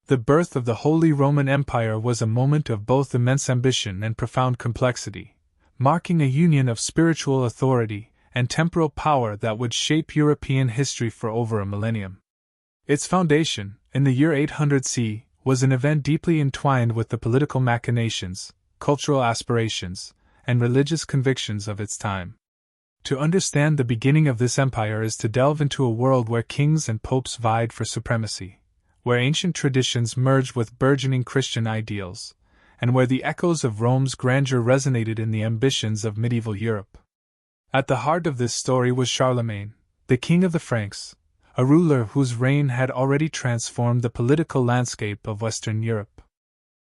The birth of the Holy Roman Empire was a moment of both immense ambition and profound complexity, marking a union of spiritual authority and temporal power that would shape European history for over a millennium. Its foundation, in the year 800 CE, was an event deeply entwined with the political machinations, cultural aspirations, and religious convictions of its time. To understand the beginning of this empire is to delve into a world where kings and popes vied for supremacy, where ancient traditions merged with burgeoning Christian ideals, and where the echoes of Rome's grandeur resonated in the ambitions of medieval Europe. At the heart of this story was Charlemagne, the king of the Franks, a ruler whose reign had already transformed the political landscape of Western Europe.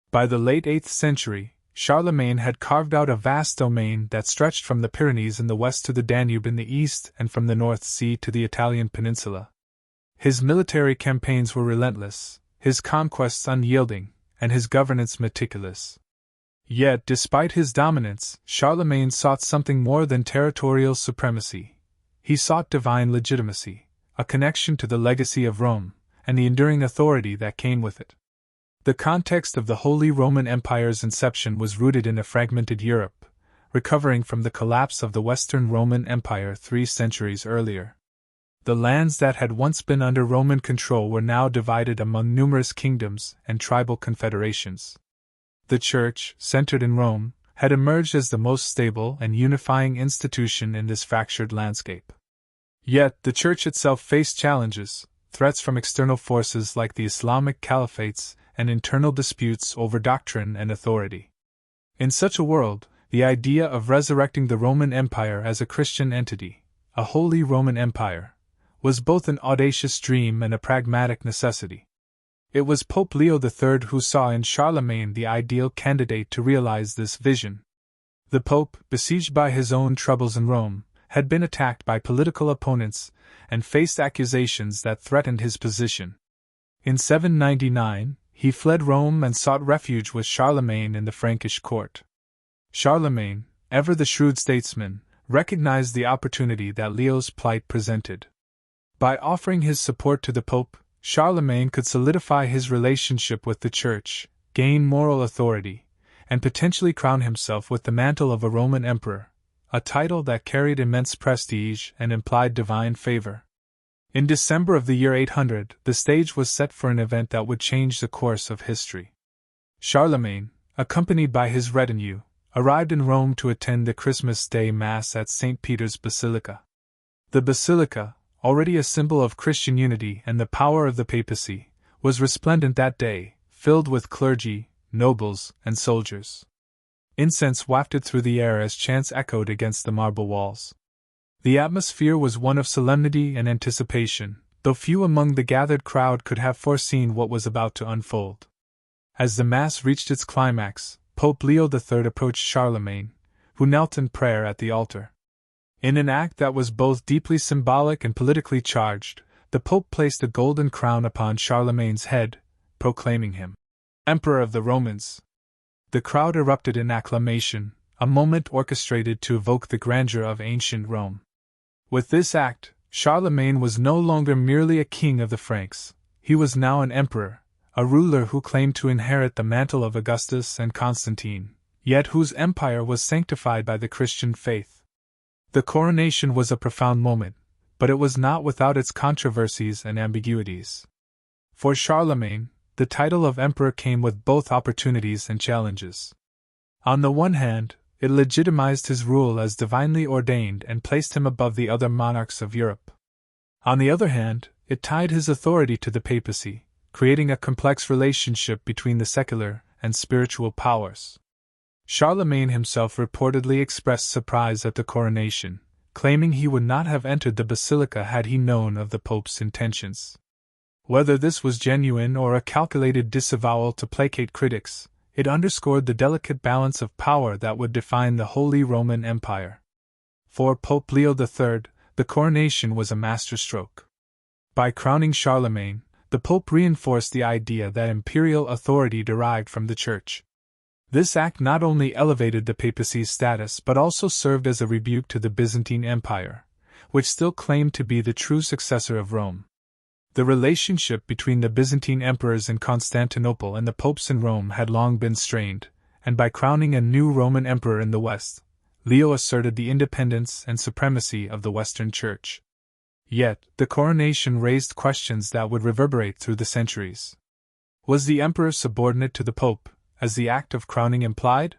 By the late 8th century, Charlemagne had carved out a vast domain that stretched from the Pyrenees in the west to the Danube in the east and from the North Sea to the Italian peninsula. His military campaigns were relentless, his conquests unyielding, and his governance meticulous. Yet, despite his dominance, Charlemagne sought something more than territorial supremacy. He sought divine legitimacy, a connection to the legacy of Rome, and the enduring authority that came with it. The context of the Holy Roman Empire's inception was rooted in a fragmented Europe, recovering from the collapse of the Western Roman Empire 3 centuries earlier. The lands that had once been under Roman control were now divided among numerous kingdoms and tribal confederations. The Church, centered in Rome, had emerged as the most stable and unifying institution in this fractured landscape. Yet, the Church itself faced challenges, threats from external forces like the Islamic caliphates and internal disputes over doctrine and authority. In such a world, the idea of resurrecting the Roman Empire as a Christian entity, a Holy Roman Empire, was both an audacious dream and a pragmatic necessity. It was Pope Leo III who saw in Charlemagne the ideal candidate to realize this vision. The Pope, besieged by his own troubles in Rome, had been attacked by political opponents and faced accusations that threatened his position. In 799, he fled Rome and sought refuge with Charlemagne in the Frankish court. Charlemagne, ever the shrewd statesman, recognized the opportunity that Leo's plight presented. By offering his support to the Pope, Charlemagne could solidify his relationship with the Church, gain moral authority, and potentially crown himself with the mantle of a Roman emperor, a title that carried immense prestige and implied divine favor. In December of the year 800, the stage was set for an event that would change the course of history. Charlemagne, accompanied by his retinue, arrived in Rome to attend the Christmas Day Mass at St. Peter's Basilica. The basilica, already a symbol of Christian unity and the power of the papacy, was resplendent that day, filled with clergy, nobles, and soldiers. Incense wafted through the air as chants echoed against the marble walls. The atmosphere was one of solemnity and anticipation, though few among the gathered crowd could have foreseen what was about to unfold. As the Mass reached its climax, Pope Leo III approached Charlemagne, who knelt in prayer at the altar. In an act that was both deeply symbolic and politically charged, the Pope placed a golden crown upon Charlemagne's head, proclaiming him Emperor of the Romans. The crowd erupted in acclamation, a moment orchestrated to evoke the grandeur of ancient Rome. With this act, Charlemagne was no longer merely a king of the Franks, he was now an emperor, a ruler who claimed to inherit the mantle of Augustus and Constantine, yet whose empire was sanctified by the Christian faith. The coronation was a profound moment, but it was not without its controversies and ambiguities. For Charlemagne, the title of emperor came with both opportunities and challenges. On the one hand, it legitimized his rule as divinely ordained and placed him above the other monarchs of Europe. On the other hand, it tied his authority to the papacy, creating a complex relationship between the secular and spiritual powers. Charlemagne himself reportedly expressed surprise at the coronation, claiming he would not have entered the basilica had he known of the Pope's intentions. Whether this was genuine or a calculated disavowal to placate critics, it underscored the delicate balance of power that would define the Holy Roman Empire. For Pope Leo III, the coronation was a masterstroke. By crowning Charlemagne, the Pope reinforced the idea that imperial authority derived from the Church. This act not only elevated the papacy's status but also served as a rebuke to the Byzantine Empire, which still claimed to be the true successor of Rome. The relationship between the Byzantine emperors in Constantinople and the popes in Rome had long been strained, and by crowning a new Roman emperor in the West, Leo asserted the independence and supremacy of the Western Church. Yet, the coronation raised questions that would reverberate through the centuries. Was the emperor subordinate to the pope, as the act of crowning implied?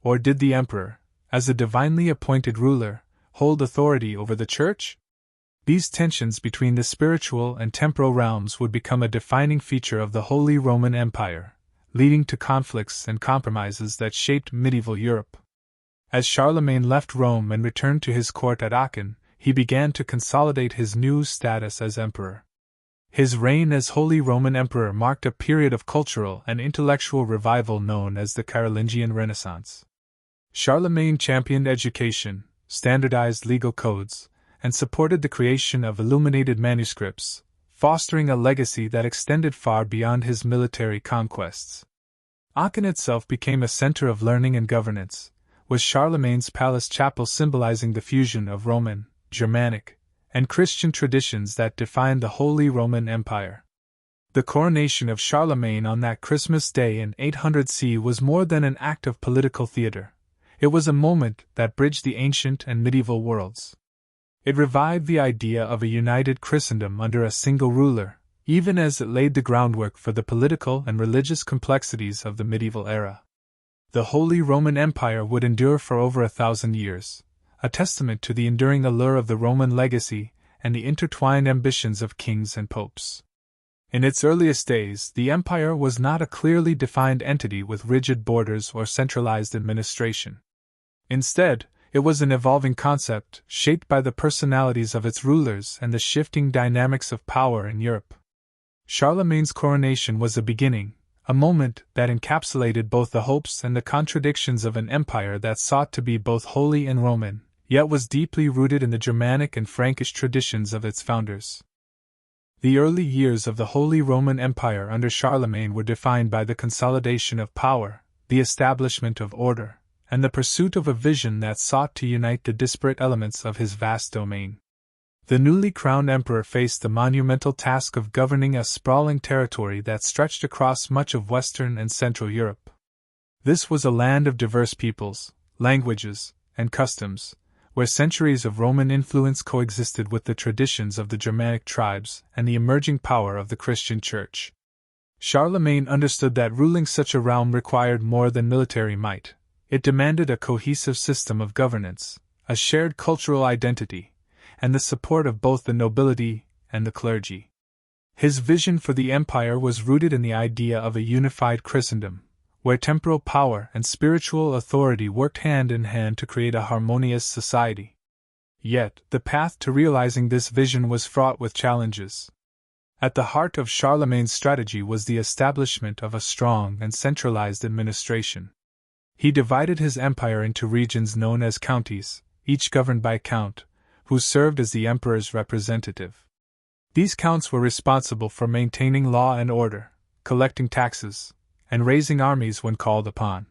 Or did the emperor, as a divinely appointed ruler, hold authority over the Church? These tensions between the spiritual and temporal realms would become a defining feature of the Holy Roman Empire, leading to conflicts and compromises that shaped medieval Europe. As Charlemagne left Rome and returned to his court at Aachen, he began to consolidate his new status as emperor. His reign as Holy Roman Emperor marked a period of cultural and intellectual revival known as the Carolingian Renaissance. Charlemagne championed education, standardized legal codes, and supported the creation of illuminated manuscripts, fostering a legacy that extended far beyond his military conquests. Aachen itself became a center of learning and governance, with Charlemagne's palace chapel symbolizing the fusion of Roman, Germanic, and Christian traditions that defined the Holy Roman Empire. The coronation of Charlemagne on that Christmas day in 800 CE was more than an act of political theater. It was a moment that bridged the ancient and medieval worlds. It revived the idea of a united Christendom under a single ruler, even as it laid the groundwork for the political and religious complexities of the medieval era. The Holy Roman Empire would endure for over 1,000 years, a testament to the enduring allure of the Roman legacy and the intertwined ambitions of kings and popes. In its earliest days, the empire was not a clearly defined entity with rigid borders or centralized administration. Instead, it was an evolving concept, shaped by the personalities of its rulers and the shifting dynamics of power in Europe. Charlemagne's coronation was a beginning, a moment that encapsulated both the hopes and the contradictions of an empire that sought to be both holy and Roman, yet was deeply rooted in the Germanic and Frankish traditions of its founders. The early years of the Holy Roman Empire under Charlemagne were defined by the consolidation of power, the establishment of order, and the pursuit of a vision that sought to unite the disparate elements of his vast domain. The newly crowned emperor faced the monumental task of governing a sprawling territory that stretched across much of Western and Central Europe. This was a land of diverse peoples, languages, and customs, where centuries of Roman influence coexisted with the traditions of the Germanic tribes and the emerging power of the Christian Church. Charlemagne understood that ruling such a realm required more than military might. It demanded a cohesive system of governance, a shared cultural identity, and the support of both the nobility and the clergy. His vision for the empire was rooted in the idea of a unified Christendom, where temporal power and spiritual authority worked hand in hand to create a harmonious society. Yet, the path to realizing this vision was fraught with challenges. At the heart of Charlemagne's strategy was the establishment of a strong and centralized administration. He divided his empire into regions known as counties, each governed by a count, who served as the emperor's representative. These counts were responsible for maintaining law and order, collecting taxes, and raising armies when called upon.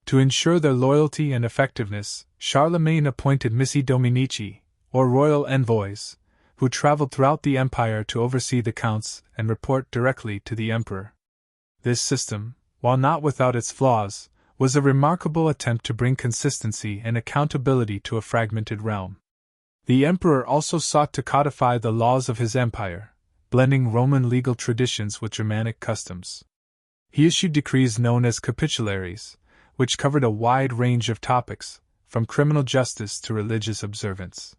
To ensure their loyalty and effectiveness, Charlemagne appointed missi dominici, or royal envoys, who traveled throughout the empire to oversee the counts and report directly to the emperor. This system, while not without its flaws, was a remarkable attempt to bring consistency and accountability to a fragmented realm. The emperor also sought to codify the laws of his empire, blending Roman legal traditions with Germanic customs. He issued decrees known as capitularies, which covered a wide range of topics, from criminal justice to religious observance.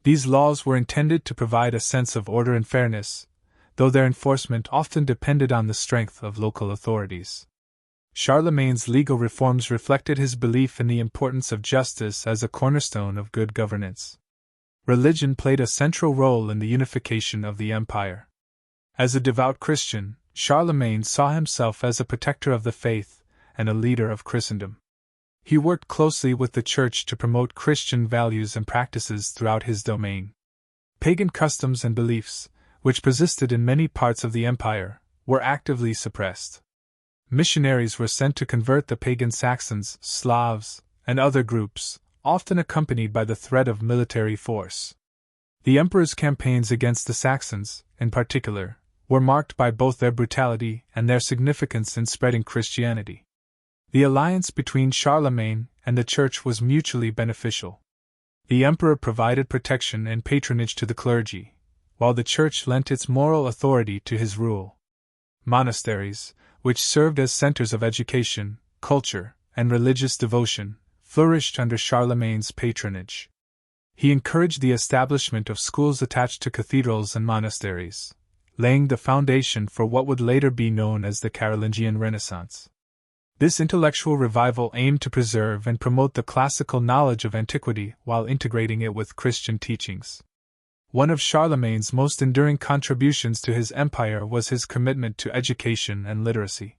These laws were intended to provide a sense of order and fairness, though their enforcement often depended on the strength of local authorities. Charlemagne's legal reforms reflected his belief in the importance of justice as a cornerstone of good governance. Religion played a central role in the unification of the empire. As a devout Christian, Charlemagne saw himself as a protector of the faith and a leader of Christendom. He worked closely with the Church to promote Christian values and practices throughout his domain. Pagan customs and beliefs, which persisted in many parts of the empire, were actively suppressed. Missionaries were sent to convert the pagan Saxons, Slavs, and other groups, often accompanied by the threat of military force. The emperor's campaigns against the Saxons, in particular, were marked by both their brutality and their significance in spreading Christianity. The alliance between Charlemagne and the Church was mutually beneficial. The emperor provided protection and patronage to the clergy, while the Church lent its moral authority to his rule. Monasteries, which served as centers of education, culture, and religious devotion, flourished under Charlemagne's patronage. He encouraged the establishment of schools attached to cathedrals and monasteries, laying the foundation for what would later be known as the Carolingian Renaissance. This intellectual revival aimed to preserve and promote the classical knowledge of antiquity while integrating it with Christian teachings. One of Charlemagne's most enduring contributions to his empire was his commitment to education and literacy.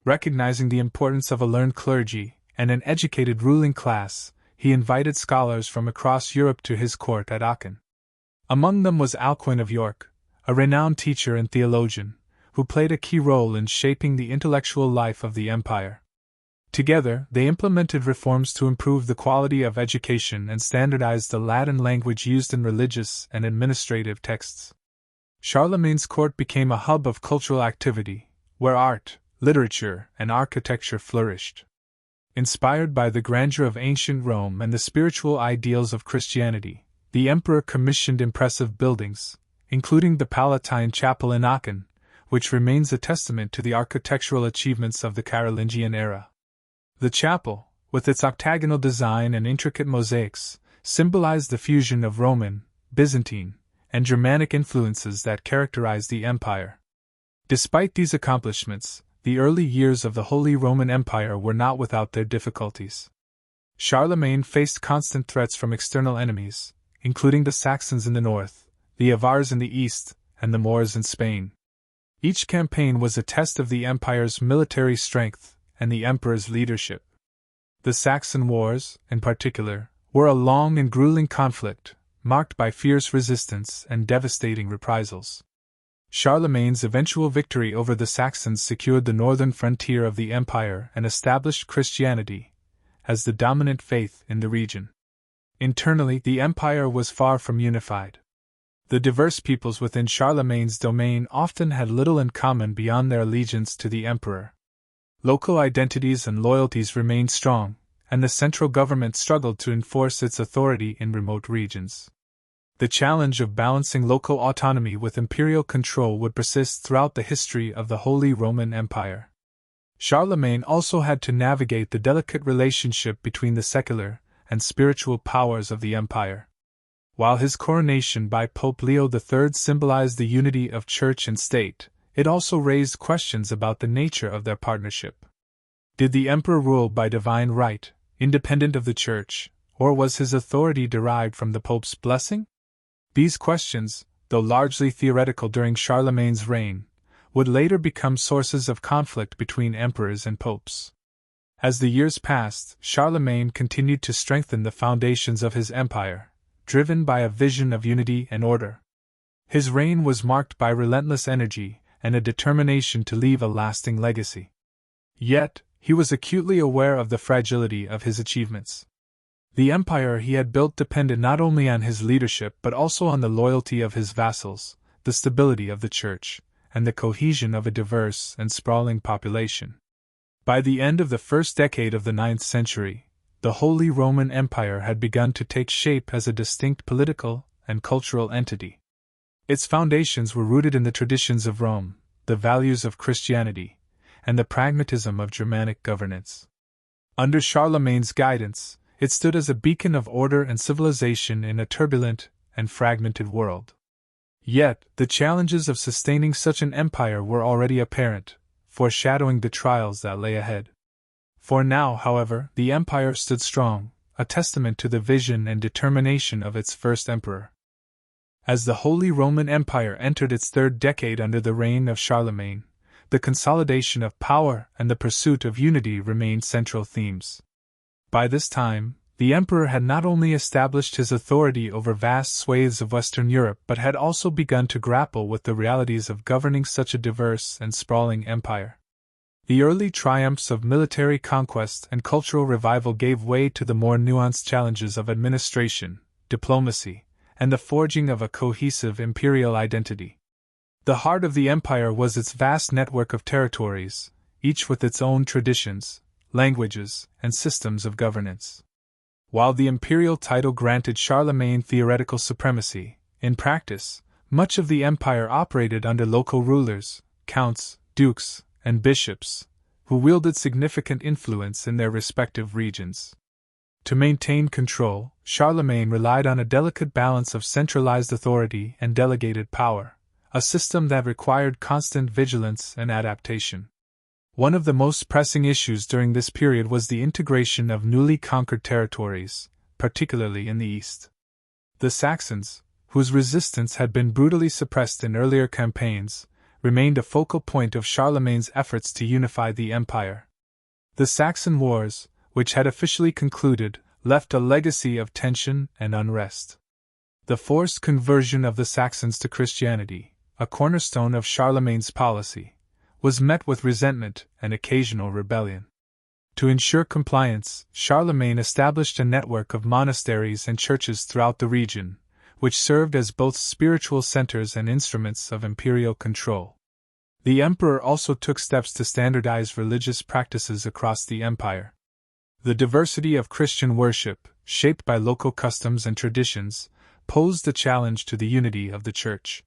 Recognizing the importance of a learned clergy and an educated ruling class, he invited scholars from across Europe to his court at Aachen. Among them was Alcuin of York, a renowned teacher and theologian, who played a key role in shaping the intellectual life of the empire. Together, they implemented reforms to improve the quality of education and standardized the Latin language used in religious and administrative texts. Charlemagne's court became a hub of cultural activity, where art, literature, and architecture flourished. Inspired by the grandeur of ancient Rome and the spiritual ideals of Christianity, the emperor commissioned impressive buildings, including the Palatine Chapel in Aachen, which remains a testament to the architectural achievements of the Carolingian era. The chapel, with its octagonal design and intricate mosaics, symbolized the fusion of Roman, Byzantine, and Germanic influences that characterized the empire. Despite these accomplishments, the early years of the Holy Roman Empire were not without their difficulties. Charlemagne faced constant threats from external enemies, including the Saxons in the north, the Avars in the east, and the Moors in Spain. Each campaign was a test of the empire's military strength and the emperor's leadership. The Saxon Wars, in particular, were a long and grueling conflict, marked by fierce resistance and devastating reprisals. Charlemagne's eventual victory over the Saxons secured the northern frontier of the empire and established Christianity as the dominant faith in the region. Internally, the empire was far from unified. The diverse peoples within Charlemagne's domain often had little in common beyond their allegiance to the emperor. Local identities and loyalties remained strong, and the central government struggled to enforce its authority in remote regions. The challenge of balancing local autonomy with imperial control would persist throughout the history of the Holy Roman Empire. Charlemagne also had to navigate the delicate relationship between the secular and spiritual powers of the empire. While his coronation by Pope Leo III symbolized the unity of church and state, it also raised questions about the nature of their partnership. Did the emperor rule by divine right, independent of the church, or was his authority derived from the pope's blessing? These questions, though largely theoretical during Charlemagne's reign, would later become sources of conflict between emperors and popes. As the years passed, Charlemagne continued to strengthen the foundations of his empire, driven by a vision of unity and order. His reign was marked by relentless energy and a determination to leave a lasting legacy. Yet, he was acutely aware of the fragility of his achievements. The empire he had built depended not only on his leadership but also on the loyalty of his vassals, the stability of the church, and the cohesion of a diverse and sprawling population. By the end of the first decade of the 9th century, the Holy Roman Empire had begun to take shape as a distinct political and cultural entity. Its foundations were rooted in the traditions of Rome, the values of Christianity, and the pragmatism of Germanic governance. Under Charlemagne's guidance, it stood as a beacon of order and civilization in a turbulent and fragmented world. Yet, the challenges of sustaining such an empire were already apparent, foreshadowing the trials that lay ahead. For now, however, the empire stood strong, a testament to the vision and determination of its first emperor. As the Holy Roman Empire entered its third decade under the reign of Charlemagne, the consolidation of power and the pursuit of unity remained central themes. By this time, the emperor had not only established his authority over vast swathes of Western Europe but had also begun to grapple with the realities of governing such a diverse and sprawling empire. The early triumphs of military conquest and cultural revival gave way to the more nuanced challenges of administration, diplomacy, and the forging of a cohesive imperial identity. The heart of the empire was its vast network of territories, each with its own traditions, languages, and systems of governance. While the imperial title granted Charlemagne theoretical supremacy, in practice, much of the empire operated under local rulers, counts, dukes, and bishops, who wielded significant influence in their respective regions. To maintain control, Charlemagne relied on a delicate balance of centralized authority and delegated power, a system that required constant vigilance and adaptation. One of the most pressing issues during this period was the integration of newly conquered territories, particularly in the east. The Saxons, whose resistance had been brutally suppressed in earlier campaigns, remained a focal point of Charlemagne's efforts to unify the empire. The Saxon Wars, which had officially concluded, left a legacy of tension and unrest. The forced conversion of the Saxons to Christianity, a cornerstone of Charlemagne's policy, was met with resentment and occasional rebellion. To ensure compliance, Charlemagne established a network of monasteries and churches throughout the region, which served as both spiritual centers and instruments of imperial control. The emperor also took steps to standardize religious practices across the empire. The diversity of Christian worship, shaped by local customs and traditions, posed a challenge to the unity of the Church.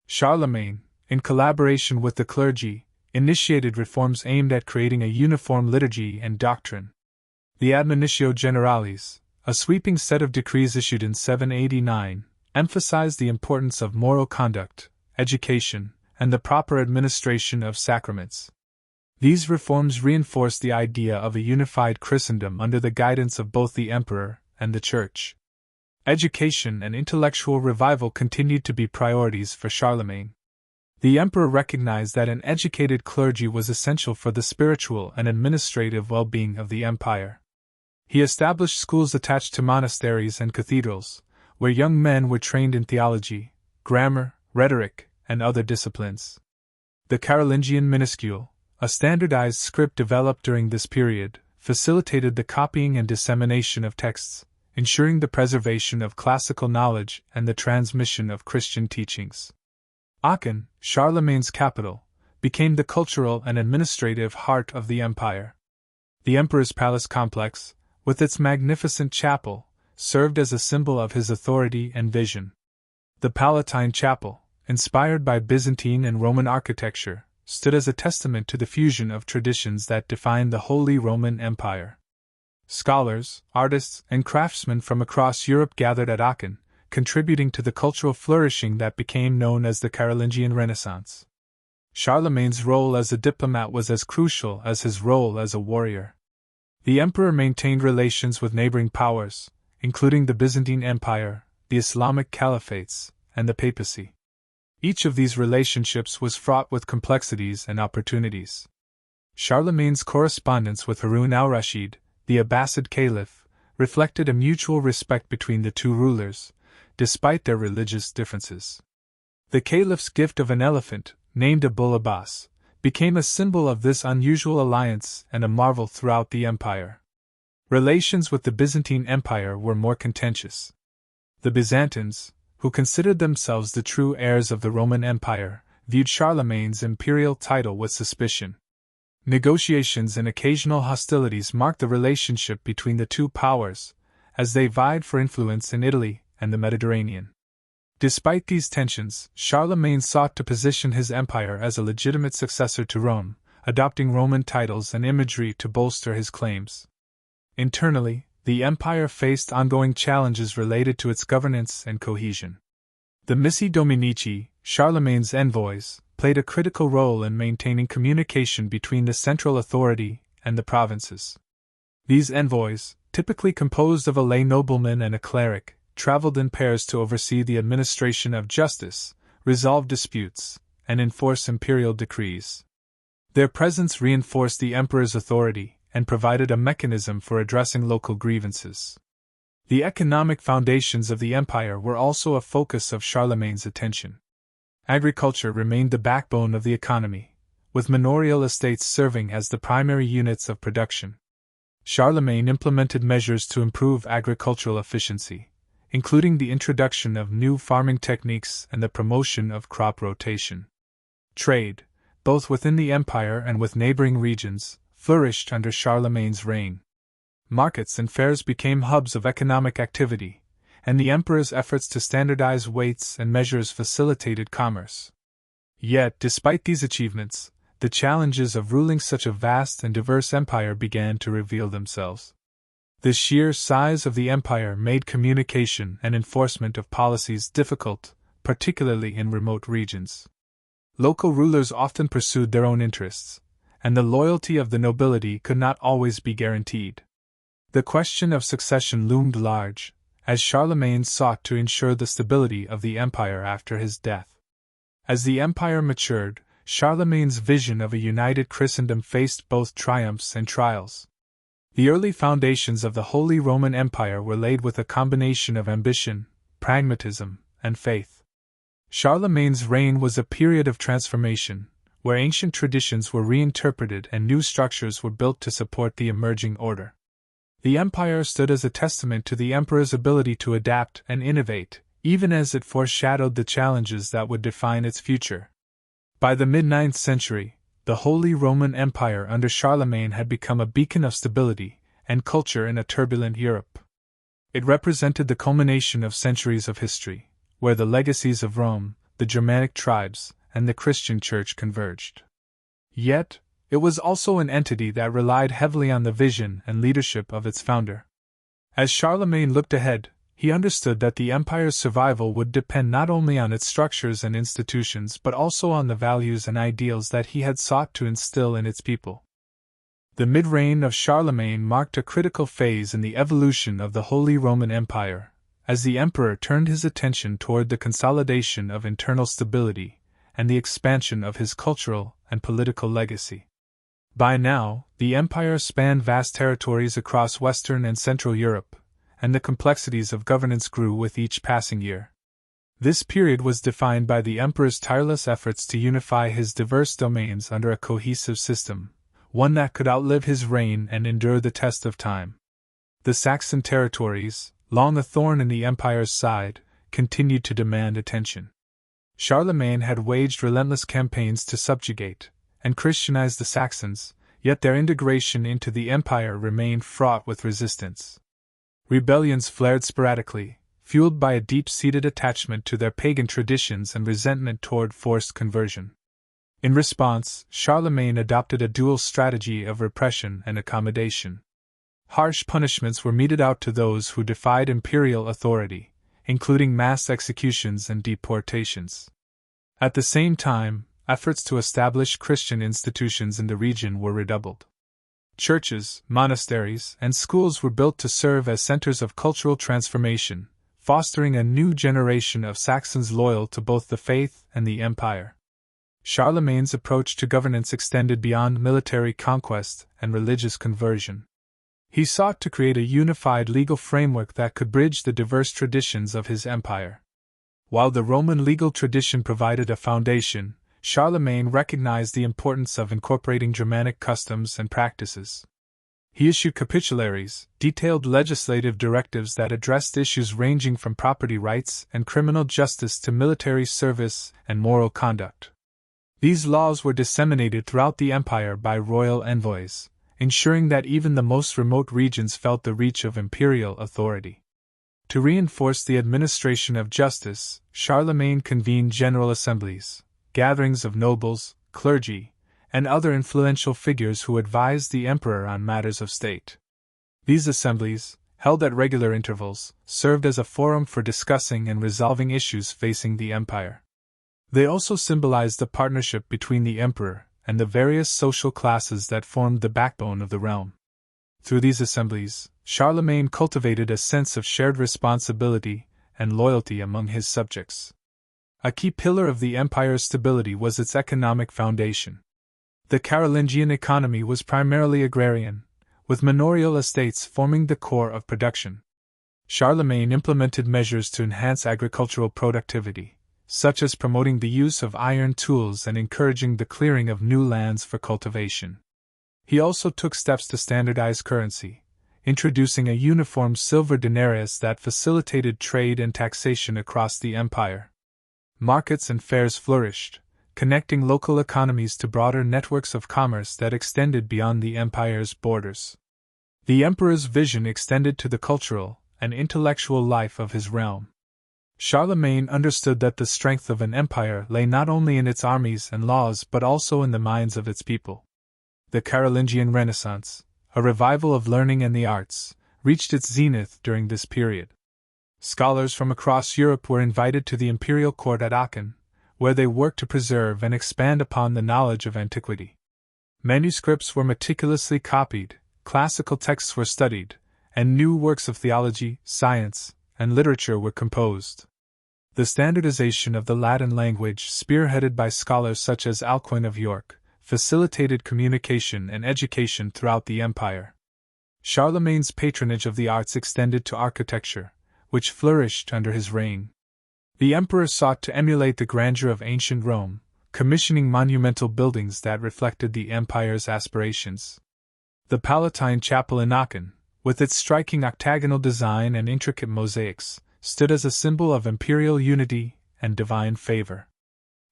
Charlemagne, in collaboration with the clergy, initiated reforms aimed at creating a uniform liturgy and doctrine. The Admonitio Generalis, a sweeping set of decrees issued in 789, emphasized the importance of moral conduct, education, and the proper administration of sacraments. These reforms reinforced the idea of a unified Christendom under the guidance of both the emperor and the Church. Education and intellectual revival continued to be priorities for Charlemagne. The emperor recognized that an educated clergy was essential for the spiritual and administrative well-being of the empire. He established schools attached to monasteries and cathedrals, where young men were trained in theology, grammar, rhetoric, and other disciplines. The Carolingian minuscule, a standardized script developed during this period, facilitated the copying and dissemination of texts, ensuring the preservation of classical knowledge and the transmission of Christian teachings. Aachen, Charlemagne's capital, became the cultural and administrative heart of the empire. The emperor's palace complex, with its magnificent chapel, served as a symbol of his authority and vision. The Palatine Chapel, inspired by Byzantine and Roman architecture, stood as a testament to the fusion of traditions that defined the Holy Roman Empire. Scholars, artists, and craftsmen from across Europe gathered at Aachen, contributing to the cultural flourishing that became known as the Carolingian Renaissance. Charlemagne's role as a diplomat was as crucial as his role as a warrior. The emperor maintained relations with neighboring powers, including the Byzantine Empire, the Islamic Caliphates, and the papacy. Each of these relationships was fraught with complexities and opportunities. Charlemagne's correspondence with Harun al-Rashid, the Abbasid Caliph, reflected a mutual respect between the two rulers, despite their religious differences. The Caliph's gift of an elephant, named Abul Abbas, became a symbol of this unusual alliance and a marvel throughout the empire. Relations with the Byzantine Empire were more contentious. The Byzantines, who considered themselves the true heirs of the Roman Empire, viewed Charlemagne's imperial title with suspicion. Negotiations and occasional hostilities marked the relationship between the two powers, as they vied for influence in Italy and the Mediterranean. Despite these tensions, Charlemagne sought to position his empire as a legitimate successor to Rome, adopting Roman titles and imagery to bolster his claims. Internally, the empire faced ongoing challenges related to its governance and cohesion. The Missi Dominici, Charlemagne's envoys, played a critical role in maintaining communication between the central authority and the provinces. These envoys, typically composed of a lay nobleman and a cleric, traveled in pairs to oversee the administration of justice, resolve disputes, and enforce imperial decrees. Their presence reinforced the emperor's authority and provided a mechanism for addressing local grievances. The economic foundations of the empire were also a focus of Charlemagne's attention. Agriculture remained the backbone of the economy, with manorial estates serving as the primary units of production. Charlemagne implemented measures to improve agricultural efficiency, including the introduction of new farming techniques and the promotion of crop rotation. Trade, both within the empire and with neighboring regions, flourished under Charlemagne's reign. Markets and fairs became hubs of economic activity, and the emperor's efforts to standardize weights and measures facilitated commerce. Yet, despite these achievements, the challenges of ruling such a vast and diverse empire began to reveal themselves. The sheer size of the empire made communication and enforcement of policies difficult, particularly in remote regions. Local rulers often pursued their own interests, and the loyalty of the nobility could not always be guaranteed. The question of succession loomed large, as Charlemagne sought to ensure the stability of the empire after his death. As the empire matured, Charlemagne's vision of a united Christendom faced both triumphs and trials. The early foundations of the Holy Roman Empire were laid with a combination of ambition, pragmatism, and faith. Charlemagne's reign was a period of transformation, where ancient traditions were reinterpreted and new structures were built to support the emerging order. The empire stood as a testament to the emperor's ability to adapt and innovate, even as it foreshadowed the challenges that would define its future. By the mid-9th century, the Holy Roman Empire under Charlemagne had become a beacon of stability and culture in a turbulent Europe. It represented the culmination of centuries of history, where the legacies of Rome, the Germanic tribes, and the Christian Church converged. Yet, it was also an entity that relied heavily on the vision and leadership of its founder. As Charlemagne looked ahead, he understood that the empire's survival would depend not only on its structures and institutions but also on the values and ideals that he had sought to instill in its people. The mid-reign of Charlemagne marked a critical phase in the evolution of the Holy Roman Empire, as the emperor turned his attention toward the consolidation of internal stability and the expansion of his cultural and political legacy. By now, the empire spanned vast territories across Western and Central Europe, and the complexities of governance grew with each passing year. This period was defined by the emperor's tireless efforts to unify his diverse domains under a cohesive system, one that could outlive his reign and endure the test of time. The Saxon territories, long a thorn in the empire's side, continued to demand attention. Charlemagne had waged relentless campaigns to subjugate and Christianize the Saxons, yet their integration into the empire remained fraught with resistance. Rebellions flared sporadically, fueled by a deep-seated attachment to their pagan traditions and resentment toward forced conversion. In response, Charlemagne adopted a dual strategy of repression and accommodation. Harsh punishments were meted out to those who defied imperial authority, including mass executions and deportations. At the same time, efforts to establish Christian institutions in the region were redoubled. Churches, monasteries, and schools were built to serve as centers of cultural transformation, fostering a new generation of Saxons loyal to both the faith and the empire. Charlemagne's approach to governance extended beyond military conquest and religious conversion. He sought to create a unified legal framework that could bridge the diverse traditions of his empire. While the Roman legal tradition provided a foundation, Charlemagne recognized the importance of incorporating Germanic customs and practices. He issued capitularies, detailed legislative directives that addressed issues ranging from property rights and criminal justice to military service and moral conduct. These laws were disseminated throughout the empire by royal envoys, ensuring that even the most remote regions felt the reach of imperial authority. To reinforce the administration of justice, Charlemagne convened general assemblies, gatherings of nobles, clergy, and other influential figures who advised the emperor on matters of state. These assemblies, held at regular intervals, served as a forum for discussing and resolving issues facing the empire. They also symbolized the partnership between the emperor and the various social classes that formed the backbone of the realm. Through these assemblies, Charlemagne cultivated a sense of shared responsibility and loyalty among his subjects. A key pillar of the empire's stability was its economic foundation. The Carolingian economy was primarily agrarian, with manorial estates forming the core of production. Charlemagne implemented measures to enhance agricultural productivity, such as promoting the use of iron tools and encouraging the clearing of new lands for cultivation. He also took steps to standardize currency, introducing a uniform silver denarius that facilitated trade and taxation across the empire. Markets and fairs flourished, connecting local economies to broader networks of commerce that extended beyond the empire's borders. The emperor's vision extended to the cultural and intellectual life of his realm. Charlemagne understood that the strength of an empire lay not only in its armies and laws but also in the minds of its people. The Carolingian Renaissance, a revival of learning and the arts, reached its zenith during this period. Scholars from across Europe were invited to the imperial court at Aachen, where they worked to preserve and expand upon the knowledge of antiquity. Manuscripts were meticulously copied, classical texts were studied, and new works of theology, science, and literature were composed. The standardization of the Latin language, spearheaded by scholars such as Alcuin of York, facilitated communication and education throughout the empire. Charlemagne's patronage of the arts extended to architecture, which flourished under his reign. The emperor sought to emulate the grandeur of ancient Rome, commissioning monumental buildings that reflected the empire's aspirations. The Palatine Chapel in Aachen, with its striking octagonal design and intricate mosaics, stood as a symbol of imperial unity and divine favor.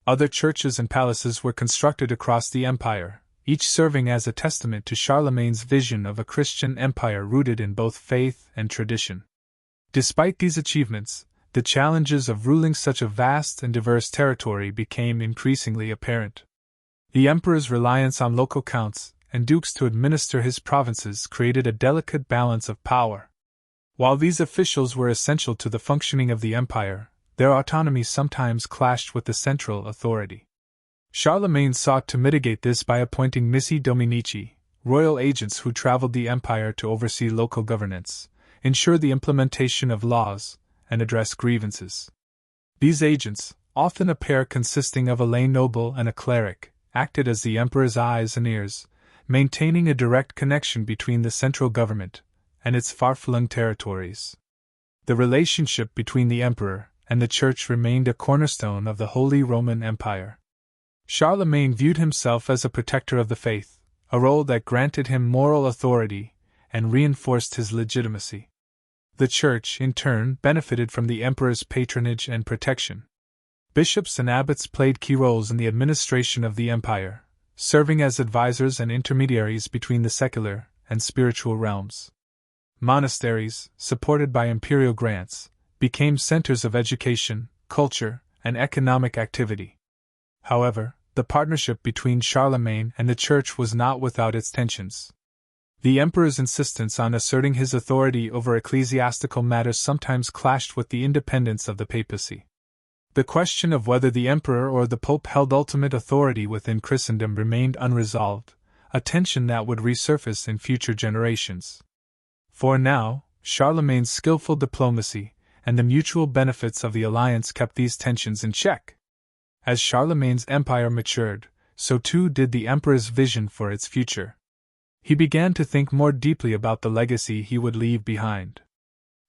Other churches and palaces were constructed across the empire, each serving as a testament to Charlemagne's vision of a Christian empire rooted in both faith and tradition. Despite these achievements, the challenges of ruling such a vast and diverse territory became increasingly apparent. The emperor's reliance on local counts and dukes to administer his provinces created a delicate balance of power. While these officials were essential to the functioning of the empire, their autonomy sometimes clashed with the central authority. Charlemagne sought to mitigate this by appointing missi dominici, royal agents who traveled the empire to oversee local governance, ensure the implementation of laws, and address grievances. These agents, often a pair consisting of a lay noble and a cleric, acted as the emperor's eyes and ears, maintaining a direct connection between the central government and its far-flung territories. The relationship between the emperor and the church remained a cornerstone of the Holy Roman Empire. Charlemagne viewed himself as a protector of the faith, a role that granted him moral authority and reinforced his legitimacy. The church, in turn, benefited from the emperor's patronage and protection. Bishops and abbots played key roles in the administration of the empire, serving as advisors and intermediaries between the secular and spiritual realms. Monasteries, supported by imperial grants, became centers of education, culture, and economic activity. However, the partnership between Charlemagne and the church was not without its tensions. The emperor's insistence on asserting his authority over ecclesiastical matters sometimes clashed with the independence of the papacy. The question of whether the emperor or the pope held ultimate authority within Christendom remained unresolved, a tension that would resurface in future generations. For now, Charlemagne's skillful diplomacy and the mutual benefits of the alliance kept these tensions in check. As Charlemagne's empire matured, so too did the emperor's vision for its future. He began to think more deeply about the legacy he would leave behind.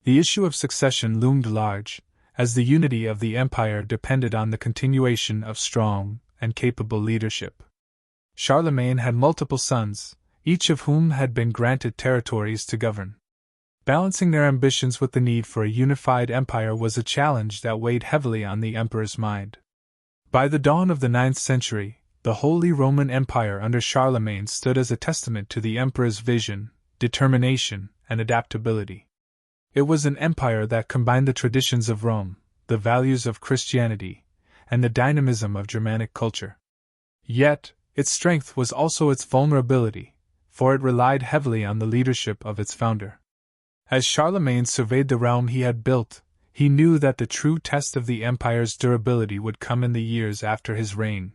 The issue of succession loomed large, as the unity of the empire depended on the continuation of strong and capable leadership. Charlemagne had multiple sons, each of whom had been granted territories to govern. Balancing their ambitions with the need for a unified empire was a challenge that weighed heavily on the emperor's mind. By the dawn of the 9th century, the Holy Roman Empire under Charlemagne stood as a testament to the emperor's vision, determination, and adaptability. It was an empire that combined the traditions of Rome, the values of Christianity, and the dynamism of Germanic culture. Yet, its strength was also its vulnerability, for it relied heavily on the leadership of its founder. As Charlemagne surveyed the realm he had built, he knew that the true test of the empire's durability would come in the years after his reign.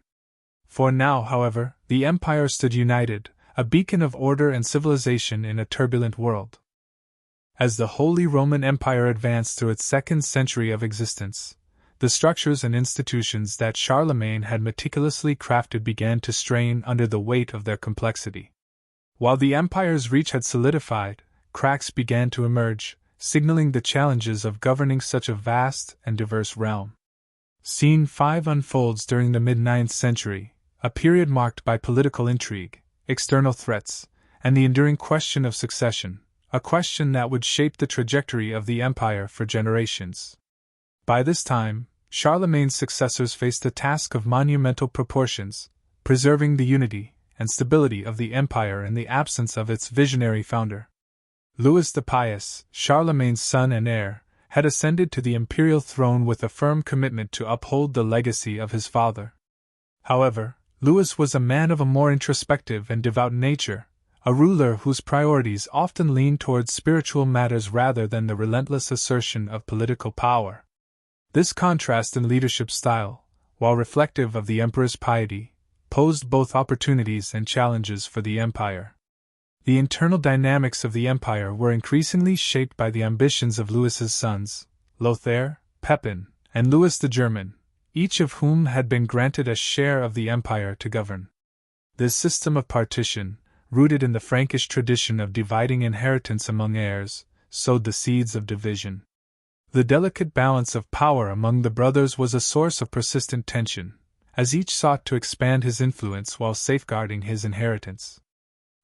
For now, however, the empire stood united, a beacon of order and civilization in a turbulent world. As the Holy Roman Empire advanced through its 2nd century of existence, the structures and institutions that Charlemagne had meticulously crafted began to strain under the weight of their complexity. While the empire's reach had solidified, cracks began to emerge, signaling the challenges of governing such a vast and diverse realm. Scene 5 unfolds during the mid-9th century, a period marked by political intrigue, external threats, and the enduring question of succession, a question that would shape the trajectory of the empire for generations. By this time, Charlemagne's successors faced a task of monumental proportions, preserving the unity and stability of the empire in the absence of its visionary founder. Louis the Pious, Charlemagne's son and heir, had ascended to the imperial throne with a firm commitment to uphold the legacy of his father. However, Louis was a man of a more introspective and devout nature, a ruler whose priorities often leaned towards spiritual matters rather than the relentless assertion of political power. This contrast in leadership style, while reflective of the emperor's piety, posed both opportunities and challenges for the empire. The internal dynamics of the empire were increasingly shaped by the ambitions of Louis's sons, Lothair, Pepin, and Louis the German, each of whom had been granted a share of the empire to govern. This system of partition, rooted in the Frankish tradition of dividing inheritance among heirs, sowed the seeds of division. The delicate balance of power among the brothers was a source of persistent tension, as each sought to expand his influence while safeguarding his inheritance.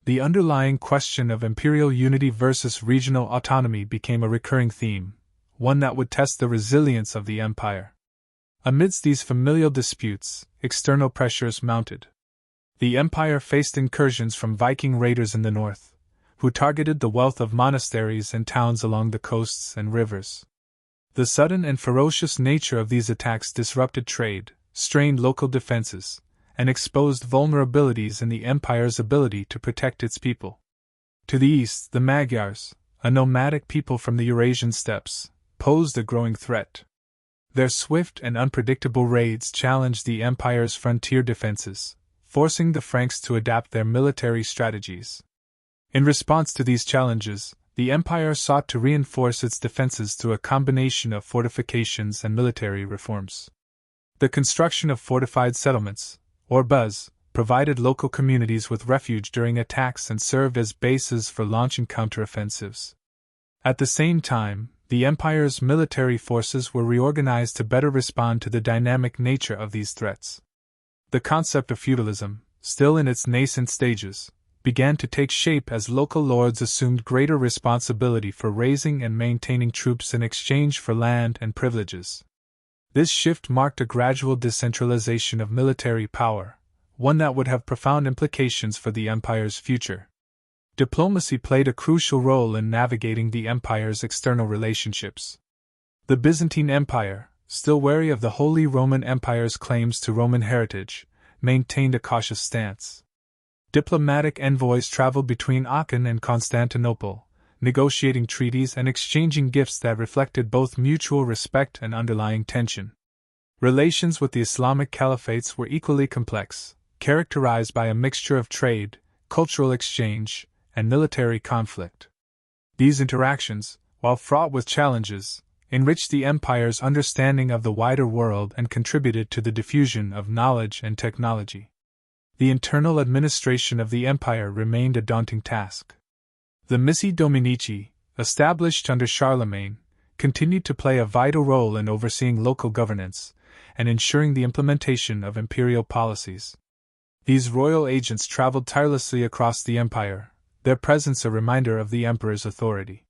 The underlying question of imperial unity versus regional autonomy became a recurring theme, one that would test the resilience of the empire. Amidst these familial disputes, external pressures mounted. The empire faced incursions from Viking raiders in the north, who targeted the wealth of monasteries and towns along the coasts and rivers. The sudden and ferocious nature of these attacks disrupted trade, strained local defenses, and exposed vulnerabilities in the empire's ability to protect its people. To the east, the Magyars, a nomadic people from the Eurasian steppes, posed a growing threat. Their swift and unpredictable raids challenged the empire's frontier defenses, forcing the Franks to adapt their military strategies. In response to these challenges, the empire sought to reinforce its defenses through a combination of fortifications and military reforms. The construction of fortified settlements, or buzz, provided local communities with refuge during attacks and served as bases for launching counteroffensives. At the same time, the empire's military forces were reorganized to better respond to the dynamic nature of these threats. The concept of feudalism, still in its nascent stages, began to take shape as local lords assumed greater responsibility for raising and maintaining troops in exchange for land and privileges. This shift marked a gradual decentralization of military power, one that would have profound implications for the empire's future. Diplomacy played a crucial role in navigating the empire's external relationships. The Byzantine Empire, still wary of the Holy Roman Empire's claims to Roman heritage, maintained a cautious stance. Diplomatic envoys traveled between Aachen and Constantinople, negotiating treaties and exchanging gifts that reflected both mutual respect and underlying tension. Relations with the Islamic caliphates were equally complex, characterized by a mixture of trade, cultural exchange, and military conflict. These interactions, while fraught with challenges, enriched the empire's understanding of the wider world and contributed to the diffusion of knowledge and technology. The internal administration of the empire remained a daunting task. The Missi Dominici, established under Charlemagne, continued to play a vital role in overseeing local governance and ensuring the implementation of imperial policies. These royal agents traveled tirelessly across the empire, their presence a reminder of the emperor's authority.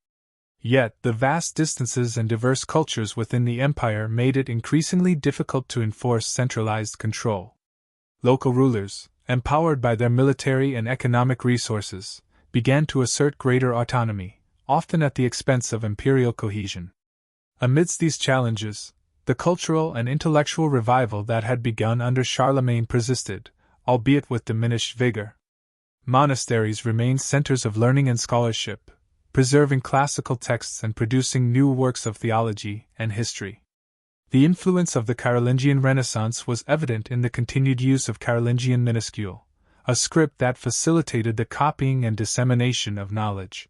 Yet, the vast distances and diverse cultures within the empire made it increasingly difficult to enforce centralized control. Local rulers, empowered by their military and economic resources, began to assert greater autonomy, often at the expense of imperial cohesion. Amidst these challenges, the cultural and intellectual revival that had begun under Charlemagne persisted, albeit with diminished vigor. Monasteries remained centers of learning and scholarship, preserving classical texts and producing new works of theology and history. The influence of the Carolingian Renaissance was evident in the continued use of Carolingian minuscule, a script that facilitated the copying and dissemination of knowledge.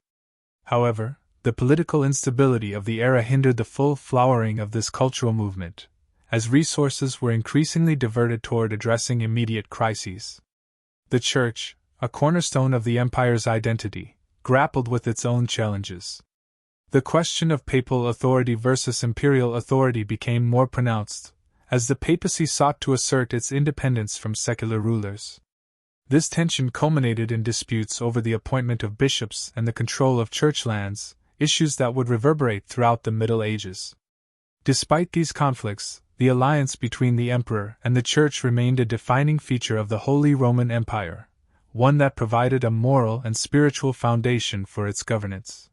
However, the political instability of the era hindered the full flowering of this cultural movement, as resources were increasingly diverted toward addressing immediate crises. The Church, a cornerstone of the empire's identity, grappled with its own challenges. The question of papal authority versus imperial authority became more pronounced, as the papacy sought to assert its independence from secular rulers. This tension culminated in disputes over the appointment of bishops and the control of church lands, issues that would reverberate throughout the Middle Ages. Despite these conflicts, the alliance between the emperor and the church remained a defining feature of the Holy Roman Empire, one that provided a moral and spiritual foundation for its governance.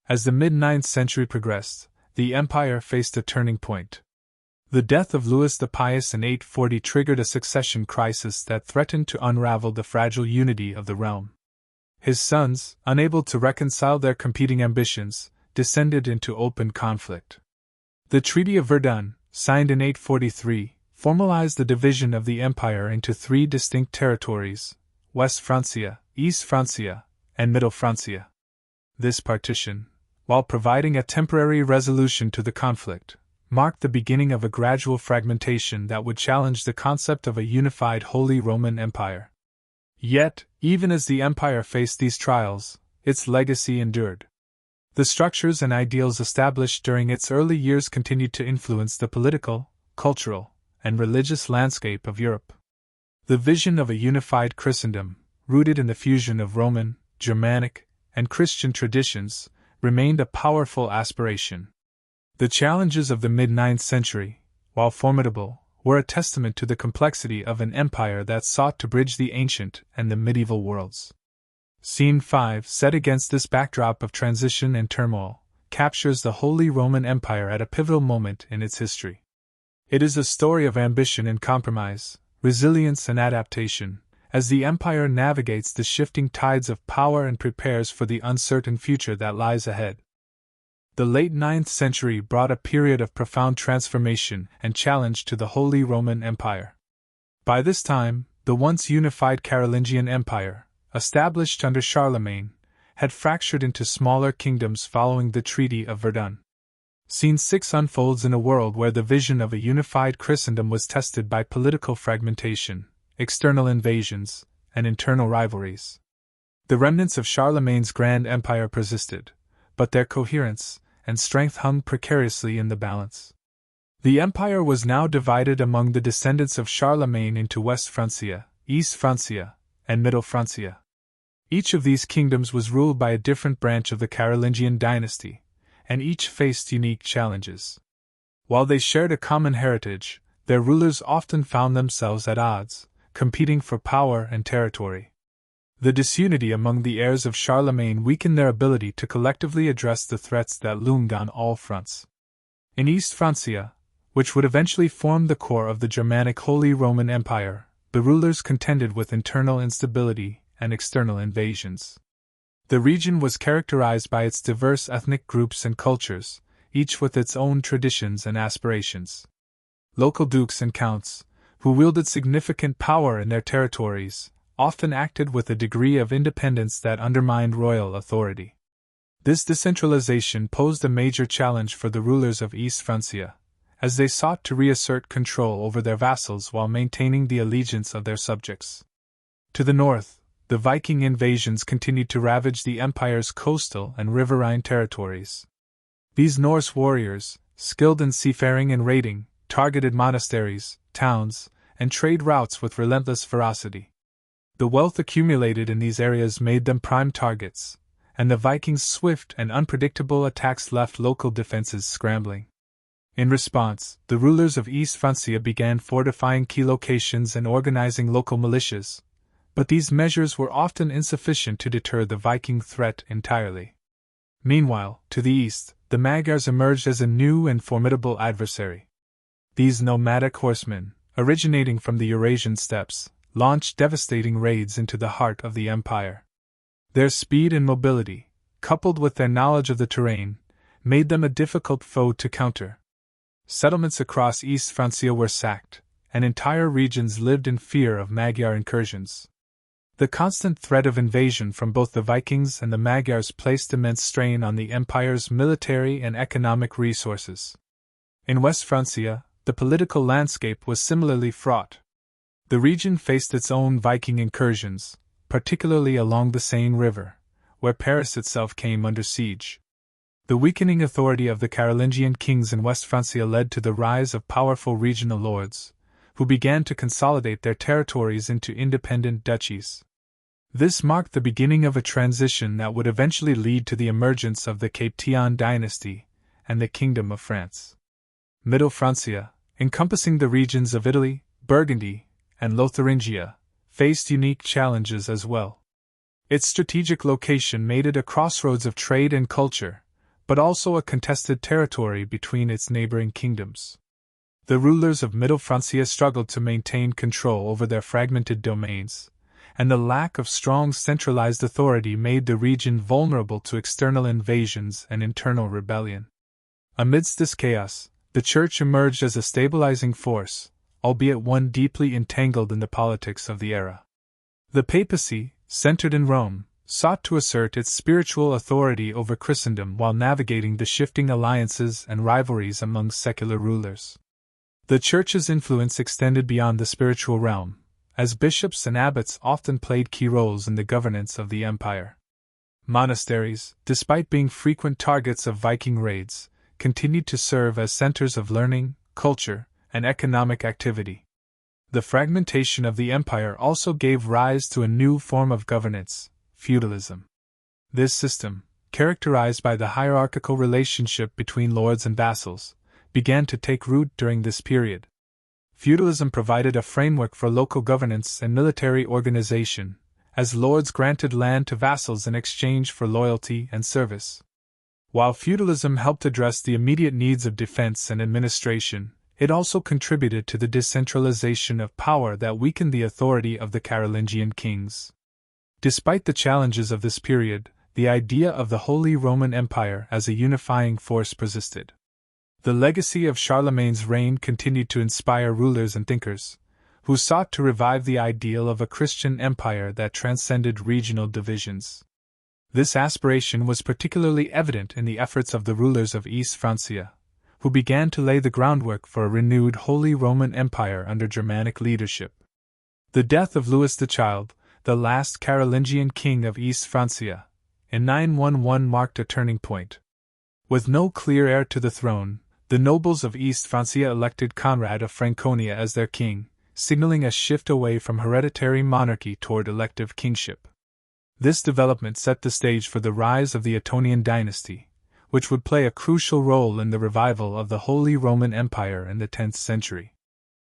As the mid-9th century progressed, the empire faced a turning point. The death of Louis the Pious in 840 triggered a succession crisis that threatened to unravel the fragile unity of the realm. His sons, unable to reconcile their competing ambitions, descended into open conflict. The Treaty of Verdun, signed in 843, formalized the division of the empire into three distinct territories: West Francia, East Francia, and Middle Francia. This partition, while providing a temporary resolution to the conflict, marked the beginning of a gradual fragmentation that would challenge the concept of a unified Holy Roman Empire. Yet, even as the empire faced these trials, its legacy endured. The structures and ideals established during its early years continued to influence the political, cultural, and religious landscape of Europe. The vision of a unified Christendom, rooted in the fusion of Roman, Germanic, and Christian traditions, remained a powerful aspiration. The challenges of the mid-9th century, while formidable, were a testament to the complexity of an empire that sought to bridge the ancient and the medieval worlds. Scene 5, set against this backdrop of transition and turmoil, captures the Holy Roman Empire at a pivotal moment in its history. It is a story of ambition and compromise, resilience and adaptation, as the empire navigates the shifting tides of power and prepares for the uncertain future that lies ahead. The late 9th century brought a period of profound transformation and challenge to the Holy Roman Empire. By this time, the once unified Carolingian Empire, established under Charlemagne, had fractured into smaller kingdoms following the Treaty of Verdun. Scene 6 unfolds in a world where the vision of a unified Christendom was tested by political fragmentation, external invasions, and internal rivalries. The remnants of Charlemagne's grand empire persisted, but their coherence and strength hung precariously in the balance. The empire was now divided among the descendants of Charlemagne into West Francia, East Francia, and Middle Francia. Each of these kingdoms was ruled by a different branch of the Carolingian dynasty, and each faced unique challenges. While they shared a common heritage, their rulers often found themselves at odds, competing for power and territory. The disunity among the heirs of Charlemagne weakened their ability to collectively address the threats that loomed on all fronts. In East Francia, which would eventually form the core of the Germanic Holy Roman Empire, the rulers contended with internal instability and external invasions. The region was characterized by its diverse ethnic groups and cultures, each with its own traditions and aspirations. Local dukes and counts, who wielded significant power in their territories, often acted with a degree of independence that undermined royal authority. This decentralization posed a major challenge for the rulers of East Francia, as they sought to reassert control over their vassals while maintaining the allegiance of their subjects. To the north, the Viking invasions continued to ravage the empire's coastal and riverine territories. These Norse warriors, skilled in seafaring and raiding, targeted monasteries, towns, and trade routes with relentless ferocity. The wealth accumulated in these areas made them prime targets, and the Vikings' swift and unpredictable attacks left local defenses scrambling. In response, the rulers of East Francia began fortifying key locations and organizing local militias, but these measures were often insufficient to deter the Viking threat entirely. Meanwhile, to the east, the Magyars emerged as a new and formidable adversary. These nomadic horsemen, originating from the Eurasian steppes, launched devastating raids into the heart of the empire. Their speed and mobility, coupled with their knowledge of the terrain, made them a difficult foe to counter. Settlements across East Francia were sacked, and entire regions lived in fear of Magyar incursions. The constant threat of invasion from both the Vikings and the Magyars placed immense strain on the empire's military and economic resources. In West Francia, the political landscape was similarly fraught. The region faced its own Viking incursions, particularly along the Seine River, where Paris itself came under siege. The weakening authority of the Carolingian kings in West Francia led to the rise of powerful regional lords, who began to consolidate their territories into independent duchies. This marked the beginning of a transition that would eventually lead to the emergence of the Capetian dynasty and the Kingdom of France. Middle Francia, encompassing the regions of Italy, Burgundy, and Lotharingia, faced unique challenges as well. Its strategic location made it a crossroads of trade and culture, but also a contested territory between its neighboring kingdoms. The rulers of Middle Francia struggled to maintain control over their fragmented domains, and the lack of strong centralized authority made the region vulnerable to external invasions and internal rebellion. Amidst this chaos, the Church emerged as a stabilizing force, albeit one deeply entangled in the politics of the era. The papacy, centered in Rome, sought to assert its spiritual authority over Christendom while navigating the shifting alliances and rivalries among secular rulers. The Church's influence extended beyond the spiritual realm, as bishops and abbots often played key roles in the governance of the empire. Monasteries, despite being frequent targets of Viking raids, continued to serve as centers of learning, culture, and economic activity. The fragmentation of the empire also gave rise to a new form of governance, feudalism. This system, characterized by the hierarchical relationship between lords and vassals, began to take root during this period. Feudalism provided a framework for local governance and military organization, as lords granted land to vassals in exchange for loyalty and service. While feudalism helped address the immediate needs of defense and administration, it also contributed to the decentralization of power that weakened the authority of the Carolingian kings. Despite the challenges of this period, the idea of the Holy Roman Empire as a unifying force persisted. The legacy of Charlemagne's reign continued to inspire rulers and thinkers, who sought to revive the ideal of a Christian empire that transcended regional divisions. This aspiration was particularly evident in the efforts of the rulers of East Francia, who began to lay the groundwork for a renewed Holy Roman Empire under Germanic leadership. The death of Louis the Child, the last Carolingian king of East Francia, in 911 marked a turning point. With no clear heir to the throne, the nobles of East Francia elected Conrad of Franconia as their king, signaling a shift away from hereditary monarchy toward elective kingship. This development set the stage for the rise of the Ottonian dynasty, which would play a crucial role in the revival of the Holy Roman Empire in the 10th century.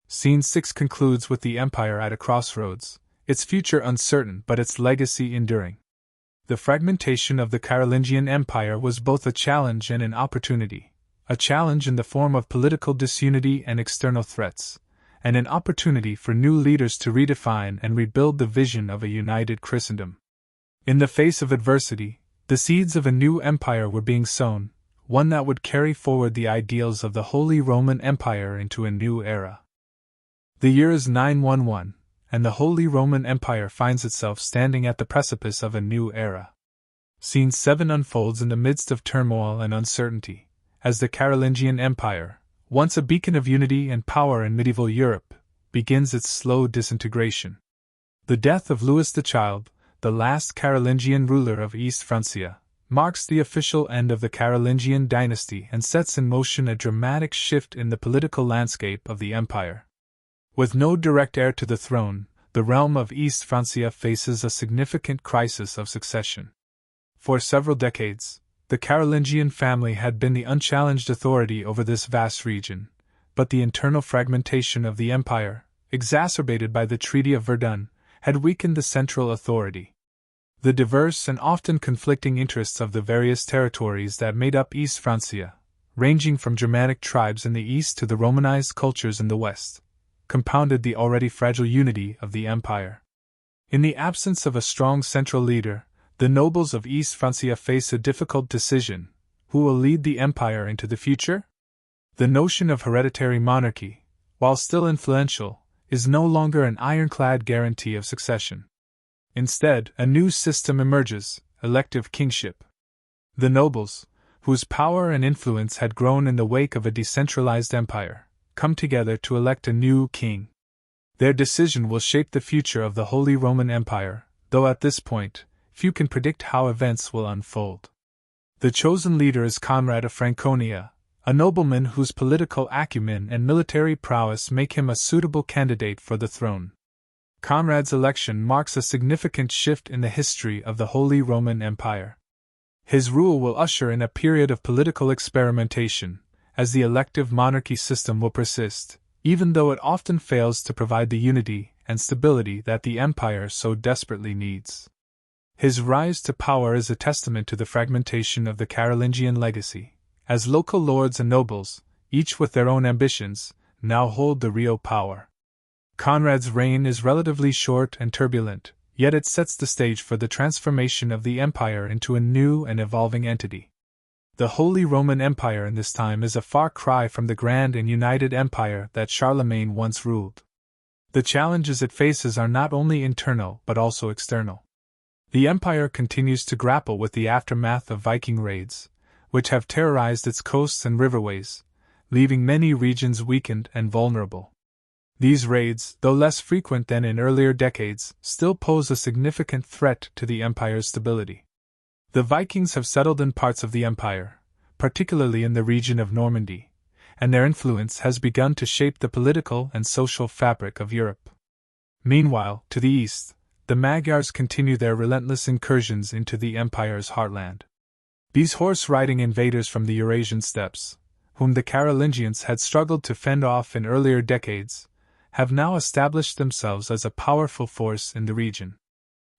Scene 6 concludes with the empire at a crossroads, its future uncertain but its legacy enduring. The fragmentation of the Carolingian Empire was both a challenge and an opportunity. A challenge in the form of political disunity and external threats, and an opportunity for new leaders to redefine and rebuild the vision of a united Christendom. In the face of adversity, the seeds of a new empire were being sown, one that would carry forward the ideals of the Holy Roman Empire into a new era. The year is 911, and the Holy Roman Empire finds itself standing at the precipice of a new era. Scene 7 unfolds in the midst of turmoil and uncertainty, as the Carolingian Empire, once a beacon of unity and power in medieval Europe, begins its slow disintegration. The death of Louis the Child, the last Carolingian ruler of East Francia, marks the official end of the Carolingian dynasty and sets in motion a dramatic shift in the political landscape of the empire. With no direct heir to the throne, the realm of East Francia faces a significant crisis of succession. For several decades, the Carolingian family had been the unchallenged authority over this vast region, but the internal fragmentation of the empire, exacerbated by the Treaty of Verdun, had weakened the central authority. The diverse and often conflicting interests of the various territories that made up East Francia, ranging from Germanic tribes in the east to the Romanized cultures in the west, compounded the already fragile unity of the empire. In the absence of a strong central leader, the nobles of East Francia face a difficult decision: who will lead the empire into the future? The notion of hereditary monarchy, while still influential, is no longer an ironclad guarantee of succession. Instead, a new system emerges: elective kingship. The nobles, whose power and influence had grown in the wake of a decentralized empire, come together to elect a new king. Their decision will shape the future of the Holy Roman Empire, though at this point, few can predict how events will unfold. The chosen leader is Conrad of Franconia, a nobleman whose political acumen and military prowess make him a suitable candidate for the throne. Conrad's election marks a significant shift in the history of the Holy Roman Empire. His rule will usher in a period of political experimentation, as the elective monarchy system will persist, even though it often fails to provide the unity and stability that the empire so desperately needs. His rise to power is a testament to the fragmentation of the Carolingian legacy, as local lords and nobles, each with their own ambitions, now hold the real power. Conrad's reign is relatively short and turbulent, yet it sets the stage for the transformation of the empire into a new and evolving entity. The Holy Roman Empire in this time is a far cry from the grand and united empire that Charlemagne once ruled. The challenges it faces are not only internal but also external. The empire continues to grapple with the aftermath of Viking raids, which have terrorized its coasts and riverways, leaving many regions weakened and vulnerable. These raids, though less frequent than in earlier decades, still pose a significant threat to the empire's stability. The Vikings have settled in parts of the empire, particularly in the region of Normandy, and their influence has begun to shape the political and social fabric of Europe. Meanwhile, to the east, the Magyars continue their relentless incursions into the empire's heartland. These horse-riding invaders from the Eurasian steppes, whom the Carolingians had struggled to fend off in earlier decades, have now established themselves as a powerful force in the region.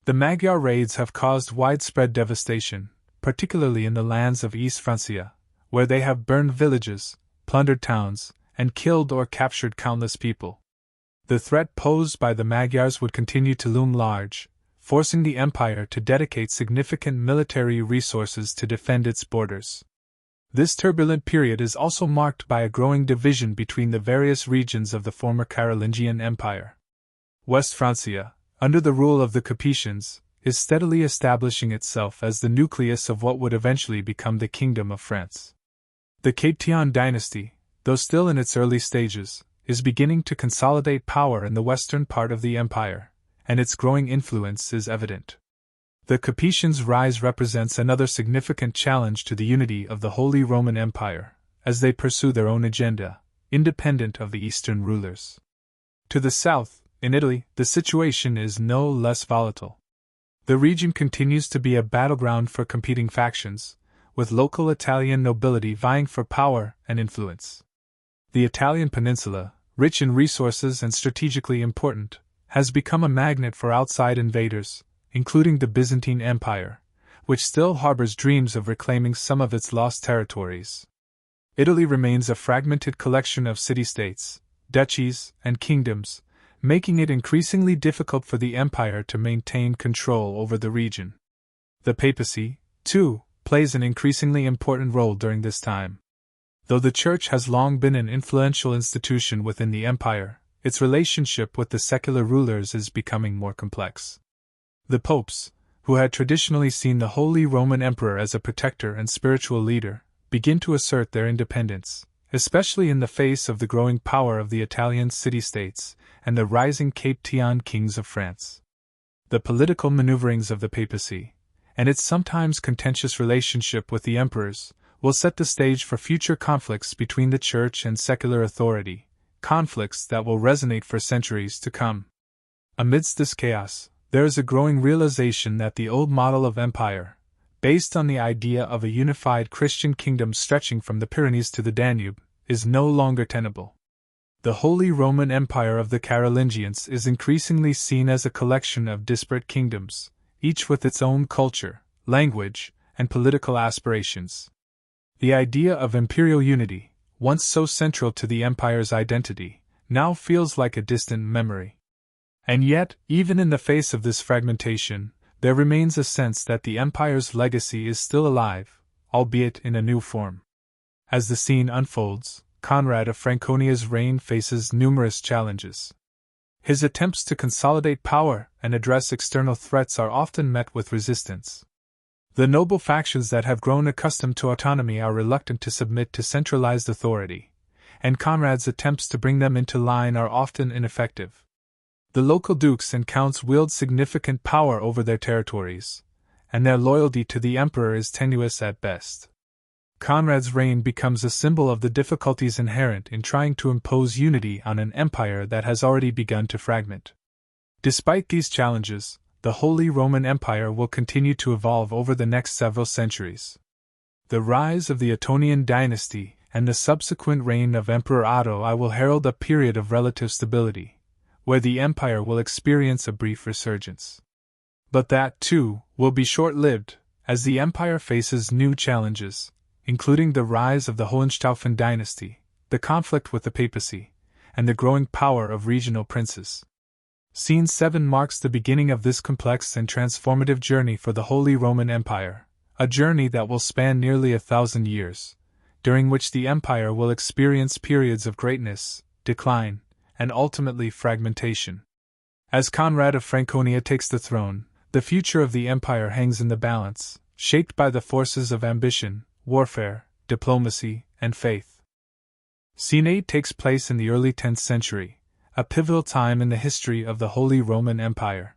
The Magyar raids have caused widespread devastation, particularly in the lands of East Francia, where they have burned villages, plundered towns, and killed or captured countless people. The threat posed by the Magyars would continue to loom large, forcing the empire to dedicate significant military resources to defend its borders. This turbulent period is also marked by a growing division between the various regions of the former Carolingian Empire. West Francia, under the rule of the Capetians, is steadily establishing itself as the nucleus of what would eventually become the Kingdom of France. The Capetian dynasty, though still in its early stages, is beginning to consolidate power in the western part of the empire, and its growing influence is evident. The Capetians' rise represents another significant challenge to the unity of the Holy Roman Empire, as they pursue their own agenda, independent of the Eastern rulers. To the south, in Italy, the situation is no less volatile. The region continues to be a battleground for competing factions, with local Italian nobility vying for power and influence. The Italian peninsula, rich in resources and strategically important, has become a magnet for outside invaders, including the Byzantine Empire, which still harbors dreams of reclaiming some of its lost territories. Italy remains a fragmented collection of city-states, duchies, and kingdoms, making it increasingly difficult for the empire to maintain control over the region. The papacy, too, plays an increasingly important role during this time. Though the Church has long been an influential institution within the empire, its relationship with the secular rulers is becoming more complex. The popes, who had traditionally seen the Holy Roman Emperor as a protector and spiritual leader, begin to assert their independence, especially in the face of the growing power of the Italian city-states and the rising Capetian kings of France. The political maneuverings of the papacy, and its sometimes contentious relationship with the emperors, will set the stage for future conflicts between the Church and secular authority, conflicts that will resonate for centuries to come. Amidst this chaos, there is a growing realization that the old model of empire, based on the idea of a unified Christian kingdom stretching from the Pyrenees to the Danube, is no longer tenable. The Holy Roman Empire of the Carolingians is increasingly seen as a collection of disparate kingdoms, each with its own culture, language, and political aspirations. The idea of imperial unity, once so central to the empire's identity, now feels like a distant memory. And yet, even in the face of this fragmentation, there remains a sense that the empire's legacy is still alive, albeit in a new form. As the scene unfolds, Conrad of Franconia's reign faces numerous challenges. His attempts to consolidate power and address external threats are often met with resistance. The noble factions that have grown accustomed to autonomy are reluctant to submit to centralized authority, and Conrad's attempts to bring them into line are often ineffective. The local dukes and counts wield significant power over their territories, and their loyalty to the emperor is tenuous at best. Conrad's reign becomes a symbol of the difficulties inherent in trying to impose unity on an empire that has already begun to fragment. Despite these challenges, the Holy Roman Empire will continue to evolve over the next several centuries. The rise of the Ottonian dynasty and the subsequent reign of Emperor Otto I will herald a period of relative stability, where the empire will experience a brief resurgence. But that, too, will be short-lived, as the empire faces new challenges, including the rise of the Hohenstaufen dynasty, the conflict with the papacy, and the growing power of regional princes. Scene 7 marks the beginning of this complex and transformative journey for the Holy Roman Empire, a journey that will span nearly 1,000 years, during which the empire will experience periods of greatness, decline, and ultimately fragmentation. As Conrad of Franconia takes the throne, the future of the empire hangs in the balance, shaped by the forces of ambition, warfare, diplomacy, and faith. Scene 8 takes place in the early 10th century, a pivotal time in the history of the Holy Roman Empire.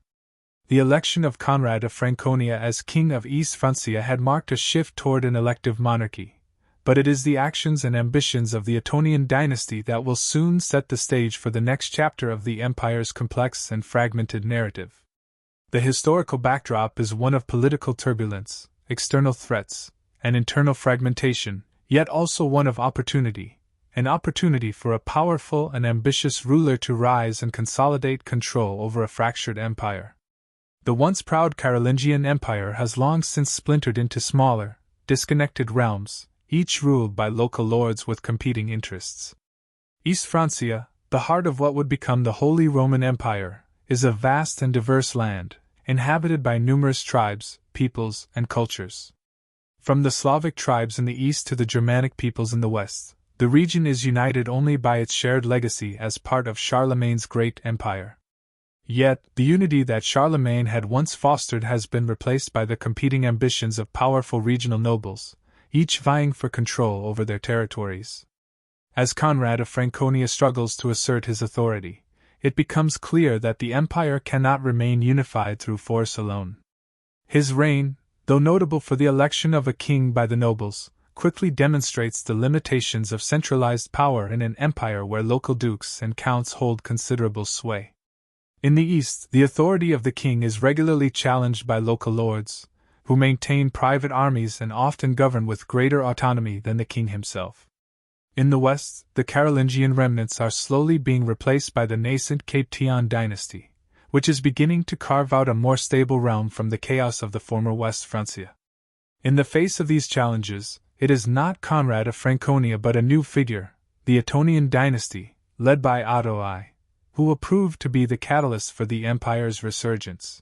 The election of Conrad of Franconia as King of East Francia had marked a shift toward an elective monarchy, but it is the actions and ambitions of the Ottonian dynasty that will soon set the stage for the next chapter of the empire's complex and fragmented narrative. The historical backdrop is one of political turbulence, external threats, and internal fragmentation, yet also one of opportunity, an opportunity for a powerful and ambitious ruler to rise and consolidate control over a fractured empire. The once proud Carolingian Empire has long since splintered into smaller, disconnected realms, each ruled by local lords with competing interests. East Francia, the heart of what would become the Holy Roman Empire, is a vast and diverse land, inhabited by numerous tribes, peoples, and cultures. From the Slavic tribes in the east to the Germanic peoples in the west, the region is united only by its shared legacy as part of Charlemagne's great empire. Yet, the unity that Charlemagne had once fostered has been replaced by the competing ambitions of powerful regional nobles, each vying for control over their territories. As Conrad of Franconia struggles to assert his authority, it becomes clear that the empire cannot remain unified through force alone. His reign, though notable for the election of a king by the nobles, quickly demonstrates the limitations of centralized power in an empire where local dukes and counts hold considerable sway. In the east, the authority of the king is regularly challenged by local lords, who maintain private armies and often govern with greater autonomy than the king himself. In the west, the Carolingian remnants are slowly being replaced by the nascent Capetian dynasty, which is beginning to carve out a more stable realm from the chaos of the former West Francia. In the face of these challenges, it is not Conrad of Franconia but a new figure, the Ottonian dynasty, led by Otto I, who will prove to be the catalyst for the empire's resurgence.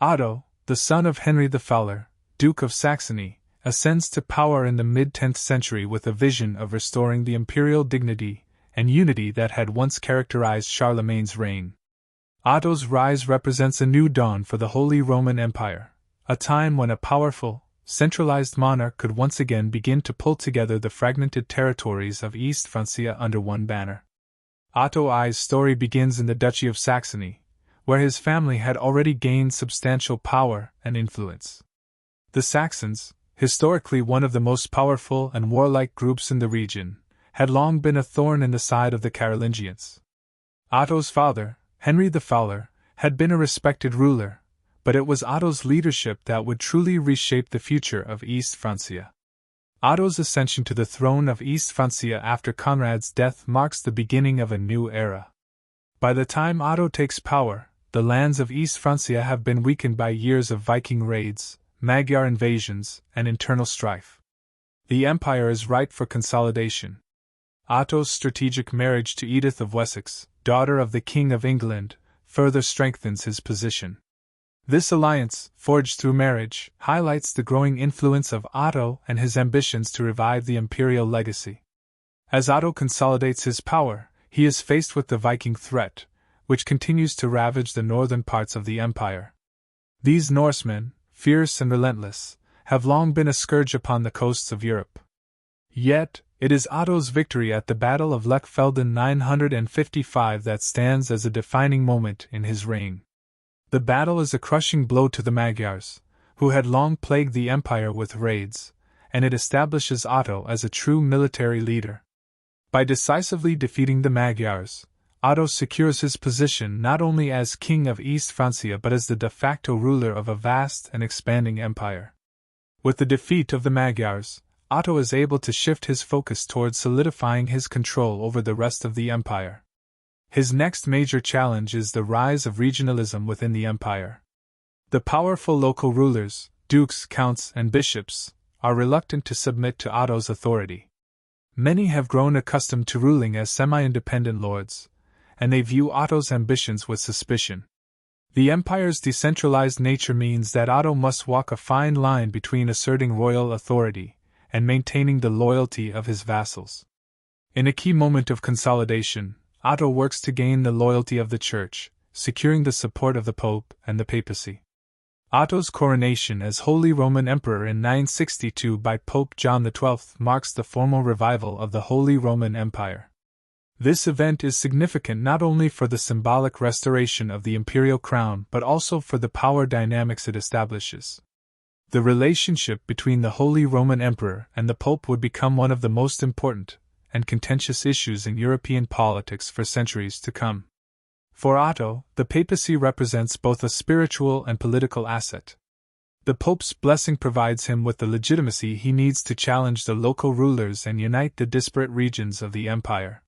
Otto, the son of Henry the Fowler, Duke of Saxony, ascends to power in the mid-10th century with a vision of restoring the imperial dignity and unity that had once characterized Charlemagne's reign. Otto's rise represents a new dawn for the Holy Roman Empire, a time when a powerful, centralized monarch could once again begin to pull together the fragmented territories of East Francia under one banner. Otto I's story begins in the Duchy of Saxony, where his family had already gained substantial power and influence. The Saxons, historically one of the most powerful and warlike groups in the region, had long been a thorn in the side of the Carolingians. Otto's father, Henry the Fowler, had been a respected ruler, but it was Otto's leadership that would truly reshape the future of East Francia. Otto's ascension to the throne of East Francia after Conrad's death marks the beginning of a new era. By the time Otto takes power, the lands of East Francia have been weakened by years of Viking raids, Magyar invasions, and internal strife. The empire is ripe for consolidation. Otto's strategic marriage to Edith of Wessex, daughter of the King of England, further strengthens his position. This alliance, forged through marriage, highlights the growing influence of Otto and his ambitions to revive the imperial legacy. As Otto consolidates his power, he is faced with the Viking threat, which continues to ravage the northern parts of the empire. These Norsemen, fierce and relentless, have long been a scourge upon the coasts of Europe. Yet, it is Otto's victory at the Battle of Lechfelden 955 that stands as a defining moment in his reign. The battle is a crushing blow to the Magyars, who had long plagued the empire with raids, and it establishes Otto as a true military leader. By decisively defeating the Magyars, Otto secures his position not only as king of East Francia but as the de facto ruler of a vast and expanding empire. With the defeat of the Magyars, Otto is able to shift his focus towards solidifying his control over the rest of the empire. His next major challenge is the rise of regionalism within the empire. The powerful local rulers, dukes, counts, and bishops, are reluctant to submit to Otto's authority. Many have grown accustomed to ruling as semi-independent lords, and they view Otto's ambitions with suspicion. The empire's decentralized nature means that Otto must walk a fine line between asserting royal authority and maintaining the loyalty of his vassals. In a key moment of consolidation, Otto works to gain the loyalty of the Church, securing the support of the Pope and the papacy. Otto's coronation as Holy Roman Emperor in 962 by Pope John XII marks the formal revival of the Holy Roman Empire. This event is significant not only for the symbolic restoration of the imperial crown but also for the power dynamics it establishes. The relationship between the Holy Roman Emperor and the Pope would become one of the most important and contentious issues in European politics for centuries to come. For Otto, the papacy represents both a spiritual and political asset. The Pope's blessing provides him with the legitimacy he needs to challenge the local rulers and unite the disparate regions of the empire.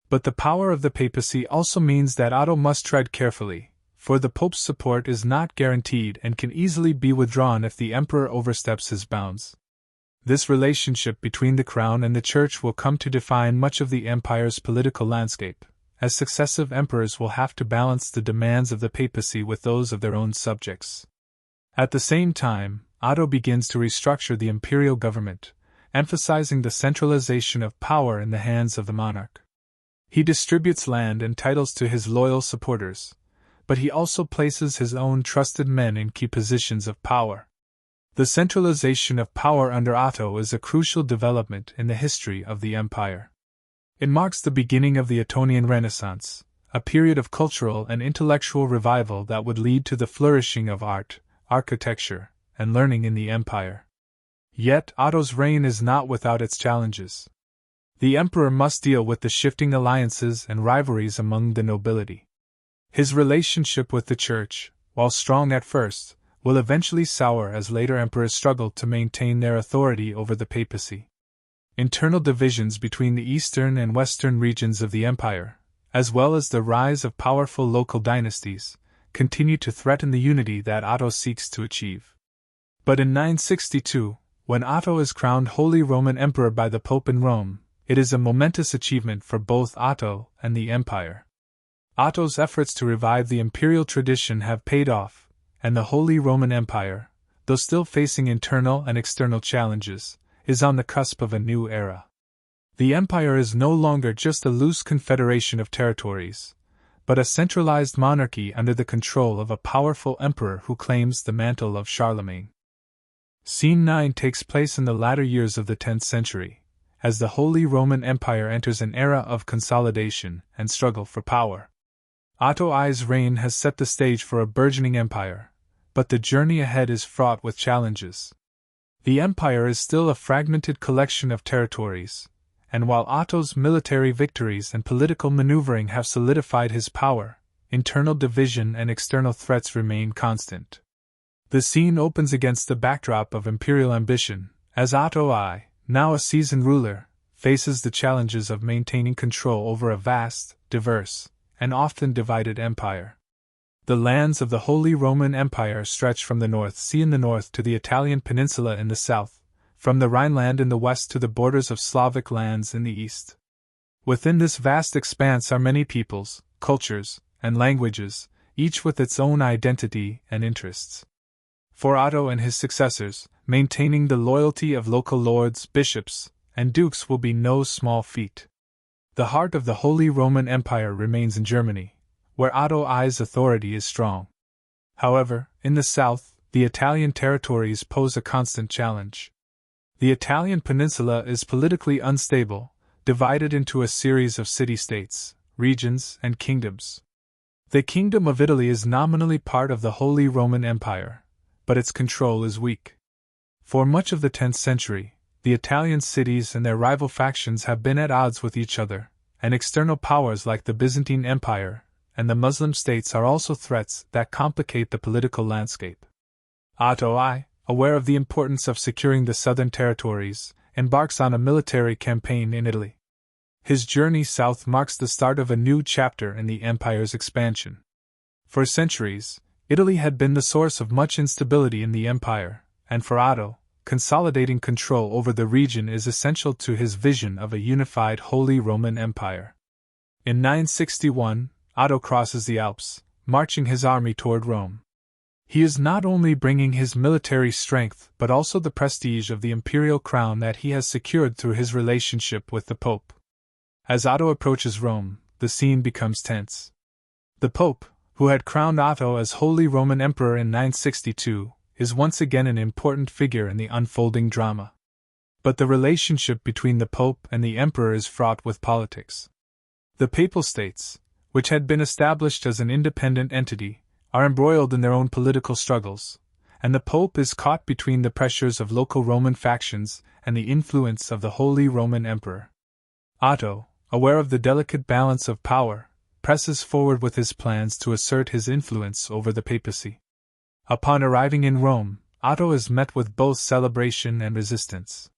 But the power of the papacy also means that Otto must tread carefully, for the Pope's support is not guaranteed and can easily be withdrawn if the emperor oversteps his bounds. This relationship between the crown and the church will come to define much of the empire's political landscape, as successive emperors will have to balance the demands of the papacy with those of their own subjects. At the same time, Otto begins to restructure the imperial government, emphasizing the centralization of power in the hands of the monarch. He distributes land and titles to his loyal supporters, but he also places his own trusted men in key positions of power. The centralization of power under Otto is a crucial development in the history of the empire. It marks the beginning of the Ottonian Renaissance, a period of cultural and intellectual revival that would lead to the flourishing of art, architecture, and learning in the empire. Yet Otto's reign is not without its challenges. The emperor must deal with the shifting alliances and rivalries among the nobility. His relationship with the church, while strong at first, will eventually sour as later emperors struggle to maintain their authority over the papacy. Internal divisions between the eastern and western regions of the empire, as well as the rise of powerful local dynasties, continue to threaten the unity that Otto seeks to achieve. But in 962, when Otto is crowned Holy Roman Emperor by the Pope in Rome, it is a momentous achievement for both Otto and the empire. Otto's efforts to revive the imperial tradition have paid off, and the Holy Roman Empire, though still facing internal and external challenges, is on the cusp of a new era. The empire is no longer just a loose confederation of territories, but a centralized monarchy under the control of a powerful emperor who claims the mantle of Charlemagne. Scene 9 takes place in the latter years of the 10th century, as the Holy Roman Empire enters an era of consolidation and struggle for power. Otto I's reign has set the stage for a burgeoning empire, but the journey ahead is fraught with challenges. The empire is still a fragmented collection of territories, and while Otto's military victories and political maneuvering have solidified his power, internal division and external threats remain constant. The scene opens against the backdrop of imperial ambition, as Otto I, now a seasoned ruler, faces the challenges of maintaining control over a vast, diverse, and often divided empire. The lands of the Holy Roman Empire stretch from the North Sea in the north to the Italian peninsula in the south, from the Rhineland in the west to the borders of Slavic lands in the east. Within this vast expanse are many peoples, cultures, and languages, each with its own identity and interests. For Otto and his successors, maintaining the loyalty of local lords, bishops, and dukes will be no small feat. The heart of the Holy Roman Empire remains in Germany, where Otto I's authority is strong. However, in the south, the Italian territories pose a constant challenge. The Italian peninsula is politically unstable, divided into a series of city-states, regions, and kingdoms. The Kingdom of Italy is nominally part of the Holy Roman Empire, but its control is weak. For much of the 10th century, the Italian cities and their rival factions have been at odds with each other, and external powers like the Byzantine Empire and the Muslim states are also threats that complicate the political landscape. Otto I, aware of the importance of securing the southern territories, embarks on a military campaign in Italy. His journey south marks the start of a new chapter in the empire's expansion. For centuries, Italy had been the source of much instability in the empire, and for Otto, consolidating control over the region is essential to his vision of a unified Holy Roman Empire. In 961, Otto crosses the Alps, marching his army toward Rome. He is not only bringing his military strength but also the prestige of the imperial crown that he has secured through his relationship with the Pope. As Otto approaches Rome, the scene becomes tense. The Pope, who had crowned Otto as Holy Roman Emperor in 962, is once again an important figure in the unfolding drama. But the relationship between the Pope and the Emperor is fraught with politics. The Papal States, which had been established as an independent entity, are embroiled in their own political struggles, and the Pope is caught between the pressures of local Roman factions and the influence of the Holy Roman Emperor. Otto, aware of the delicate balance of power, presses forward with his plans to assert his influence over the papacy. Upon arriving in Rome, Otto is met with both celebration and resistance.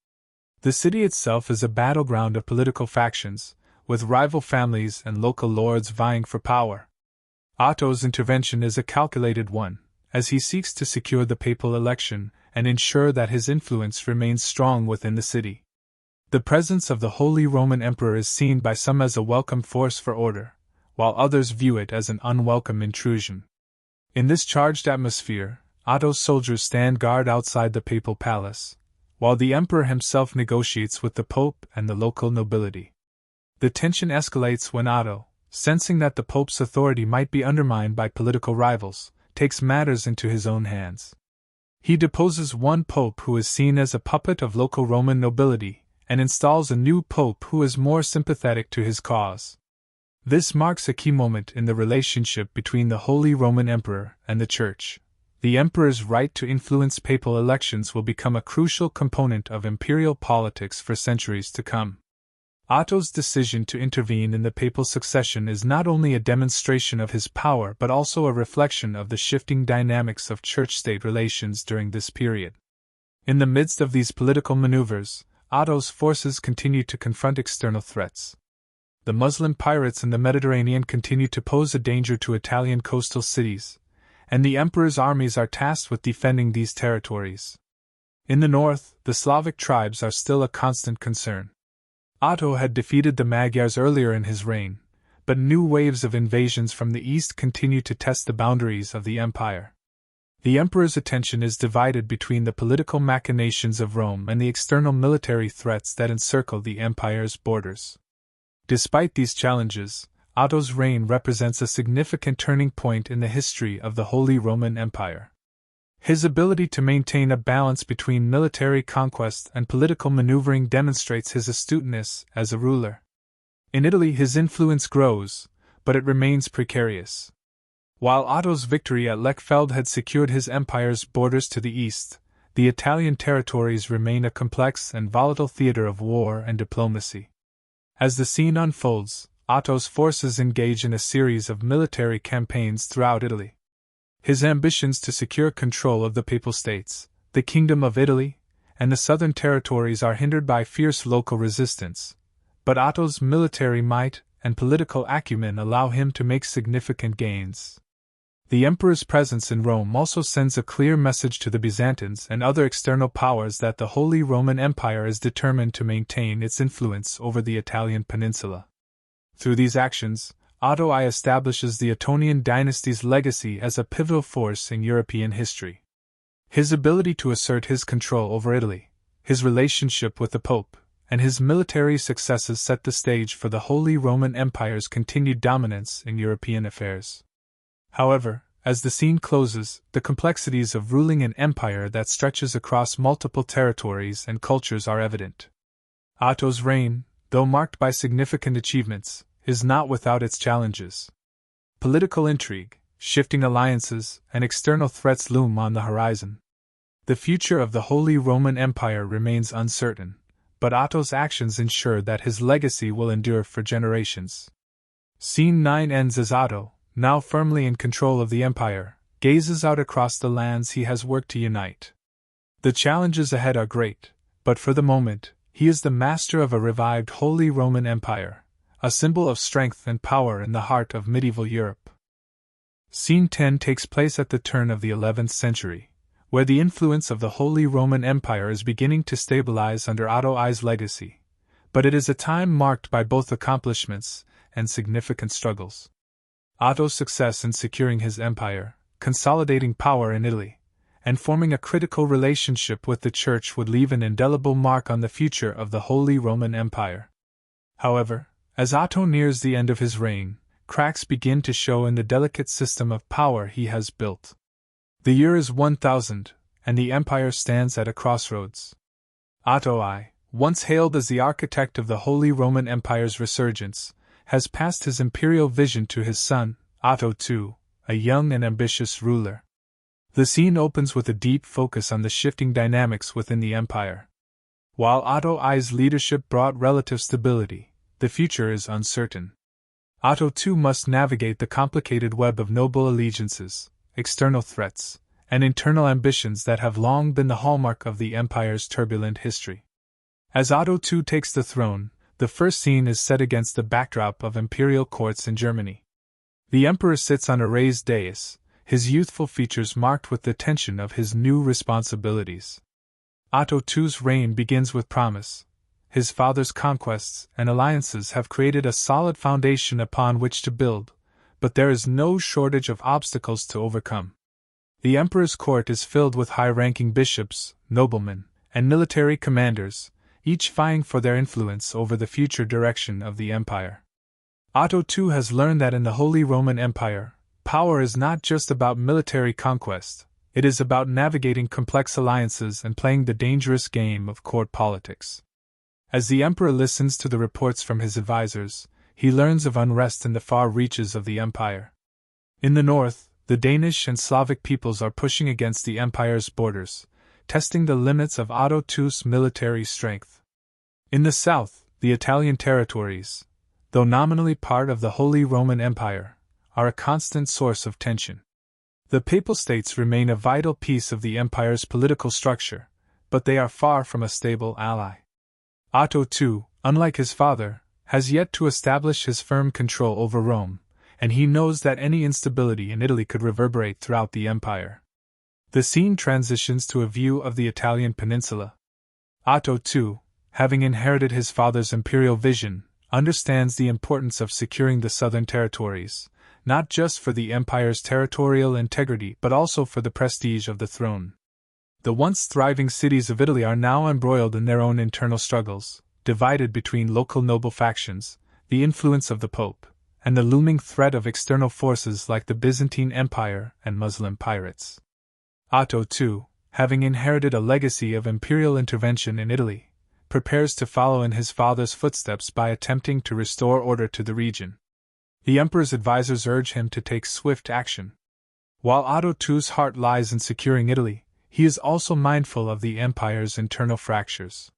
The city itself is a battleground of political factions, with rival families and local lords vying for power. Otto's intervention is a calculated one, as he seeks to secure the papal election and ensure that his influence remains strong within the city. The presence of the Holy Roman Emperor is seen by some as a welcome force for order, while others view it as an unwelcome intrusion. In this charged atmosphere, Otto's soldiers stand guard outside the papal palace, while the emperor himself negotiates with the pope and the local nobility. The tension escalates when Otto, sensing that the pope's authority might be undermined by political rivals, takes matters into his own hands. He deposes one pope who is seen as a puppet of local Roman nobility, and installs a new pope who is more sympathetic to his cause. This marks a key moment in the relationship between the Holy Roman Emperor and the Church. The emperor's right to influence papal elections will become a crucial component of imperial politics for centuries to come. Otto's decision to intervene in the papal succession is not only a demonstration of his power but also a reflection of the shifting dynamics of church-state relations during this period. In the midst of these political maneuvers, Otto's forces continue to confront external threats. The Muslim pirates in the Mediterranean continue to pose a danger to Italian coastal cities, and the emperor's armies are tasked with defending these territories. In the north, the Slavic tribes are still a constant concern. Otto had defeated the Magyars earlier in his reign, but new waves of invasions from the east continue to test the boundaries of the empire. The emperor's attention is divided between the political machinations of Rome and the external military threats that encircle the empire's borders. Despite these challenges, Otto's reign represents a significant turning point in the history of the Holy Roman Empire. His ability to maintain a balance between military conquest and political maneuvering demonstrates his astuteness as a ruler. In Italy, his influence grows, but it remains precarious. While Otto's victory at Lechfeld had secured his empire's borders to the east, the Italian territories remain a complex and volatile theater of war and diplomacy. As the scene unfolds, Otto's forces engage in a series of military campaigns throughout Italy. His ambitions to secure control of the Papal States, the Kingdom of Italy, and the southern territories are hindered by fierce local resistance, but Otto's military might and political acumen allow him to make significant gains. The emperor's presence in Rome also sends a clear message to the Byzantines and other external powers that the Holy Roman Empire is determined to maintain its influence over the Italian peninsula. Through these actions, Otto I establishes the Ottonian dynasty's legacy as a pivotal force in European history. His ability to assert his control over Italy, his relationship with the Pope, and his military successes set the stage for the Holy Roman Empire's continued dominance in European affairs. However, as the scene closes, the complexities of ruling an empire that stretches across multiple territories and cultures are evident. Otto's reign, though marked by significant achievements, is not without its challenges. Political intrigue, shifting alliances, and external threats loom on the horizon. The future of the Holy Roman Empire remains uncertain, but Otto's actions ensure that his legacy will endure for generations. Scene 9 ends as Otto, now firmly in control of the empire, gazes out across the lands he has worked to unite. The challenges ahead are great, but for the moment, he is the master of a revived Holy Roman Empire, a symbol of strength and power in the heart of medieval Europe. Scene 10 takes place at the turn of the 11th century, where the influence of the Holy Roman Empire is beginning to stabilize under Otto I's legacy, but it is a time marked by both accomplishments and significant struggles. Otto's success in securing his empire, consolidating power in Italy, and forming a critical relationship with the Church would leave an indelible mark on the future of the Holy Roman Empire. However, as Otto nears the end of his reign, cracks begin to show in the delicate system of power he has built. The year is 1000, and the empire stands at a crossroads. Otto I, once hailed as the architect of the Holy Roman Empire's resurgence, has passed his imperial vision to his son, Otto II, a young and ambitious ruler. The scene opens with a deep focus on the shifting dynamics within the empire. While Otto I's leadership brought relative stability, the future is uncertain. Otto II must navigate the complicated web of noble allegiances, external threats, and internal ambitions that have long been the hallmark of the empire's turbulent history. As Otto II takes the throne, the first scene is set against the backdrop of imperial courts in Germany. The emperor sits on a raised dais, his youthful features marked with the tension of his new responsibilities. Otto II's reign begins with promise. His father's conquests and alliances have created a solid foundation upon which to build, but there is no shortage of obstacles to overcome. The emperor's court is filled with high-ranking bishops, noblemen, and military commanders, each vying for their influence over the future direction of the empire. Otto II has learned that in the Holy Roman Empire, power is not just about military conquest, it is about navigating complex alliances and playing the dangerous game of court politics. As the emperor listens to the reports from his advisors, he learns of unrest in the far reaches of the empire. In the north, the Danish and Slavic peoples are pushing against the empire's borders, testing the limits of Otto II's military strength. In the south, the Italian territories, though nominally part of the Holy Roman Empire, are a constant source of tension. The Papal States remain a vital piece of the empire's political structure, but they are far from a stable ally. Otto II, unlike his father, has yet to establish his firm control over Rome, and he knows that any instability in Italy could reverberate throughout the empire. The scene transitions to a view of the Italian peninsula. Otto II, having inherited his father's imperial vision, understands the importance of securing the southern territories, not just for the empire's territorial integrity but also for the prestige of the throne. The once thriving cities of Italy are now embroiled in their own internal struggles, divided between local noble factions, the influence of the Pope, and the looming threat of external forces like the Byzantine Empire and Muslim pirates. Otto II, having inherited a legacy of imperial intervention in Italy, prepares to follow in his father's footsteps by attempting to restore order to the region. The emperor's advisors urge him to take swift action. While Otto II's heart lies in securing Italy, he is also mindful of the empire's internal fractures.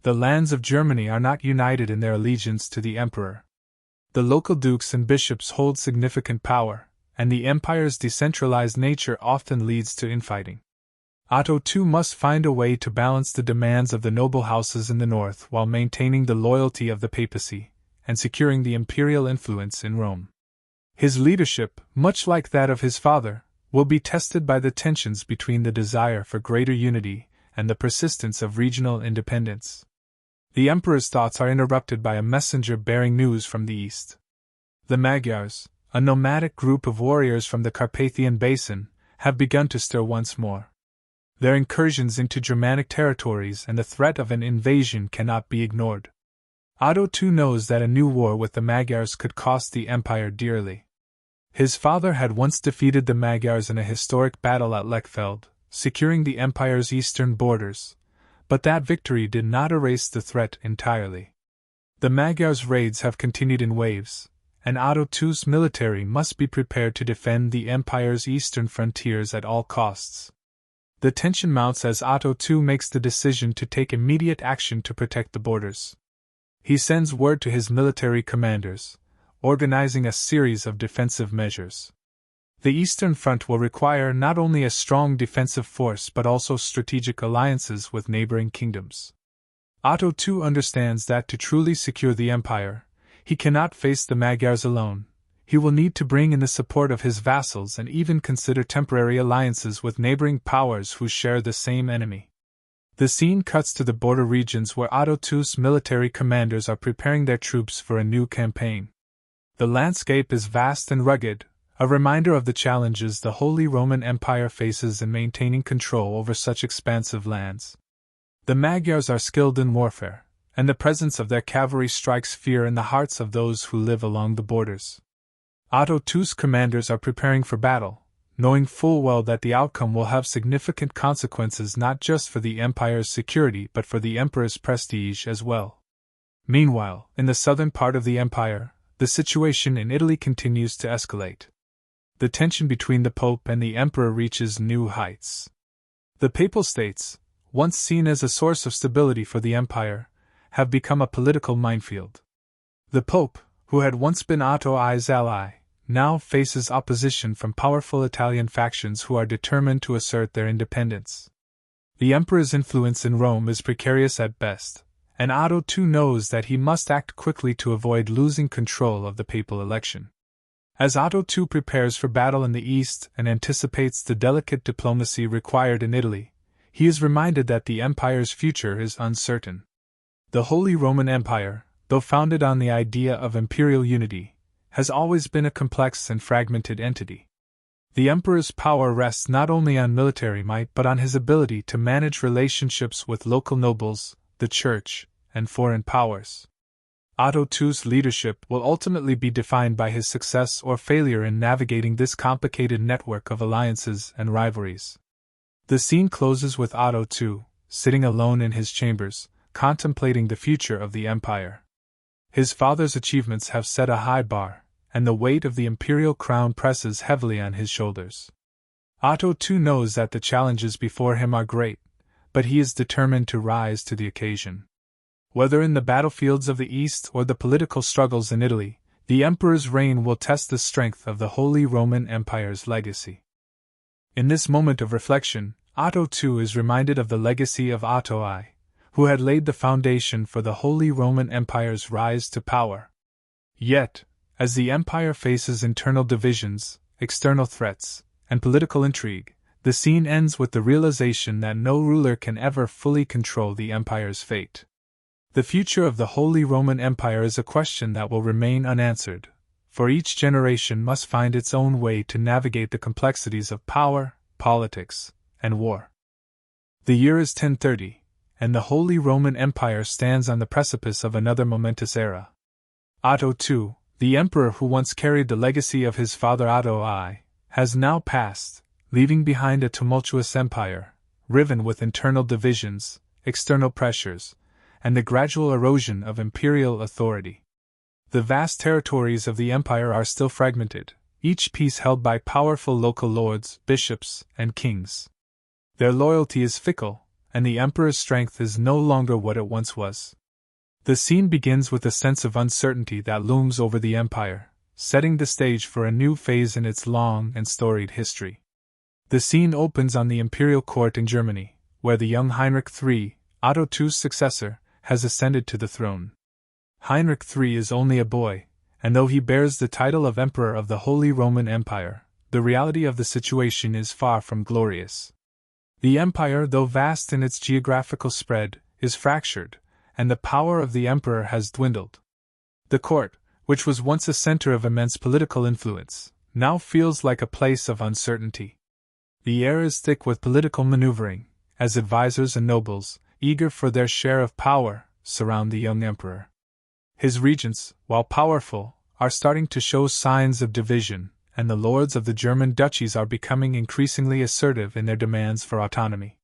The lands of Germany are not united in their allegiance to the emperor. The local dukes and bishops hold significant power, and the empire's decentralized nature often leads to infighting. Otto II must find a way to balance the demands of the noble houses in the north while maintaining the loyalty of the papacy and securing the imperial influence in Rome. His leadership, much like that of his father, will be tested by the tensions between the desire for greater unity and the persistence of regional independence. The emperor's thoughts are interrupted by a messenger bearing news from the east. The Magyars, a nomadic group of warriors from the Carpathian Basin, have begun to stir once more. Their incursions into Germanic territories and the threat of an invasion cannot be ignored. Otto II knows that a new war with the Magyars could cost the empire dearly. His father had once defeated the Magyars in a historic battle at Lechfeld, securing the empire's eastern borders, but that victory did not erase the threat entirely. The Magyars' raids have continued in waves, and Otto II's military must be prepared to defend the empire's eastern frontiers at all costs. The tension mounts as Otto II makes the decision to take immediate action to protect the borders. He sends word to his military commanders, organizing a series of defensive measures. The Eastern Front will require not only a strong defensive force but also strategic alliances with neighboring kingdoms. Otto II understands that to truly secure the empire, he cannot face the Magyars alone. He will need to bring in the support of his vassals and even consider temporary alliances with neighboring powers who share the same enemy. The scene cuts to the border regions where Otto II's military commanders are preparing their troops for a new campaign. The landscape is vast and rugged, a reminder of the challenges the Holy Roman Empire faces in maintaining control over such expansive lands. The Magyars are skilled in warfare, and the presence of their cavalry strikes fear in the hearts of those who live along the borders. Otto II's commanders are preparing for battle, knowing full well that the outcome will have significant consequences not just for the empire's security but for the emperor's prestige as well. Meanwhile, in the southern part of the empire, the situation in Italy continues to escalate. The tension between the Pope and the Emperor reaches new heights. The Papal States, once seen as a source of stability for the empire, have become a political minefield. The Pope, who had once been Otto I's ally, now faces opposition from powerful Italian factions who are determined to assert their independence. The Emperor's influence in Rome is precarious at best, and Otto II knows that he must act quickly to avoid losing control of the papal election. As Otto II prepares for battle in the east and anticipates the delicate diplomacy required in Italy, he is reminded that the empire's future is uncertain. The Holy Roman Empire, though founded on the idea of imperial unity, has always been a complex and fragmented entity. The emperor's power rests not only on military might but on his ability to manage relationships with local nobles, the church, and foreign powers. Otto II's leadership will ultimately be defined by his success or failure in navigating this complicated network of alliances and rivalries. The scene closes with Otto II, sitting alone in his chambers, contemplating the future of the empire. His father's achievements have set a high bar, and the weight of the imperial crown presses heavily on his shoulders. Otto II knows that the challenges before him are great, but he is determined to rise to the occasion. Whether in the battlefields of the East or the political struggles in Italy, the emperor's reign will test the strength of the Holy Roman Empire's legacy. In this moment of reflection, Otto II is reminded of the legacy of Otto I, who had laid the foundation for the Holy Roman Empire's rise to power. Yet, as the empire faces internal divisions, external threats, and political intrigue, the scene ends with the realization that no ruler can ever fully control the empire's fate. The future of the Holy Roman Empire is a question that will remain unanswered, for each generation must find its own way to navigate the complexities of power, politics, and war. The year is 1030, and the Holy Roman Empire stands on the precipice of another momentous era. Otto II, the emperor who once carried the legacy of his father Otto I, has now passed, leaving behind a tumultuous empire, riven with internal divisions, external pressures, and the gradual erosion of imperial authority. The vast territories of the empire are still fragmented, each piece held by powerful local lords, bishops, and kings. Their loyalty is fickle, and the emperor's strength is no longer what it once was. The scene begins with a sense of uncertainty that looms over the empire, setting the stage for a new phase in its long and storied history. The scene opens on the imperial court in Germany, where the young Heinrich III, Otto II's successor, has ascended to the throne. Heinrich III is only a boy, and though he bears the title of Emperor of the Holy Roman Empire, the reality of the situation is far from glorious. The empire, though vast in its geographical spread, is fractured, and the power of the emperor has dwindled. The court, which was once a center of immense political influence, now feels like a place of uncertainty. The air is thick with political maneuvering, as advisors and nobles, eager for their share of power, surround the young emperor. His regents, while powerful, are starting to show signs of division, and the lords of the German duchies are becoming increasingly assertive in their demands for autonomy.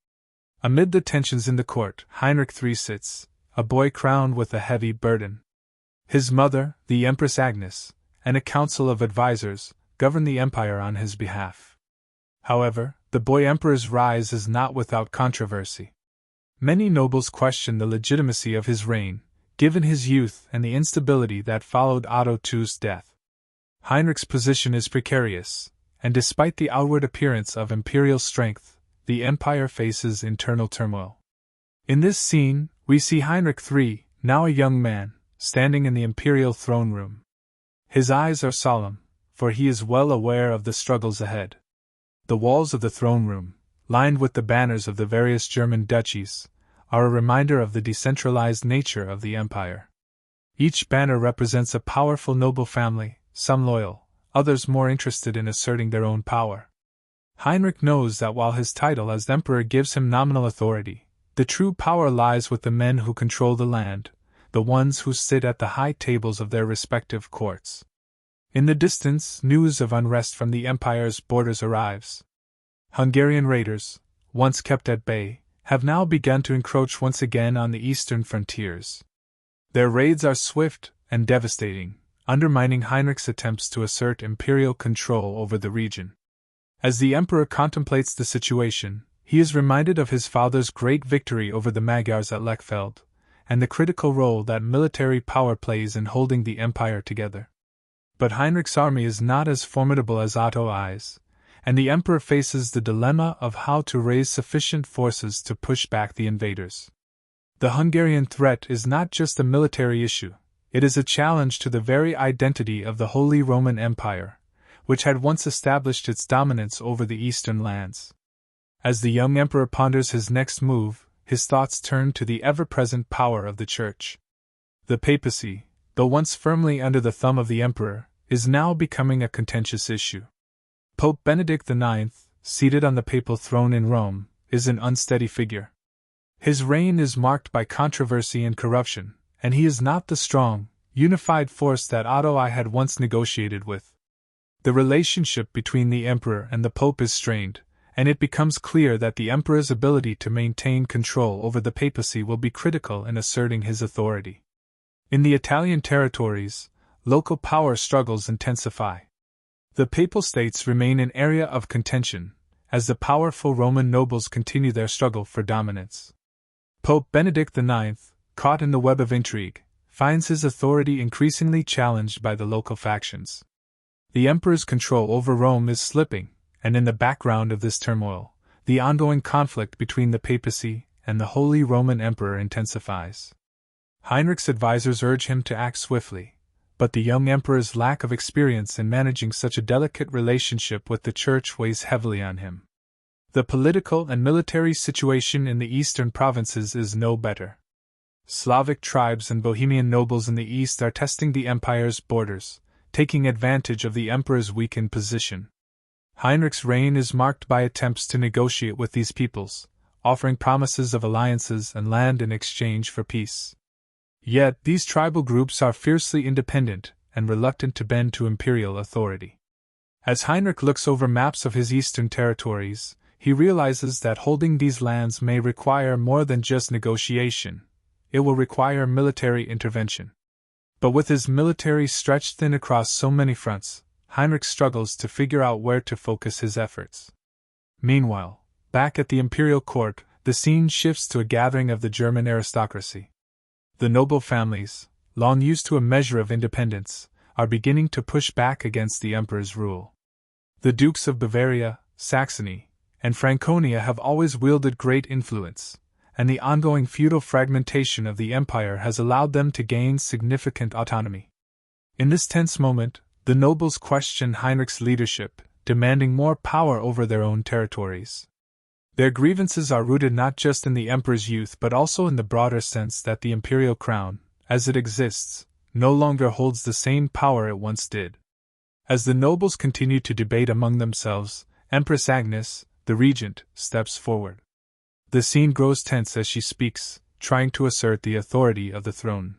Amid the tensions in the court, Heinrich III sits, a boy crowned with a heavy burden. His mother, the Empress Agnes, and a council of advisors, govern the empire on his behalf. However, The boy emperor's rise is not without controversy. Many nobles question the legitimacy of his reign, given his youth and the instability that followed Otto II's death. Heinrich's position is precarious, and despite the outward appearance of imperial strength, the empire faces internal turmoil. In this scene, we see Heinrich III, now a young man, standing in the imperial throne room. His eyes are solemn, for he is well aware of the struggles ahead. The walls of the throne room, lined with the banners of the various German duchies, are a reminder of the decentralized nature of the empire. Each banner represents a powerful noble family, some loyal, others more interested in asserting their own power. Heinrich knows that while his title as emperor gives him nominal authority, the true power lies with the men who control the land, the ones who sit at the high tables of their respective courts. In the distance, news of unrest from the empire's borders arrives. Hungarian raiders, once kept at bay, have now begun to encroach once again on the eastern frontiers. Their raids are swift and devastating, undermining Heinrich's attempts to assert imperial control over the region. As the emperor contemplates the situation, he is reminded of his father's great victory over the Magyars at Lechfeld, and the critical role that military power plays in holding the empire together. But Heinrich's army is not as formidable as Otto I's, and the emperor faces the dilemma of how to raise sufficient forces to push back the invaders. The Hungarian threat is not just a military issue, it is a challenge to the very identity of the Holy Roman Empire, which had once established its dominance over the eastern lands. As the young emperor ponders his next move, his thoughts turn to the ever-present power of the Church. The papacy, though once firmly under the thumb of the emperor, is now becoming a contentious issue. Pope Benedict IX, seated on the papal throne in Rome, is an unsteady figure. His reign is marked by controversy and corruption, and he is not the strong, unified force that Otto I had once negotiated with. The relationship between the emperor and the pope is strained, and it becomes clear that the emperor's ability to maintain control over the papacy will be critical in asserting his authority. In the Italian territories, local power struggles intensify. The Papal States remain an area of contention, as the powerful Roman nobles continue their struggle for dominance. Pope Benedict IX, caught in the web of intrigue, finds his authority increasingly challenged by the local factions. The emperor's control over Rome is slipping, and in the background of this turmoil, the ongoing conflict between the papacy and the Holy Roman Emperor intensifies. Heinrich's advisors urge him to act swiftly, but the young emperor's lack of experience in managing such a delicate relationship with the Church weighs heavily on him. The political and military situation in the eastern provinces is no better. Slavic tribes and Bohemian nobles in the east are testing the empire's borders, taking advantage of the emperor's weakened position. Heinrich's reign is marked by attempts to negotiate with these peoples, offering promises of alliances and land in exchange for peace. Yet these tribal groups are fiercely independent and reluctant to bend to imperial authority. As Heinrich looks over maps of his eastern territories, he realizes that holding these lands may require more than just negotiation. It will require military intervention. But with his military stretched thin across so many fronts, Heinrich struggles to figure out where to focus his efforts. Meanwhile, back at the imperial court, the scene shifts to a gathering of the German aristocracy. The noble families, long used to a measure of independence, are beginning to push back against the emperor's rule. The dukes of Bavaria, Saxony, and Franconia have always wielded great influence, and the ongoing feudal fragmentation of the empire has allowed them to gain significant autonomy. In this tense moment, the nobles question Heinrich's leadership, demanding more power over their own territories. Their grievances are rooted not just in the emperor's youth but also in the broader sense that the imperial crown, as it exists, no longer holds the same power it once did. As the nobles continue to debate among themselves, Empress Agnes, the regent, steps forward. The scene grows tense as she speaks, trying to assert the authority of the throne.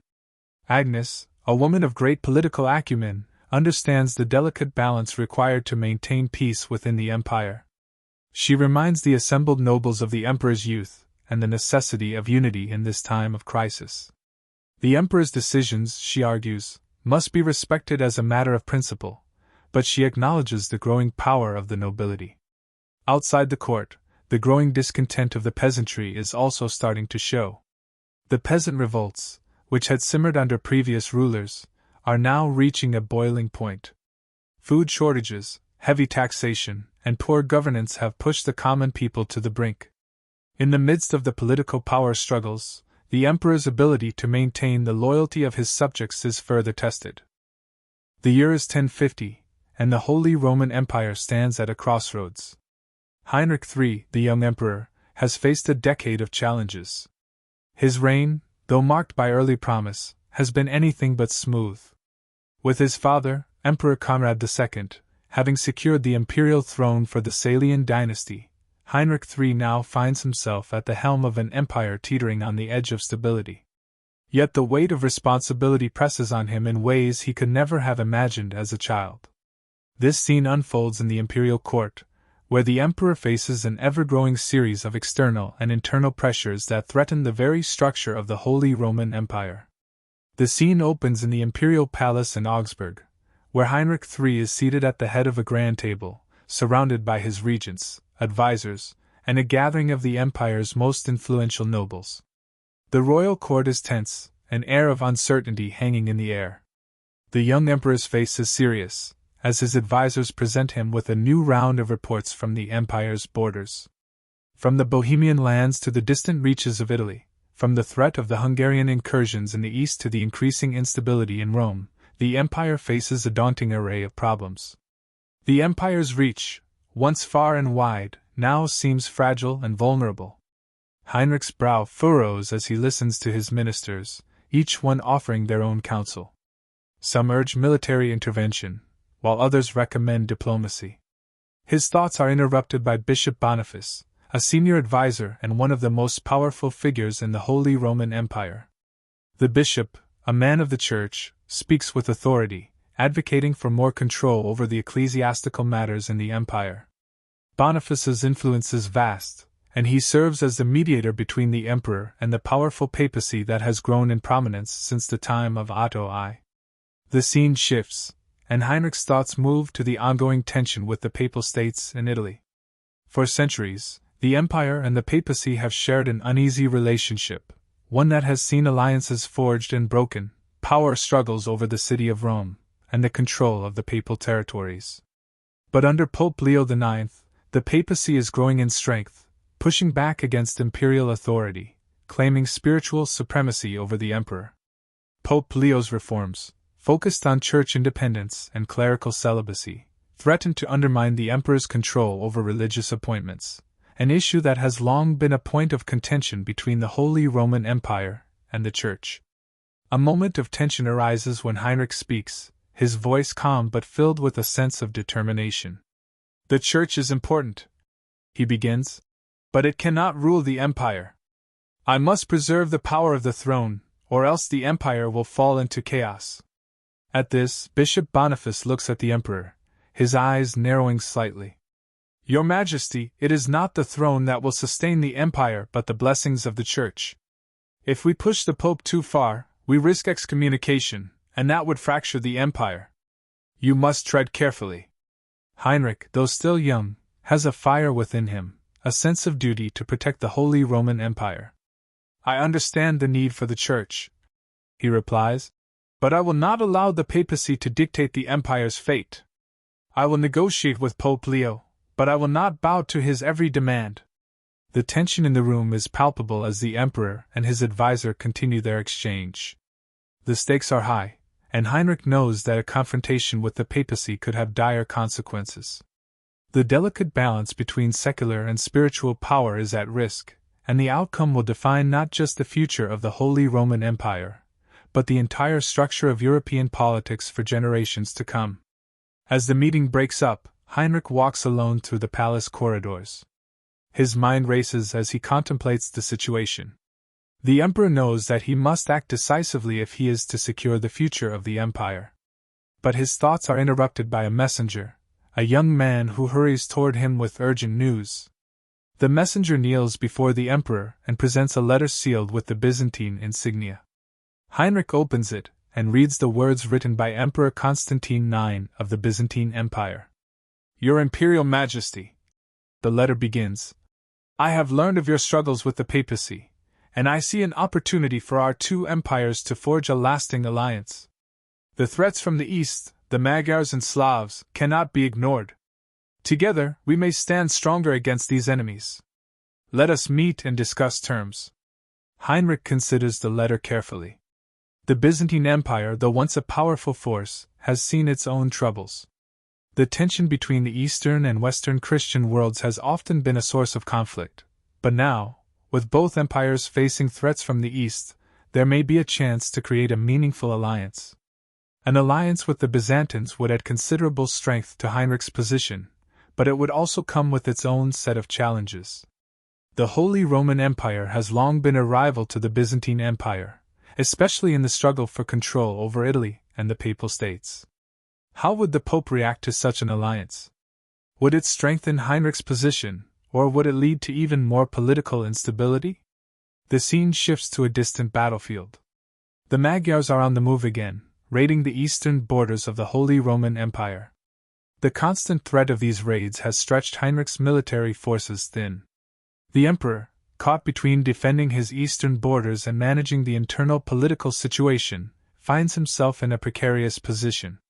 Agnes, a woman of great political acumen, understands the delicate balance required to maintain peace within the empire. She reminds the assembled nobles of the emperor's youth and the necessity of unity in this time of crisis. The emperor's decisions, she argues, must be respected as a matter of principle, but she acknowledges the growing power of the nobility. Outside the court, the growing discontent of the peasantry is also starting to show. The peasant revolts, which had simmered under previous rulers, are now reaching a boiling point. Food shortages, heavy taxation, and poor governance have pushed the common people to the brink. In the midst of the political power struggles, the emperor's ability to maintain the loyalty of his subjects is further tested. The year is 1050, and the Holy Roman Empire stands at a crossroads. Heinrich III, the young emperor, has faced a decade of challenges. His reign, though marked by early promise, has been anything but smooth. With his father, Emperor Conrad II, having secured the imperial throne for the Salian dynasty, Heinrich III now finds himself at the helm of an empire teetering on the edge of stability. Yet the weight of responsibility presses on him in ways he could never have imagined as a child. This scene unfolds in the imperial court, where the emperor faces an ever-growing series of external and internal pressures that threaten the very structure of the Holy Roman Empire. The scene opens in the imperial palace in Augsburg, where Heinrich III is seated at the head of a grand table, surrounded by his regents, advisors, and a gathering of the empire's most influential nobles. The royal court is tense, an air of uncertainty hanging in the air. The young emperor's face is serious, as his advisors present him with a new round of reports from the empire's borders. From the Bohemian lands to the distant reaches of Italy, from the threat of the Hungarian incursions in the east to the increasing instability in Rome, the empire faces a daunting array of problems. The empire's reach, once far and wide, now seems fragile and vulnerable. Heinrich's brow furrows as he listens to his ministers, each one offering their own counsel. Some urge military intervention, while others recommend diplomacy. His thoughts are interrupted by Bishop Boniface, a senior advisor and one of the most powerful figures in the Holy Roman Empire. The bishop, a man of the church, speaks with authority, advocating for more control over the ecclesiastical matters in the empire. Boniface's influence is vast, and he serves as the mediator between the emperor and the powerful papacy that has grown in prominence since the time of Otto I. The scene shifts, and Heinrich's thoughts move to the ongoing tension with the Papal States in Italy. For centuries, the empire and the papacy have shared an uneasy relationship, one that has seen alliances forged and broken, power struggles over the city of Rome, and the control of the papal territories. But under Pope Leo IX, the papacy is growing in strength, pushing back against imperial authority, claiming spiritual supremacy over the emperor. Pope Leo's reforms, focused on church independence and clerical celibacy, threatened to undermine the emperor's control over religious appointments, an issue that has long been a point of contention between the Holy Roman Empire and the Church. A moment of tension arises when Heinrich speaks, his voice calm but filled with a sense of determination. "The Church is important," he begins, "but it cannot rule the empire. I must preserve the power of the throne, or else the empire will fall into chaos." At this, Bishop Boniface looks at the emperor, his eyes narrowing slightly. "Your Majesty, it is not the throne that will sustain the empire but the blessings of the Church. If we push the Pope too far, we risk excommunication, and that would fracture the empire. You must tread carefully." Heinrich, though still young, has a fire within him, a sense of duty to protect the Holy Roman Empire. "I understand the need for the Church," he replies, "but I will not allow the papacy to dictate the empire's fate. I will negotiate with Pope Leo, but I will not bow to his every demand." The tension in the room is palpable as the emperor and his advisor continue their exchange. The stakes are high, and Heinrich knows that a confrontation with the papacy could have dire consequences. The delicate balance between secular and spiritual power is at risk, and the outcome will define not just the future of the Holy Roman Empire, but the entire structure of European politics for generations to come. As the meeting breaks up, Heinrich walks alone through the palace corridors. His mind races as he contemplates the situation. The emperor knows that he must act decisively if he is to secure the future of the empire. But his thoughts are interrupted by a messenger, a young man who hurries toward him with urgent news. The messenger kneels before the emperor and presents a letter sealed with the Byzantine insignia. Heinrich opens it and reads the words written by Emperor Constantine IX of the Byzantine Empire. "Your Imperial Majesty," the letter begins. I have learned of your struggles with the papacy, and I see an opportunity for our two empires to forge a lasting alliance. The threats from the east, the Magyars and Slavs, cannot be ignored. Together, we may stand stronger against these enemies. Let us meet and discuss terms. Heinrich considers the letter carefully. The Byzantine Empire, though once a powerful force, has seen its own troubles. The tension between the Eastern and Western Christian worlds has often been a source of conflict, but now, with both empires facing threats from the East, there may be a chance to create a meaningful alliance. An alliance with the Byzantines would add considerable strength to Heinrich's position, but it would also come with its own set of challenges. The Holy Roman Empire has long been a rival to the Byzantine Empire, especially in the struggle for control over Italy and the Papal States. How would the Pope react to such an alliance? Would it strengthen Heinrich's position, or would it lead to even more political instability? The scene shifts to a distant battlefield. The Magyars are on the move again, raiding the eastern borders of the Holy Roman Empire. The constant threat of these raids has stretched Heinrich's military forces thin. The emperor, caught between defending his eastern borders and managing the internal political situation, finds himself in a precarious position.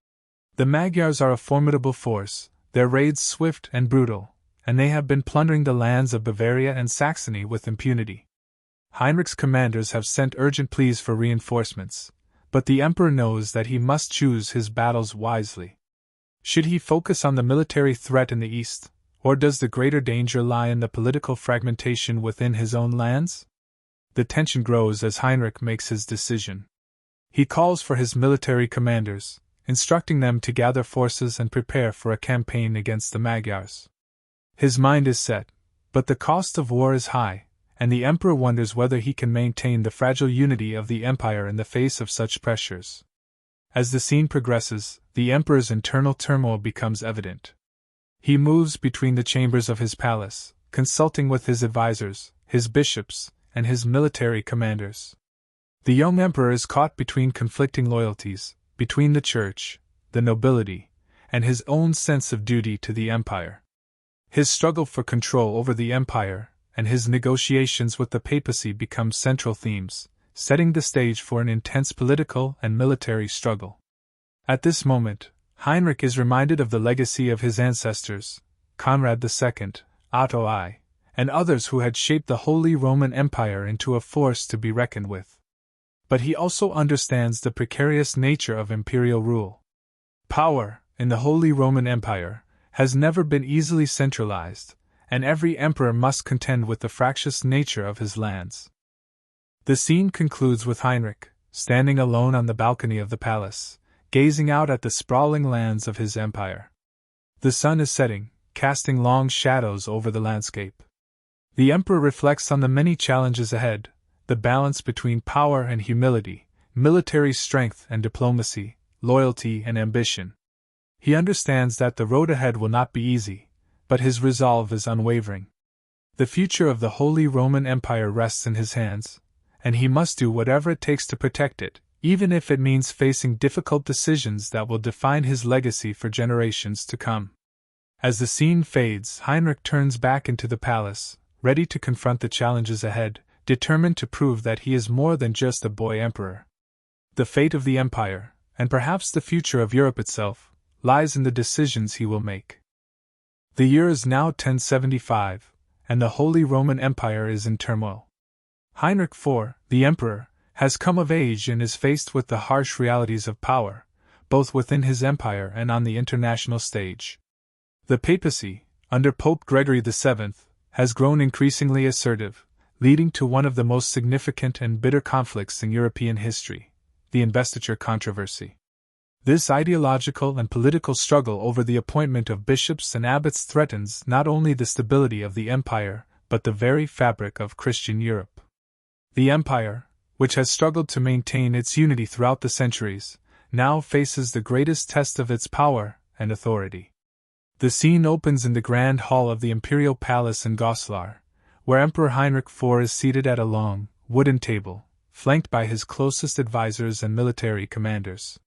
The Magyars are a formidable force, their raids swift and brutal, and they have been plundering the lands of Bavaria and Saxony with impunity. Heinrich's commanders have sent urgent pleas for reinforcements, but the emperor knows that he must choose his battles wisely. Should he focus on the military threat in the east, or does the greater danger lie in the political fragmentation within his own lands? The tension grows as Heinrich makes his decision. He calls for his military commanders, instructing them to gather forces and prepare for a campaign against the Magyars. His mind is set, but the cost of war is high, and the emperor wonders whether he can maintain the fragile unity of the empire in the face of such pressures. As the scene progresses, the emperor's internal turmoil becomes evident. He moves between the chambers of his palace, consulting with his advisors, his bishops, and his military commanders. The young emperor is caught between conflicting loyalties, between the church, the nobility, and his own sense of duty to the empire. His struggle for control over the empire and his negotiations with the papacy become central themes, setting the stage for an intense political and military struggle. At this moment, Heinrich is reminded of the legacy of his ancestors, Conrad II, Otto I, and others who had shaped the Holy Roman Empire into a force to be reckoned with. But he also understands the precarious nature of imperial rule. Power, in the Holy Roman Empire, has never been easily centralized, and every emperor must contend with the fractious nature of his lands. The scene concludes with Heinrich, standing alone on the balcony of the palace, gazing out at the sprawling lands of his empire. The sun is setting, casting long shadows over the landscape. The emperor reflects on the many challenges ahead, the balance between power and humility, military strength and diplomacy, loyalty and ambition. He understands that the road ahead will not be easy, but his resolve is unwavering. The future of the Holy Roman Empire rests in his hands, and he must do whatever it takes to protect it, even if it means facing difficult decisions that will define his legacy for generations to come. As the scene fades, Heinrich turns back into the palace, ready to confront the challenges ahead, determined to prove that he is more than just a boy emperor. The fate of the empire, and perhaps the future of Europe itself, lies in the decisions he will make. The year is now 1075, and the Holy Roman Empire is in turmoil. Heinrich IV, the emperor, has come of age and is faced with the harsh realities of power, both within his empire and on the international stage. The papacy, under Pope Gregory VII, has grown increasingly assertive, leading to one of the most significant and bitter conflicts in European history, the investiture controversy. This ideological and political struggle over the appointment of bishops and abbots threatens not only the stability of the empire, but the very fabric of Christian Europe. The empire, which has struggled to maintain its unity throughout the centuries, now faces the greatest test of its power and authority. The scene opens in the grand hall of the imperial palace in Goslar, where Emperor Heinrich IV is seated at a long, wooden table, flanked by his closest advisors and military commanders.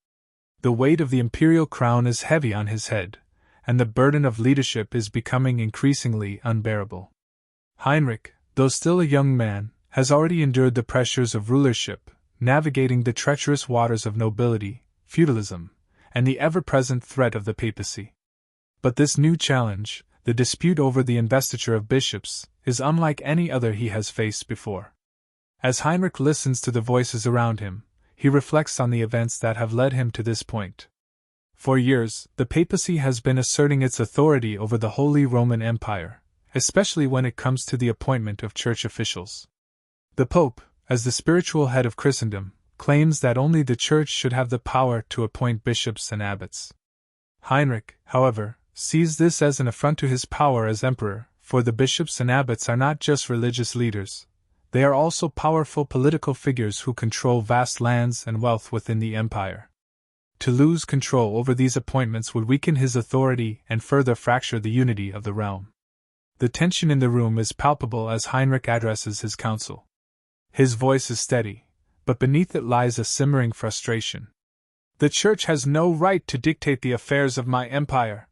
The weight of the imperial crown is heavy on his head, and the burden of leadership is becoming increasingly unbearable. Heinrich, though still a young man, has already endured the pressures of rulership, navigating the treacherous waters of nobility, feudalism, and the ever-present threat of the papacy. But this new challenge, the dispute over the investiture of bishops, is unlike any other he has faced before. As Heinrich listens to the voices around him, he reflects on the events that have led him to this point. For years, the papacy has been asserting its authority over the Holy Roman Empire, especially when it comes to the appointment of church officials. The Pope, as the spiritual head of Christendom, claims that only the Church should have the power to appoint bishops and abbots. Heinrich, however, sees this as an affront to his power as emperor, for the bishops and abbots are not just religious leaders, they are also powerful political figures who control vast lands and wealth within the empire. To lose control over these appointments would weaken his authority and further fracture the unity of the realm. The tension in the room is palpable as Heinrich addresses his council. His voice is steady, but beneath it lies a simmering frustration. The Church has no right to dictate the affairs of my empire.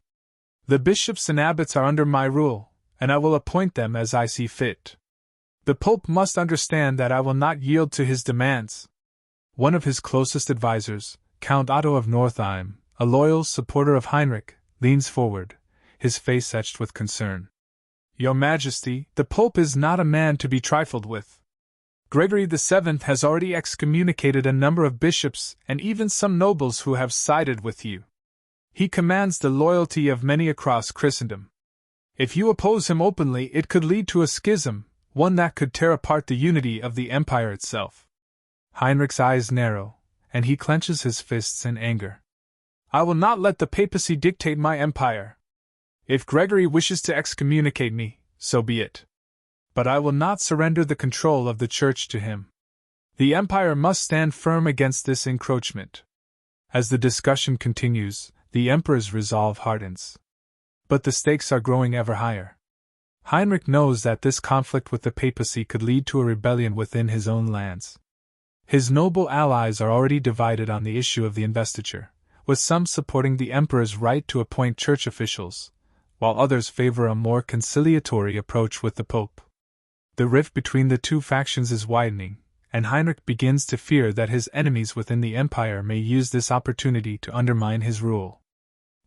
The bishops and abbots are under my rule, and I will appoint them as I see fit. The Pope must understand that I will not yield to his demands. One of his closest advisers, Count Otto of Northeim, a loyal supporter of Heinrich, leans forward, his face etched with concern. Your Majesty, the Pope is not a man to be trifled with. Gregory VII has already excommunicated a number of bishops and even some nobles who have sided with you. He commands the loyalty of many across Christendom. If you oppose him openly, it could lead to a schism, one that could tear apart the unity of the empire itself. Heinrich's eyes narrow, and he clenches his fists in anger. I will not let the papacy dictate my empire. If Gregory wishes to excommunicate me, so be it. But I will not surrender the control of the Church to him. The empire must stand firm against this encroachment. As the discussion continues, the emperor's resolve hardens. But the stakes are growing ever higher. Heinrich knows that this conflict with the papacy could lead to a rebellion within his own lands. His noble allies are already divided on the issue of the investiture, with some supporting the emperor's right to appoint church officials, while others favor a more conciliatory approach with the Pope. The rift between the two factions is widening, and Heinrich begins to fear that his enemies within the empire may use this opportunity to undermine his rule.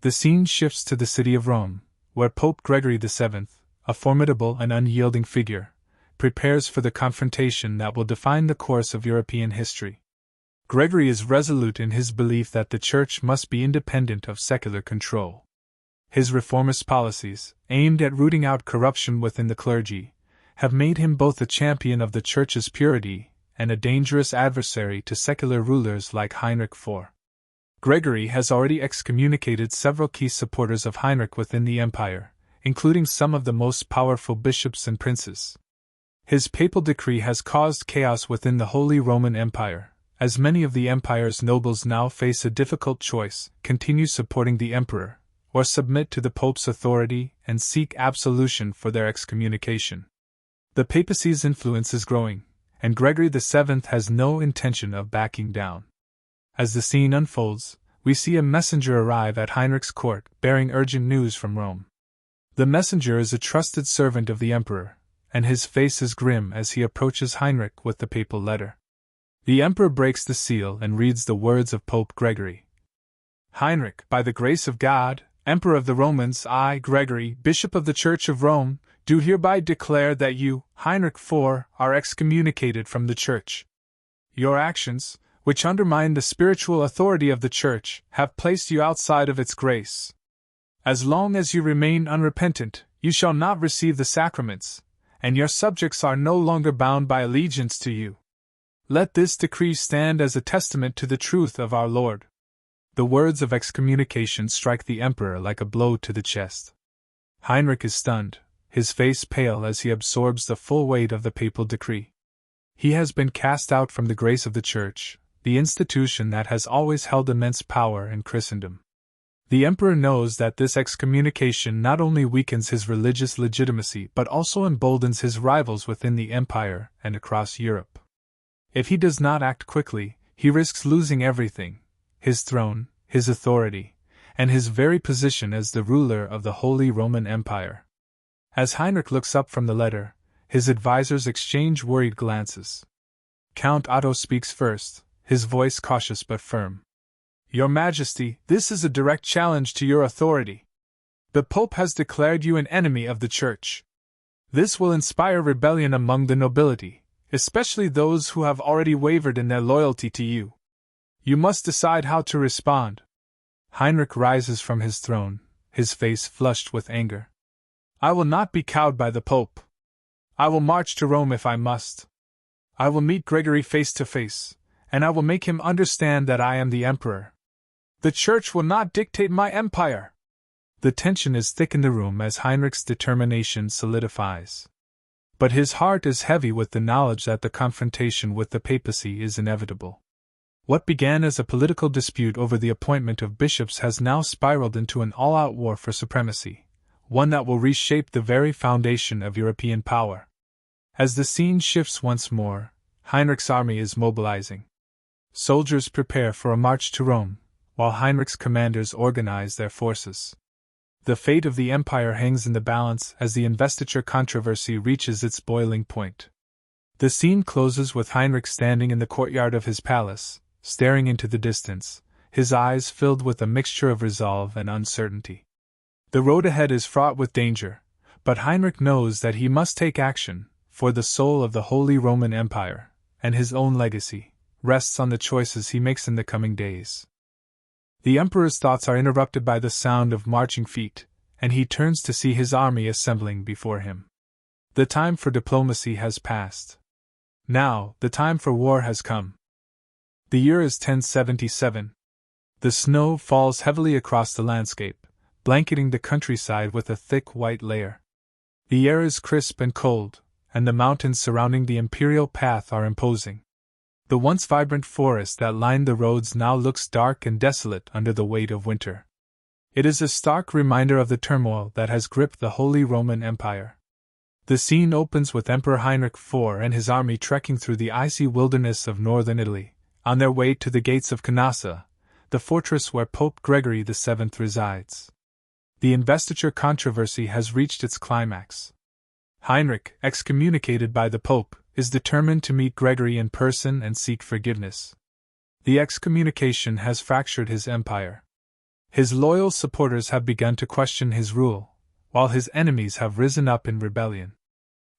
The scene shifts to the city of Rome, where Pope Gregory VII, a formidable and unyielding figure, prepares for the confrontation that will define the course of European history. Gregory is resolute in his belief that the Church must be independent of secular control. His reformist policies, aimed at rooting out corruption within the clergy, have made him both a champion of the Church's purity and a dangerous adversary to secular rulers like Heinrich IV. Gregory has already excommunicated several key supporters of Heinrich within the empire, including some of the most powerful bishops and princes. His papal decree has caused chaos within the Holy Roman Empire, as many of the empire's nobles now face a difficult choice: continue supporting the emperor, or submit to the Pope's authority and seek absolution for their excommunication. The papacy's influence is growing, and Gregory VII has no intention of backing down. As the scene unfolds, we see a messenger arrive at Heinrich's court, bearing urgent news from Rome. The messenger is a trusted servant of the emperor, and his face is grim as he approaches Heinrich with the papal letter. The emperor breaks the seal and reads the words of Pope Gregory. Heinrich, by the grace of God, Emperor of the Romans, I, Gregory, Bishop of the Church of Rome, do hereby declare that you, Heinrich IV, are excommunicated from the Church. Your actions, which undermine the spiritual authority of the Church, have placed you outside of its grace. As long as you remain unrepentant, you shall not receive the sacraments, and your subjects are no longer bound by allegiance to you. Let this decree stand as a testament to the truth of our Lord. The words of excommunication strike the emperor like a blow to the chest. Heinrich is stunned, his face pale as he absorbs the full weight of the papal decree. He has been cast out from the grace of the Church, the institution that has always held immense power in Christendom. The emperor knows that this excommunication not only weakens his religious legitimacy but also emboldens his rivals within the empire and across Europe. If he does not act quickly, he risks losing everything: his throne, his authority, and his very position as the ruler of the Holy Roman Empire. As Heinrich looks up from the letter, his advisors exchange worried glances. Count Otto speaks first, his voice cautious but firm. Your Majesty, this is a direct challenge to your authority. The Pope has declared you an enemy of the Church. This will inspire rebellion among the nobility, especially those who have already wavered in their loyalty to you. You must decide how to respond. Heinrich rises from his throne, his face flushed with anger. I will not be cowed by the Pope. I will march to Rome if I must. I will meet Gregory face to face, and I will make him understand that I am the Emperor. The Church will not dictate my empire. The tension is thick in the room as Heinrich's determination solidifies. But his heart is heavy with the knowledge that the confrontation with the papacy is inevitable. What began as a political dispute over the appointment of bishops has now spiraled into an all-out war for supremacy, one that will reshape the very foundation of European power. As the scene shifts once more, Heinrich's army is mobilizing. Soldiers prepare for a march to Rome, while Heinrich's commanders organize their forces. The fate of the empire hangs in the balance as the investiture controversy reaches its boiling point. The scene closes with Heinrich standing in the courtyard of his palace, staring into the distance, his eyes filled with a mixture of resolve and uncertainty. The road ahead is fraught with danger, but Heinrich knows that he must take action, for the soul of the Holy Roman Empire, and his own legacy, rests on the choices he makes in the coming days. The Emperor's thoughts are interrupted by the sound of marching feet, and he turns to see his army assembling before him. The time for diplomacy has passed. Now, the time for war has come. The year is 1077. The snow falls heavily across the landscape, blanketing the countryside with a thick white layer. The air is crisp and cold, and the mountains surrounding the imperial path are imposing. The once vibrant forest that lined the roads now looks dark and desolate under the weight of winter. It is a stark reminder of the turmoil that has gripped the Holy Roman Empire. The scene opens with Emperor Heinrich IV and his army trekking through the icy wilderness of northern Italy, on their way to the gates of Canossa, the fortress where Pope Gregory VII resides. The investiture controversy has reached its climax. Heinrich, excommunicated by the Pope, is determined to meet Gregory in person and seek forgiveness. The excommunication has fractured his empire. His loyal supporters have begun to question his rule, while his enemies have risen up in rebellion.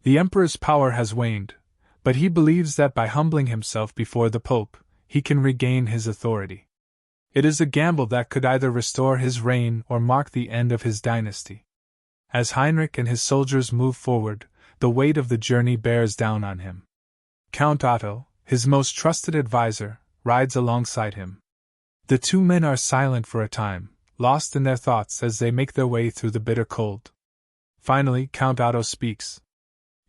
The emperor's power has waned, but he believes that by humbling himself before the Pope, he can regain his authority. It is a gamble that could either restore his reign or mark the end of his dynasty. As Heinrich and his soldiers move forward, the weight of the journey bears down on him. Count Otto, his most trusted advisor, rides alongside him. The two men are silent for a time, lost in their thoughts as they make their way through the bitter cold. Finally, Count Otto speaks.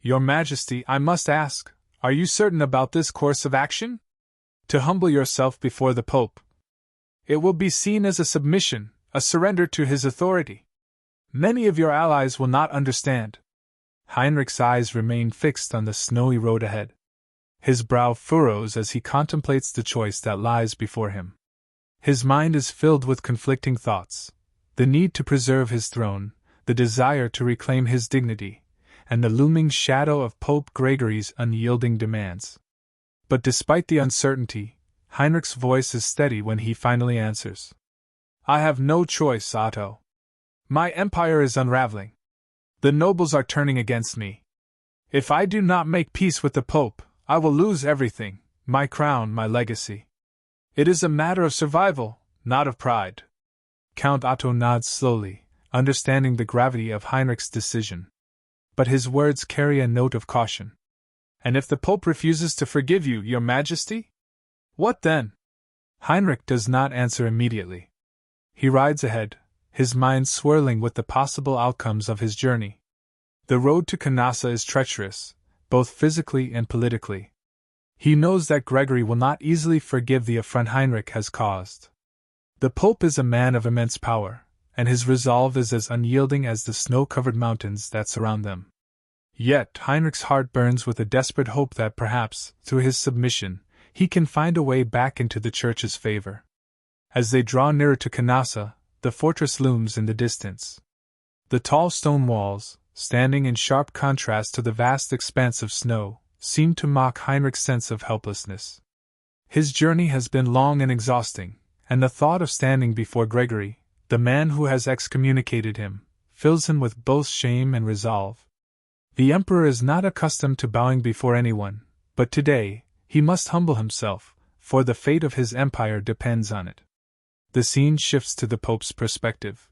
Your Majesty, I must ask, are you certain about this course of action? To humble yourself before the Pope. It will be seen as a submission, a surrender to his authority. Many of your allies will not understand. Heinrich's eyes remain fixed on the snowy road ahead. His brow furrows as he contemplates the choice that lies before him. His mind is filled with conflicting thoughts: the need to preserve his throne, the desire to reclaim his dignity, and the looming shadow of Pope Gregory's unyielding demands. But despite the uncertainty, Heinrich's voice is steady when he finally answers. I have no choice, Otto. My empire is unraveling. The nobles are turning against me. If I do not make peace with the Pope, I will lose everything, my crown, my legacy. It is a matter of survival, not of pride. Count Otto nods slowly, understanding the gravity of Heinrich's decision. But his words carry a note of caution. And if the Pope refuses to forgive you, Your Majesty? What then? Heinrich does not answer immediately. He rides ahead, his mind swirling with the possible outcomes of his journey. The road to Canossa is treacherous, both physically and politically. He knows that Gregory will not easily forgive the affront Heinrich has caused. The Pope is a man of immense power, and his resolve is as unyielding as the snow-covered mountains that surround them. Yet Heinrich's heart burns with a desperate hope that perhaps, through his submission, he can find a way back into the Church's favor. As they draw nearer to Canossa, the fortress looms in the distance. The tall stone walls, standing in sharp contrast to the vast expanse of snow, seem to mock Heinrich's sense of helplessness. His journey has been long and exhausting, and the thought of standing before Gregory, the man who has excommunicated him, fills him with both shame and resolve. The emperor is not accustomed to bowing before anyone, but today, he must humble himself, for the fate of his empire depends on it. The scene shifts to the Pope's perspective.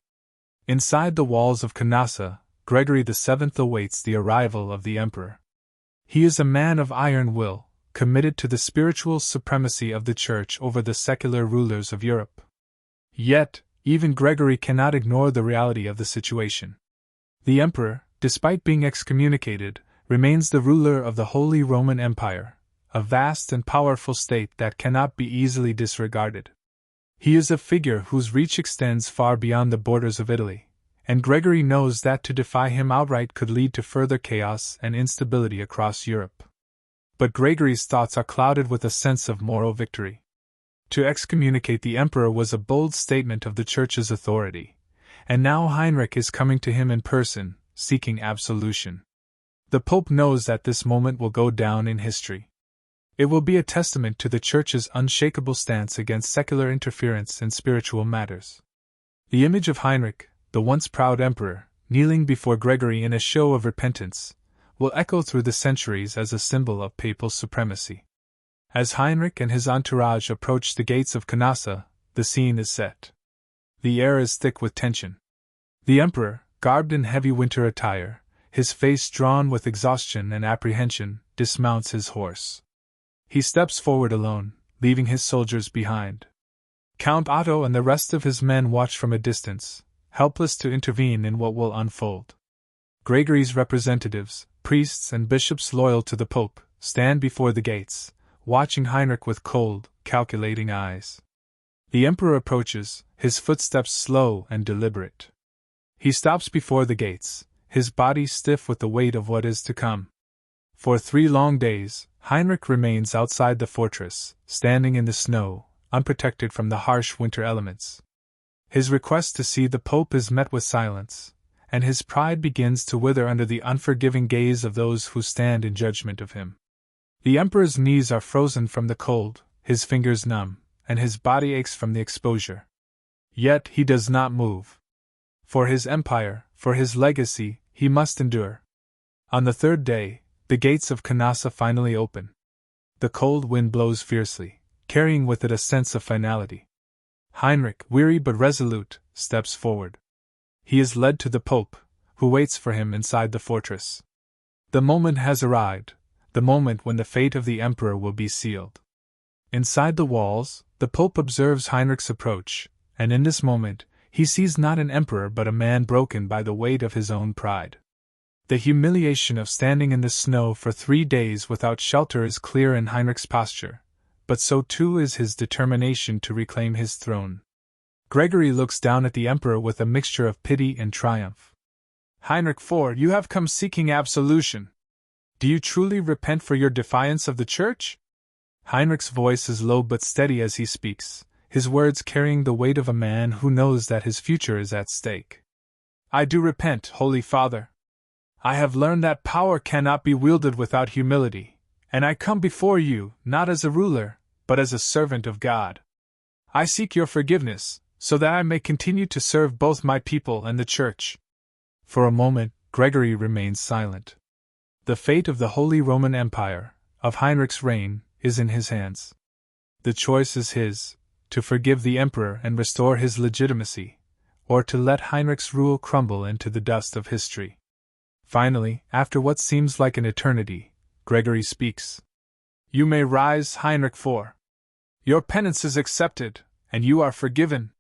Inside the walls of Canossa, Gregory VII awaits the arrival of the emperor. He is a man of iron will, committed to the spiritual supremacy of the Church over the secular rulers of Europe. Yet, even Gregory cannot ignore the reality of the situation. The emperor, despite being excommunicated, remains the ruler of the Holy Roman Empire, a vast and powerful state that cannot be easily disregarded. He is a figure whose reach extends far beyond the borders of Italy, and Gregory knows that to defy him outright could lead to further chaos and instability across Europe. But Gregory's thoughts are clouded with a sense of moral victory. To excommunicate the emperor was a bold statement of the Church's authority, and now Heinrich is coming to him in person, seeking absolution. The Pope knows that this moment will go down in history. It will be a testament to the Church's unshakable stance against secular interference in spiritual matters. The image of Heinrich, the once proud emperor, kneeling before Gregory in a show of repentance, will echo through the centuries as a symbol of papal supremacy. As Heinrich and his entourage approach the gates of Canossa, the scene is set. The air is thick with tension. The emperor, garbed in heavy winter attire, his face drawn with exhaustion and apprehension, dismounts his horse. He steps forward alone, leaving his soldiers behind. Count Otto and the rest of his men watch from a distance, helpless to intervene in what will unfold. Gregory's representatives, priests and bishops loyal to the Pope, stand before the gates, watching Heinrich with cold, calculating eyes. The emperor approaches, his footsteps slow and deliberate. He stops before the gates, his body stiff with the weight of what is to come. For 3 long days, Heinrich remains outside the fortress, standing in the snow, unprotected from the harsh winter elements. His request to see the Pope is met with silence, and his pride begins to wither under the unforgiving gaze of those who stand in judgment of him. The emperor's knees are frozen from the cold, his fingers numb, and his body aches from the exposure. Yet he does not move. For his empire, for his legacy, he must endure. On the 3rd day, the gates of Canossa finally open. The cold wind blows fiercely, carrying with it a sense of finality. Heinrich, weary but resolute, steps forward. He is led to the Pope, who waits for him inside the fortress. The moment has arrived, the moment when the fate of the emperor will be sealed. Inside the walls, the Pope observes Heinrich's approach, and in this moment, he sees not an emperor but a man broken by the weight of his own pride. The humiliation of standing in the snow for 3 days without shelter is clear in Heinrich's posture, but so too is his determination to reclaim his throne. Gregory looks down at the emperor with a mixture of pity and triumph. Heinrich IV, you have come seeking absolution. Do you truly repent for your defiance of the Church? Heinrich's voice is low but steady as he speaks, his words carrying the weight of a man who knows that his future is at stake. I do repent, Holy Father. I have learned that power cannot be wielded without humility, and I come before you, not as a ruler, but as a servant of God. I seek your forgiveness, so that I may continue to serve both my people and the Church. For a moment, Gregory remains silent. The fate of the Holy Roman Empire, of Heinrich's reign, is in his hands. The choice is his, to forgive the emperor and restore his legitimacy, or to let Heinrich's rule crumble into the dust of history. Finally, after what seems like an eternity, Gregory speaks. You may rise, Heinrich IV. Your penance is accepted, and you are forgiven.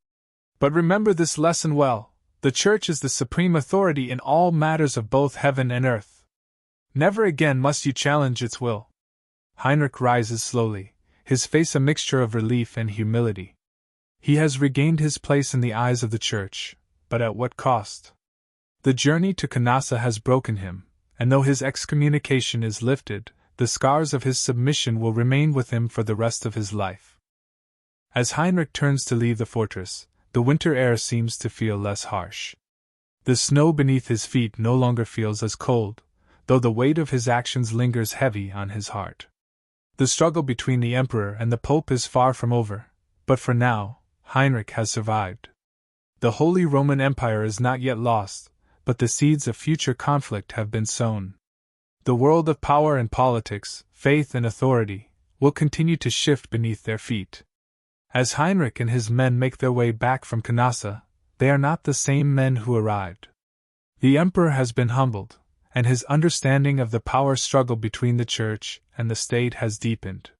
But remember this lesson well: the Church is the supreme authority in all matters of both heaven and earth. Never again must you challenge its will. Heinrich rises slowly, his face a mixture of relief and humility. He has regained his place in the eyes of the Church, but at what cost? The journey to Canossa has broken him, and though his excommunication is lifted, the scars of his submission will remain with him for the rest of his life. As Heinrich turns to leave the fortress, the winter air seems to feel less harsh. The snow beneath his feet no longer feels as cold, though the weight of his actions lingers heavy on his heart. The struggle between the Emperor and the Pope is far from over, but for now, Heinrich has survived. The Holy Roman Empire is not yet lost, but the seeds of future conflict have been sown. The world of power and politics, faith and authority, will continue to shift beneath their feet. As Heinrich and his men make their way back from Canossa, they are not the same men who arrived. The Emperor has been humbled, and his understanding of the power struggle between the Church and the State has deepened.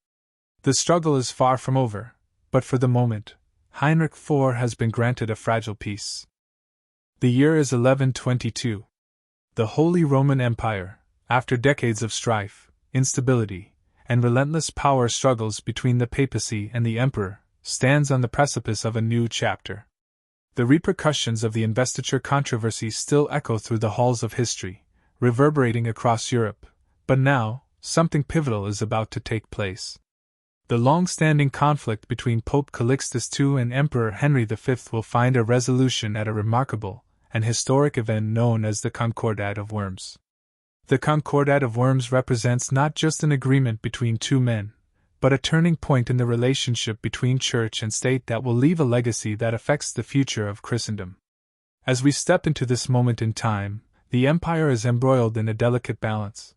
The struggle is far from over, but for the moment, Heinrich IV has been granted a fragile peace. The year is 1122. The Holy Roman Empire, after decades of strife, instability, and relentless power struggles between the papacy and the Emperor, stands on the precipice of a new chapter. The repercussions of the investiture controversy still echo through the halls of history, reverberating across Europe, but now, something pivotal is about to take place. The long-standing conflict between Pope Calixtus II and Emperor Henry V will find a resolution at a remarkable and historic event known as the Concordat of Worms. The Concordat of Worms represents not just an agreement between two men, but a turning point in the relationship between Church and State that will leave a legacy that affects the future of Christendom. As we step into this moment in time, the Empire is embroiled in a delicate balance.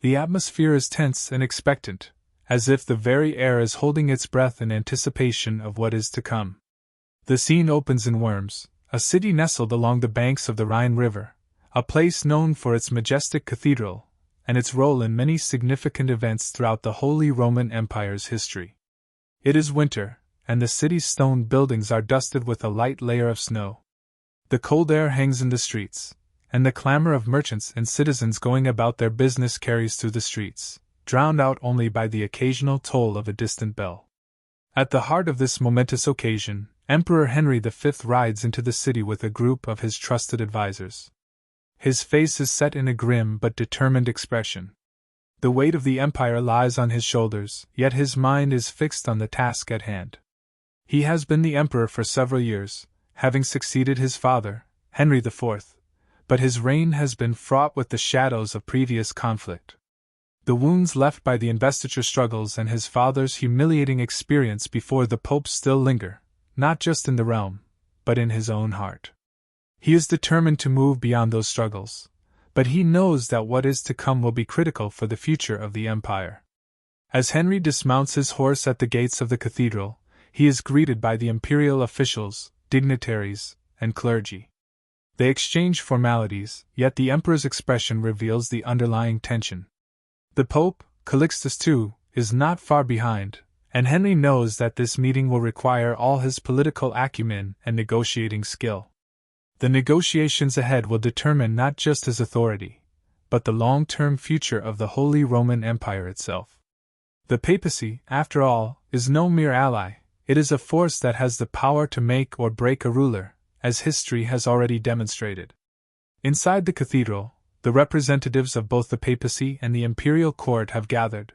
The atmosphere is tense and expectant, as if the very air is holding its breath in anticipation of what is to come. The scene opens in Worms, a city nestled along the banks of the Rhine River, a place known for its majestic cathedral and its role in many significant events throughout the Holy Roman Empire's history. It is winter, and the city's stone buildings are dusted with a light layer of snow. The cold air hangs in the streets, and the clamor of merchants and citizens going about their business carries through the streets, drowned out only by the occasional toll of a distant bell. At the heart of this momentous occasion, Emperor Henry V rides into the city with a group of his trusted advisors. His face is set in a grim but determined expression. The weight of the empire lies on his shoulders, yet his mind is fixed on the task at hand. He has been the emperor for several years, having succeeded his father, Henry IV, but his reign has been fraught with the shadows of previous conflict. The wounds left by the investiture struggles and his father's humiliating experience before the Pope still linger, not just in the realm, but in his own heart. He is determined to move beyond those struggles, but he knows that what is to come will be critical for the future of the empire. As Henry dismounts his horse at the gates of the cathedral, he is greeted by the imperial officials, dignitaries, and clergy. They exchange formalities, yet the emperor's expression reveals the underlying tension. The Pope, Calixtus II, is not far behind, and Henry knows that this meeting will require all his political acumen and negotiating skill. The negotiations ahead will determine not just his authority, but the long-term future of the Holy Roman Empire itself. The papacy, after all, is no mere ally, it is a force that has the power to make or break a ruler, as history has already demonstrated. Inside the cathedral, the representatives of both the papacy and the imperial court have gathered.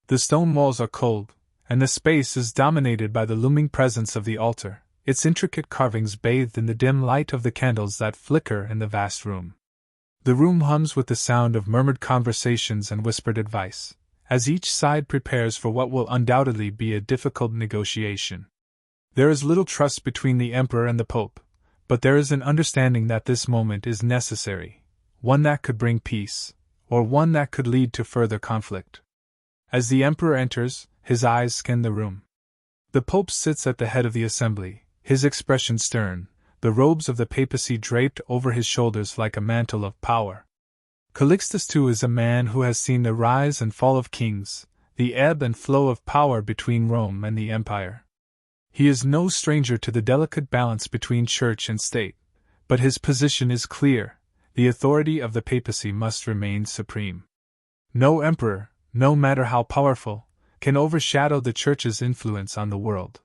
The stone walls are cold, and the space is dominated by the looming presence of the altar, its intricate carvings bathed in the dim light of the candles that flicker in the vast room. The room hums with the sound of murmured conversations and whispered advice, as each side prepares for what will undoubtedly be a difficult negotiation. There is little trust between the emperor and the pope, but there is an understanding that this moment is necessary, one that could bring peace, or one that could lead to further conflict. As the emperor enters, his eyes scan the room. The pope sits at the head of the assembly, his expression stern, the robes of the papacy draped over his shoulders like a mantle of power. Calixtus II is a man who has seen the rise and fall of kings, the ebb and flow of power between Rome and the empire. He is no stranger to the delicate balance between church and state, but his position is clear: the authority of the papacy must remain supreme. No emperor, no matter how powerful, can overshadow the church's influence on the world.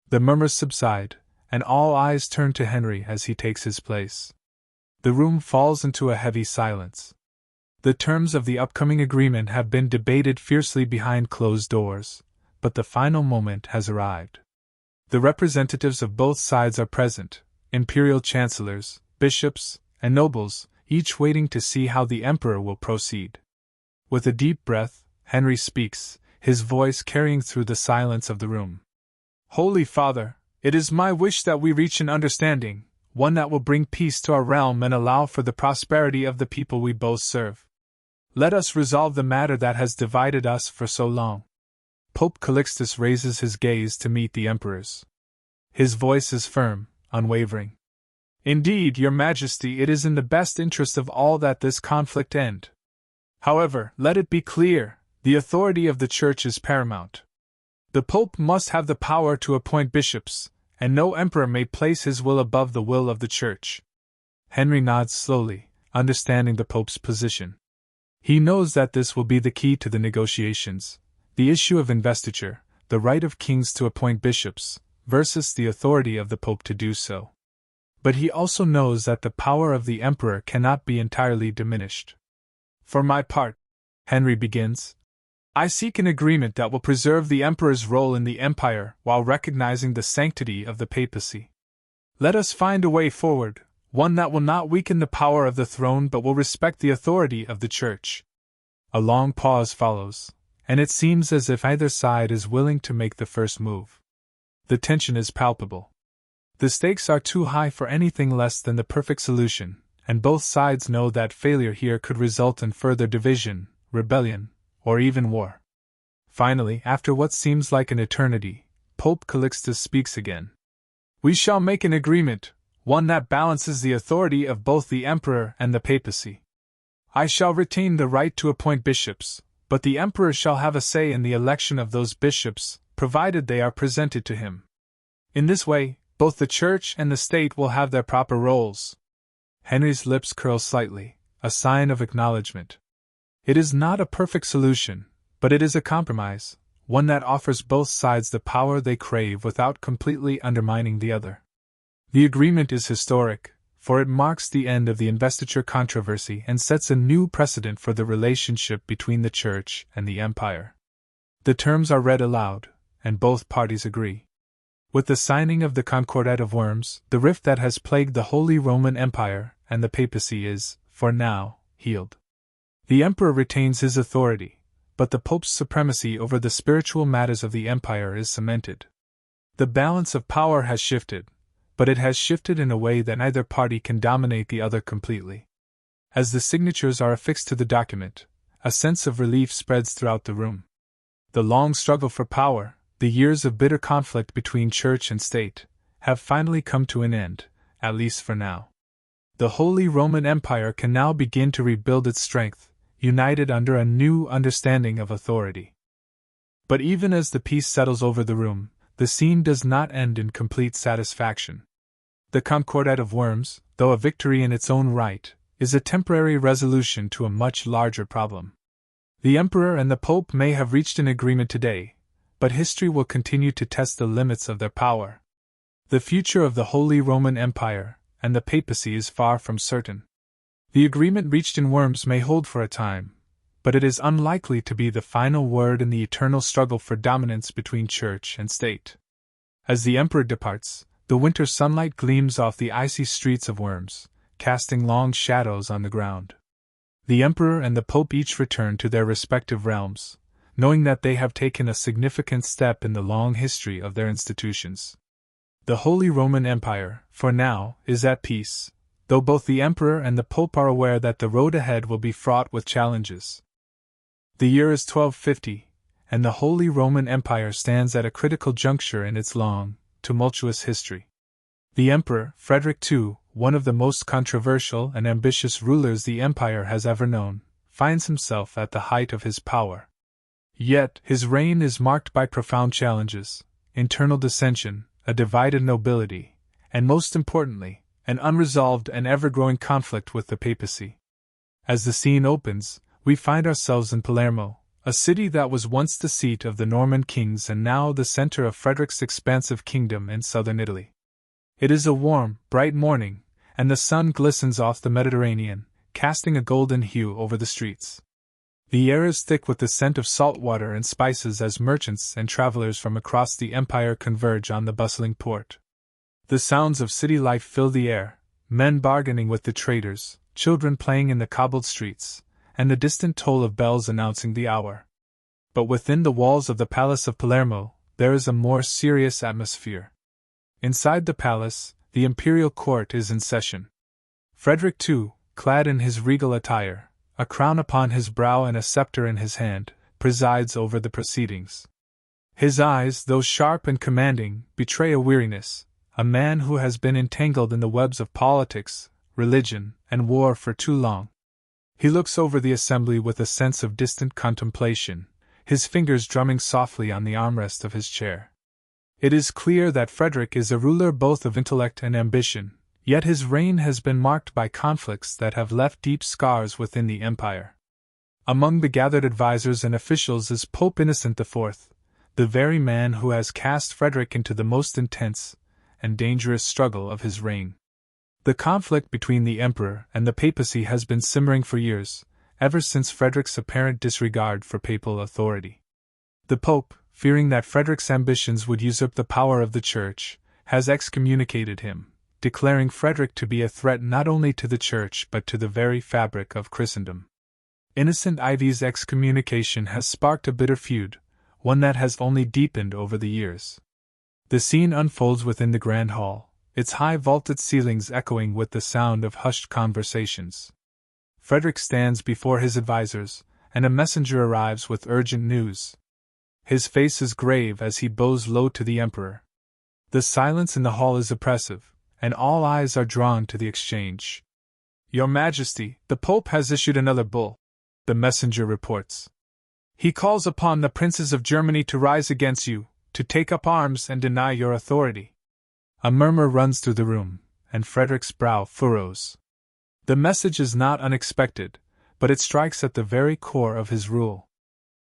The murmurs subside, and all eyes turn to Henry as he takes his place. The room falls into a heavy silence. The terms of the upcoming agreement have been debated fiercely behind closed doors, but the final moment has arrived. The representatives of both sides are present, imperial chancellors, bishops, and nobles, each waiting to see how the emperor will proceed. With a deep breath, Henry speaks, his voice carrying through the silence of the room. Holy Father, it is my wish that we reach an understanding, one that will bring peace to our realm and allow for the prosperity of the people we both serve. Let us resolve the matter that has divided us for so long. Pope Calixtus raises his gaze to meet the emperor's. His voice is firm, unwavering. Indeed, Your Majesty, it is in the best interest of all that this conflict end. However, let it be clear, the authority of the Church is paramount. The Pope must have the power to appoint bishops, and no emperor may place his will above the will of the Church. Henry nods slowly, understanding the Pope's position. He knows that this will be the key to the negotiations, the issue of investiture, the right of kings to appoint bishops, versus the authority of the Pope to do so. But he also knows that the power of the emperor cannot be entirely diminished. For my part, Henry begins, I seek an agreement that will preserve the emperor's role in the empire while recognizing the sanctity of the papacy. Let us find a way forward, one that will not weaken the power of the throne but will respect the authority of the Church. A long pause follows, and it seems as if either side is willing to make the first move. The tension is palpable. The stakes are too high for anything less than the perfect solution, and both sides know that failure here could result in further division, rebellion, or even war. Finally, after what seems like an eternity, Pope Calixtus speaks again. We shall make an agreement, one that balances the authority of both the emperor and the papacy. I shall retain the right to appoint bishops, but the emperor shall have a say in the election of those bishops, provided they are presented to him. In this way, both the Church and the state will have their proper roles. Henry's lips curl slightly, a sign of acknowledgement. It is not a perfect solution, but it is a compromise, one that offers both sides the power they crave without completely undermining the other. The agreement is historic, for it marks the end of the investiture controversy and sets a new precedent for the relationship between the Church and the Empire. The terms are read aloud, and both parties agree. With the signing of the Concordat of Worms, the rift that has plagued the Holy Roman Empire and the papacy is, for now, healed. The emperor retains his authority, but the Pope's supremacy over the spiritual matters of the empire is cemented. The balance of power has shifted, but it has shifted in a way that neither party can dominate the other completely. As the signatures are affixed to the document, a sense of relief spreads throughout the room. The long struggle for power, the years of bitter conflict between Church and state, have finally come to an end, at least for now. The Holy Roman Empire can now begin to rebuild its strength, united under a new understanding of authority. But even as the peace settles over the room, the scene does not end in complete satisfaction. The Concordat of Worms, though a victory in its own right, is a temporary resolution to a much larger problem. The Emperor and the Pope may have reached an agreement today, but history will continue to test the limits of their power. The future of the Holy Roman Empire and the papacy is far from certain. The agreement reached in Worms may hold for a time, but it is unlikely to be the final word in the eternal struggle for dominance between Church and state. As the Emperor departs, the winter sunlight gleams off the icy streets of Worms, casting long shadows on the ground. The Emperor and the Pope each return to their respective realms, knowing that they have taken a significant step in the long history of their institutions. The Holy Roman Empire, for now, is at peace, though both the Emperor and the Pope are aware that the road ahead will be fraught with challenges. The year is 1250, and the Holy Roman Empire stands at a critical juncture in its long, tumultuous history. The Emperor, Frederick II, one of the most controversial and ambitious rulers the empire has ever known, finds himself at the height of his power. Yet, his reign is marked by profound challenges, internal dissension, a divided nobility, and most importantly, an unresolved and ever-growing conflict with the papacy. As the scene opens, we find ourselves in Palermo, a city that was once the seat of the Norman kings and now the center of Frederick's expansive kingdom in southern Italy. It is a warm, bright morning, and the sun glistens off the Mediterranean, casting a golden hue over the streets. The air is thick with the scent of salt water and spices as merchants and travelers from across the empire converge on the bustling port. The sounds of city life fill the air, men bargaining with the traders, children playing in the cobbled streets, and the distant toll of bells announcing the hour. But within the walls of the Palace of Palermo, there is a more serious atmosphere. Inside the palace, the imperial court is in session. Frederick II, clad in his regal attire, a crown upon his brow and a scepter in his hand, presides over the proceedings. His eyes, though sharp and commanding, betray a weariness, a man who has been entangled in the webs of politics, religion, and war for too long. He looks over the assembly with a sense of distant contemplation, his fingers drumming softly on the armrest of his chair. It is clear that Frederick is a ruler both of intellect and ambition, yet his reign has been marked by conflicts that have left deep scars within the empire. Among the gathered advisors and officials is Pope Innocent IV, the very man who has cast Frederick into the most intense and dangerous struggle of his reign. The conflict between the emperor and the papacy has been simmering for years, ever since Frederick's apparent disregard for papal authority. The Pope, fearing that Frederick's ambitions would usurp the power of the Church, has excommunicated him, declaring Frederick to be a threat not only to the Church but to the very fabric of Christendom. Innocent IV's excommunication has sparked a bitter feud, one that has only deepened over the years. The scene unfolds within the Grand Hall, its high vaulted ceilings echoing with the sound of hushed conversations. Frederick stands before his advisors, and a messenger arrives with urgent news. His face is grave as he bows low to the emperor. The silence in the hall is oppressive, and all eyes are drawn to the exchange. "Your Majesty, the Pope has issued another bull," the messenger reports. "He calls upon the princes of Germany to rise against you, to take up arms and deny your authority." A murmur runs through the room, and Frederick's brow furrows. The message is not unexpected, but it strikes at the very core of his rule.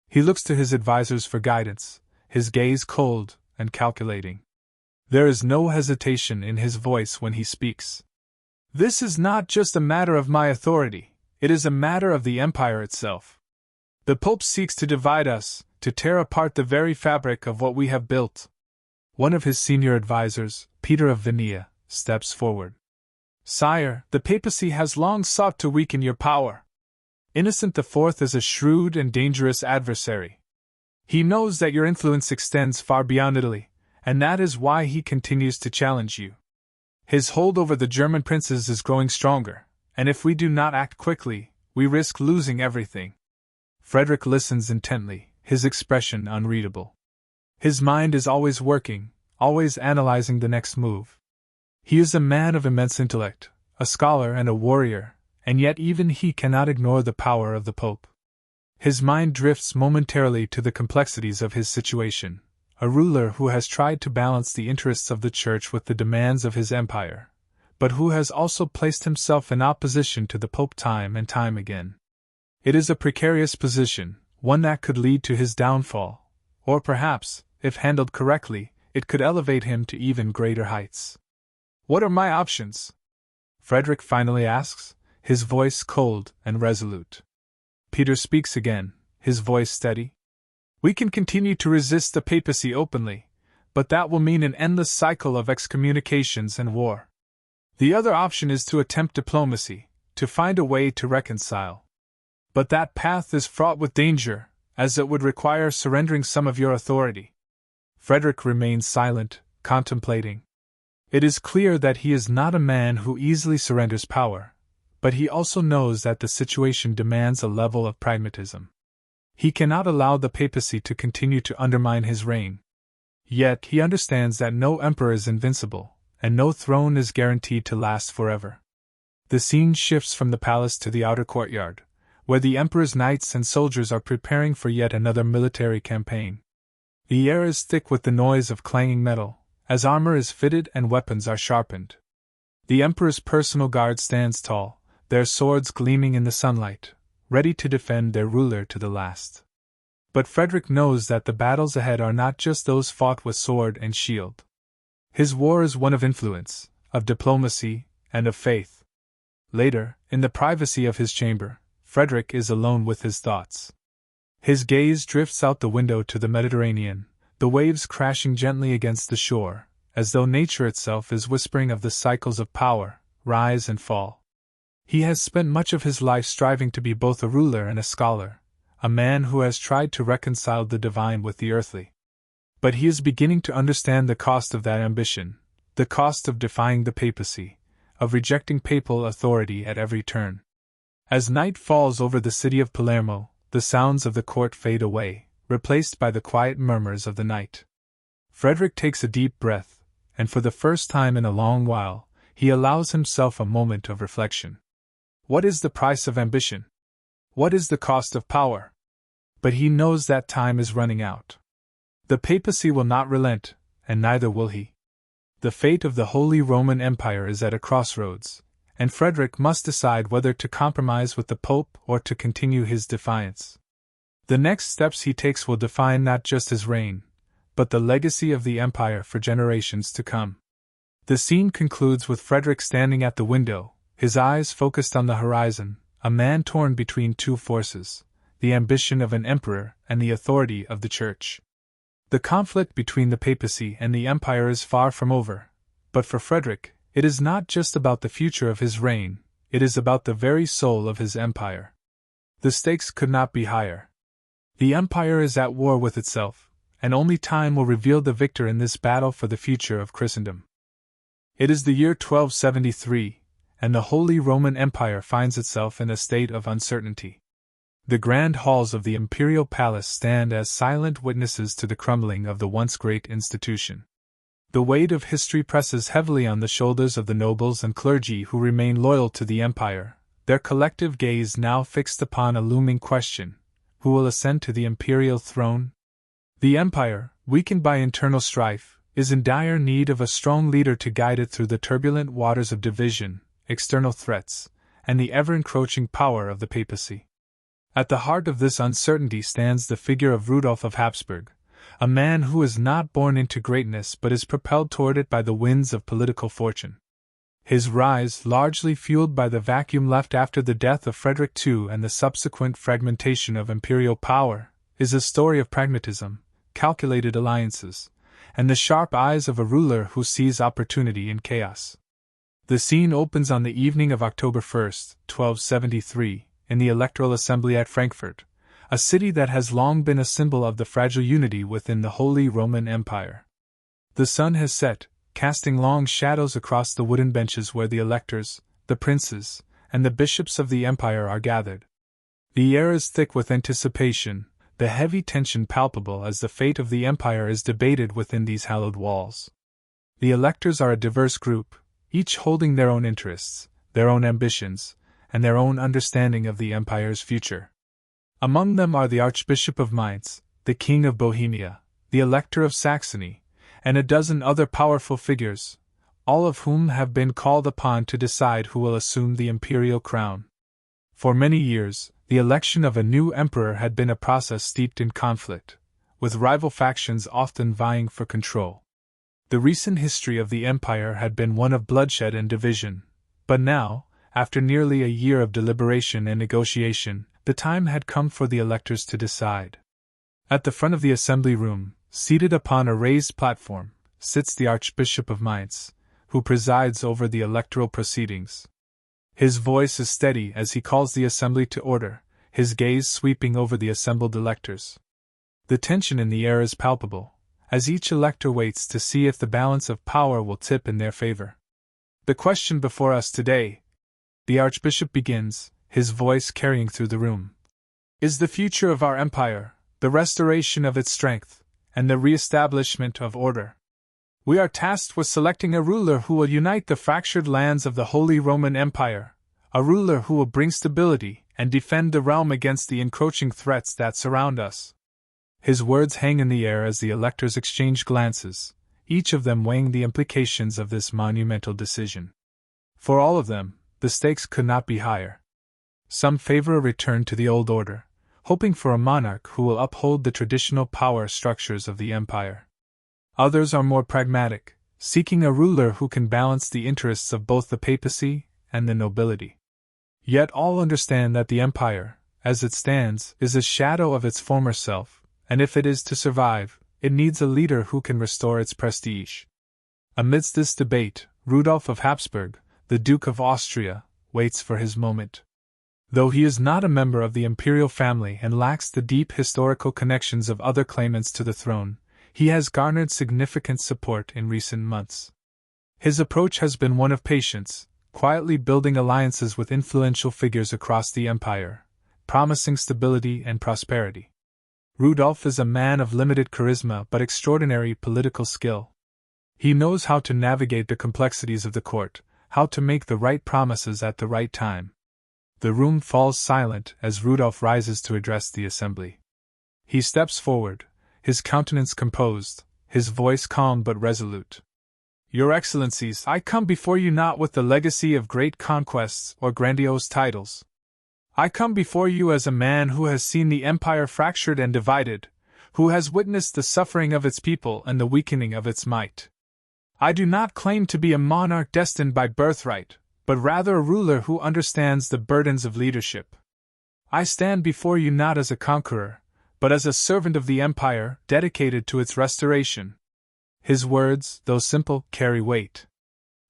He looks to his advisors for guidance, his gaze cold and calculating. There is no hesitation in his voice when he speaks. "This is not just a matter of my authority, it is a matter of the empire itself. The Pope seeks to divide us, to tear apart the very fabric of what we have built." One of his senior advisors, Peter of Venia, steps forward. "Sire, the papacy has long sought to weaken your power. Innocent IV is a shrewd and dangerous adversary. He knows that your influence extends far beyond Italy, and that is why he continues to challenge you. His hold over the German princes is growing stronger, and if we do not act quickly, we risk losing everything." Frederick listens intently, his expression unreadable. His mind is always working, always analyzing the next move. He is a man of immense intellect, a scholar and a warrior, and yet even he cannot ignore the power of the Pope. His mind drifts momentarily to the complexities of his situation, a ruler who has tried to balance the interests of the Church with the demands of his empire, but who has also placed himself in opposition to the Pope time and time again. It is a precarious position, one that could lead to his downfall, or perhaps, if handled correctly, it could elevate him to even greater heights. "What are my options?" Frederick finally asks, his voice cold and resolute. Peter speaks again, his voice steady. "We can continue to resist the papacy openly, but that will mean an endless cycle of excommunications and war. The other option is to attempt diplomacy, to find a way to reconcile. But that path is fraught with danger, as it would require surrendering some of your authority." Frederick remains silent, contemplating. It is clear that he is not a man who easily surrenders power, but he also knows that the situation demands a level of pragmatism. He cannot allow the papacy to continue to undermine his reign. Yet he understands that no emperor is invincible, and no throne is guaranteed to last forever. The scene shifts from the palace to the outer courtyard, where the emperor's knights and soldiers are preparing for yet another military campaign. The air is thick with the noise of clanging metal, as armor is fitted and weapons are sharpened. The emperor's personal guard stands tall, their swords gleaming in the sunlight, ready to defend their ruler to the last. But Frederick knows that the battles ahead are not just those fought with sword and shield. His war is one of influence, of diplomacy, and of faith. Later, in the privacy of his chamber, Frederick is alone with his thoughts. His gaze drifts out the window to the Mediterranean, the waves crashing gently against the shore, as though nature itself is whispering of the cycles of power, rise and fall. He has spent much of his life striving to be both a ruler and a scholar, a man who has tried to reconcile the divine with the earthly. But he is beginning to understand the cost of that ambition, the cost of defying the papacy, of rejecting papal authority at every turn. As night falls over the city of Palermo, the sounds of the court fade away, replaced by the quiet murmurs of the night. Frederick takes a deep breath, and for the first time in a long while, he allows himself a moment of reflection. What is the price of ambition? What is the cost of power? But he knows that time is running out. The papacy will not relent, and neither will he. The fate of the Holy Roman Empire is at a crossroads, and Frederick must decide whether to compromise with the Pope or to continue his defiance. The next steps he takes will define not just his reign, but the legacy of the empire for generations to come. The scene concludes with Frederick standing at the window, his eyes focused on the horizon, a man torn between two forces, the ambition of an emperor and the authority of the Church. The conflict between the papacy and the empire is far from over, but for Frederick, it is not just about the future of his reign, it is about the very soul of his empire. The stakes could not be higher. The empire is at war with itself, and only time will reveal the victor in this battle for the future of Christendom. It is the year 1273, and the Holy Roman Empire finds itself in a state of uncertainty. The grand halls of the imperial palace stand as silent witnesses to the crumbling of the once great institution. The weight of history presses heavily on the shoulders of the nobles and clergy who remain loyal to the empire, their collective gaze now fixed upon a looming question: who will ascend to the imperial throne? The empire, weakened by internal strife, is in dire need of a strong leader to guide it through the turbulent waters of division, external threats, and the ever-encroaching power of the papacy. At the heart of this uncertainty stands the figure of Rudolf of Habsburg, a man who is not born into greatness but is propelled toward it by the winds of political fortune. His rise, largely fueled by the vacuum left after the death of Frederick II and the subsequent fragmentation of imperial power, is a story of pragmatism, calculated alliances, and the sharp eyes of a ruler who sees opportunity in chaos. The scene opens on the evening of October 1, 1273, in the Electoral Assembly at Frankfurt, a city that has long been a symbol of the fragile unity within the Holy Roman Empire. The sun has set, casting long shadows across the wooden benches where the electors, the princes, and the bishops of the empire are gathered. The air is thick with anticipation, the heavy tension palpable as the fate of the empire is debated within these hallowed walls. The electors are a diverse group, each holding their own interests, their own ambitions, and their own understanding of the empire's future. Among them are the Archbishop of Mainz, the King of Bohemia, the Elector of Saxony, and a dozen other powerful figures, all of whom have been called upon to decide who will assume the imperial crown. For many years, the election of a new emperor had been a process steeped in conflict, with rival factions often vying for control. The recent history of the empire had been one of bloodshed and division, but now, after nearly a year of deliberation and negotiation, the time had come for the electors to decide. At the front of the assembly room, seated upon a raised platform, sits the Archbishop of Mainz, who presides over the electoral proceedings. His voice is steady as he calls the assembly to order, his gaze sweeping over the assembled electors. The tension in the air is palpable, as each elector waits to see if the balance of power will tip in their favor. The question before us today, the Archbishop begins, his voice carrying through the room, is the future of our empire, the restoration of its strength, and the re-establishment of order. We are tasked with selecting a ruler who will unite the fractured lands of the Holy Roman Empire, a ruler who will bring stability and defend the realm against the encroaching threats that surround us. His words hang in the air as the electors exchange glances, each of them weighing the implications of this monumental decision. For all of them, the stakes could not be higher. Some favor a return to the old order, hoping for a monarch who will uphold the traditional power structures of the empire. Others are more pragmatic, seeking a ruler who can balance the interests of both the papacy and the nobility. Yet all understand that the empire, as it stands, is a shadow of its former self, and if it is to survive, it needs a leader who can restore its prestige. Amidst this debate, Rudolf of Habsburg, the Duke of Austria, waits for his moment. Though he is not a member of the imperial family and lacks the deep historical connections of other claimants to the throne, he has garnered significant support in recent months. His approach has been one of patience, quietly building alliances with influential figures across the empire, promising stability and prosperity. Rudolf is a man of limited charisma but extraordinary political skill. He knows how to navigate the complexities of the court, how to make the right promises at the right time. The room falls silent as Rudolf rises to address the assembly. He steps forward, his countenance composed, his voice calm but resolute. Your Excellencies, I come before you not with the legacy of great conquests or grandiose titles. I come before you as a man who has seen the empire fractured and divided, who has witnessed the suffering of its people and the weakening of its might. I do not claim to be a monarch destined by birthright, but rather a ruler who understands the burdens of leadership. I stand before you not as a conqueror, but as a servant of the empire dedicated to its restoration. His words, though simple, carry weight.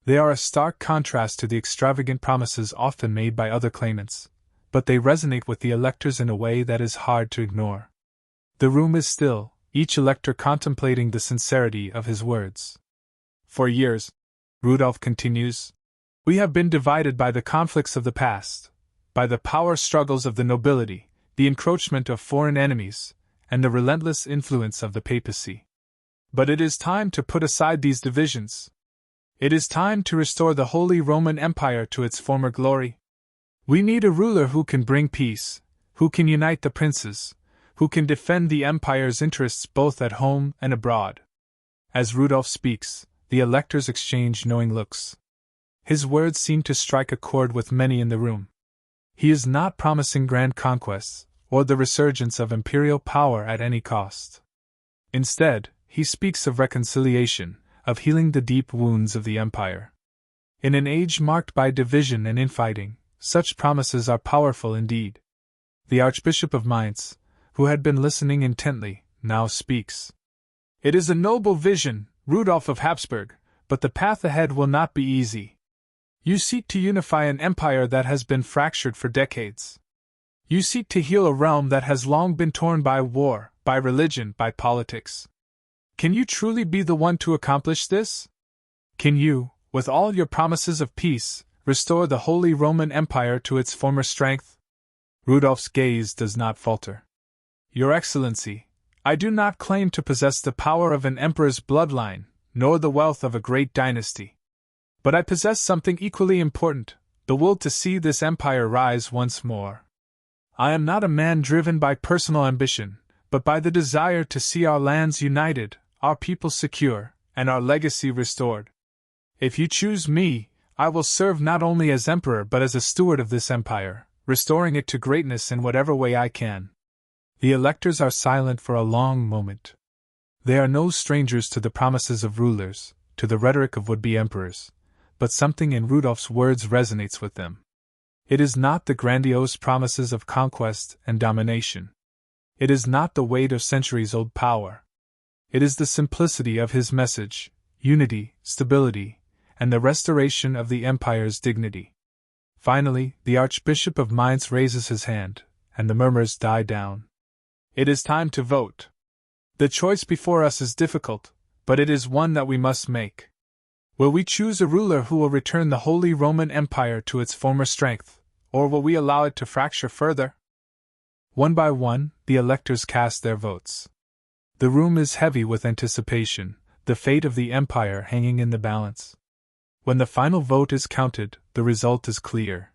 They are a stark contrast to the extravagant promises often made by other claimants, but they resonate with the electors in a way that is hard to ignore. The room is still, each elector contemplating the sincerity of his words. For years, Rudolf continues, we have been divided by the conflicts of the past, by the power struggles of the nobility, the encroachment of foreign enemies, and the relentless influence of the papacy. But it is time to put aside these divisions. It is time to restore the Holy Roman Empire to its former glory. We need a ruler who can bring peace, who can unite the princes, who can defend the empire's interests both at home and abroad. As Rudolf speaks, the electors exchange knowing looks. His words seem to strike a chord with many in the room. He is not promising grand conquests, or the resurgence of imperial power at any cost. Instead, he speaks of reconciliation, of healing the deep wounds of the empire. In an age marked by division and infighting, such promises are powerful indeed. The Archbishop of Mainz, who had been listening intently, now speaks. It is a noble vision, Rudolf of Habsburg, but the path ahead will not be easy. You seek to unify an empire that has been fractured for decades. You seek to heal a realm that has long been torn by war, by religion, by politics. Can you truly be the one to accomplish this? Can you, with all your promises of peace, restore the Holy Roman Empire to its former strength? Rudolf's gaze does not falter. Your Excellency, I do not claim to possess the power of an emperor's bloodline, nor the wealth of a great dynasty. But I possess something equally important, the will to see this empire rise once more. I am not a man driven by personal ambition, but by the desire to see our lands united, our people secure, and our legacy restored. If you choose me, I will serve not only as emperor but as a steward of this empire, restoring it to greatness in whatever way I can. The electors are silent for a long moment. They are no strangers to the promises of rulers, to the rhetoric of would-be emperors, but something in Rudolf's words resonates with them. It is not the grandiose promises of conquest and domination. It is not the weight of centuries-old power. It is the simplicity of his message, unity, stability, and the restoration of the empire's dignity. Finally, the Archbishop of Mainz raises his hand, and the murmurs die down. It is time to vote. The choice before us is difficult, but it is one that we must make. Will we choose a ruler who will return the Holy Roman Empire to its former strength, or will we allow it to fracture further? One by one, the electors cast their votes. The room is heavy with anticipation, the fate of the empire hanging in the balance. When the final vote is counted, the result is clear.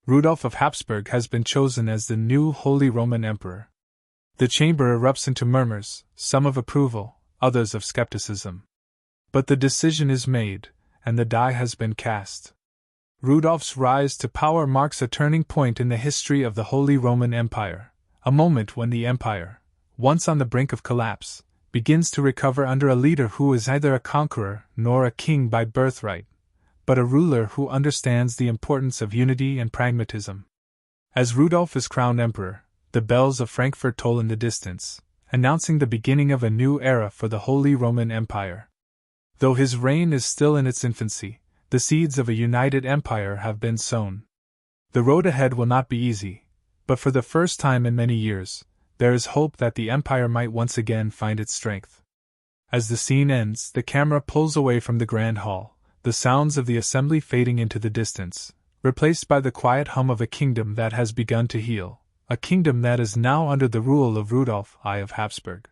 Rudolf of Habsburg has been chosen as the new Holy Roman Emperor. The chamber erupts into murmurs, some of approval, others of skepticism. But the decision is made, and the die has been cast. Rudolf's rise to power marks a turning point in the history of the Holy Roman Empire, a moment when the empire, once on the brink of collapse, begins to recover under a leader who is neither a conqueror nor a king by birthright, but a ruler who understands the importance of unity and pragmatism. As Rudolf is crowned emperor, the bells of Frankfurt toll in the distance, announcing the beginning of a new era for the Holy Roman Empire. Though his reign is still in its infancy, the seeds of a united empire have been sown. The road ahead will not be easy, but for the first time in many years, there is hope that the empire might once again find its strength. As the scene ends, the camera pulls away from the grand hall, the sounds of the assembly fading into the distance, replaced by the quiet hum of a kingdom that has begun to heal, a kingdom that is now under the rule of Rudolf I of Habsburg.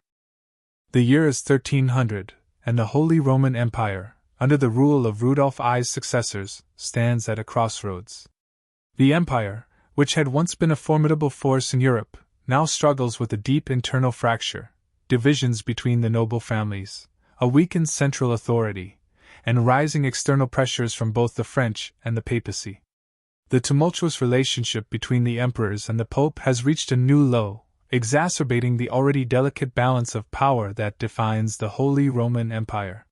The year is 1300, and the Holy Roman Empire, under the rule of Rudolf I's successors, stands at a crossroads. The empire, which had once been a formidable force in Europe, now struggles with a deep internal fracture, divisions between the noble families, a weakened central authority, and rising external pressures from both the French and the papacy. The tumultuous relationship between the emperors and the pope has reached a new low, exacerbating the already delicate balance of power that defines the Holy Roman Empire.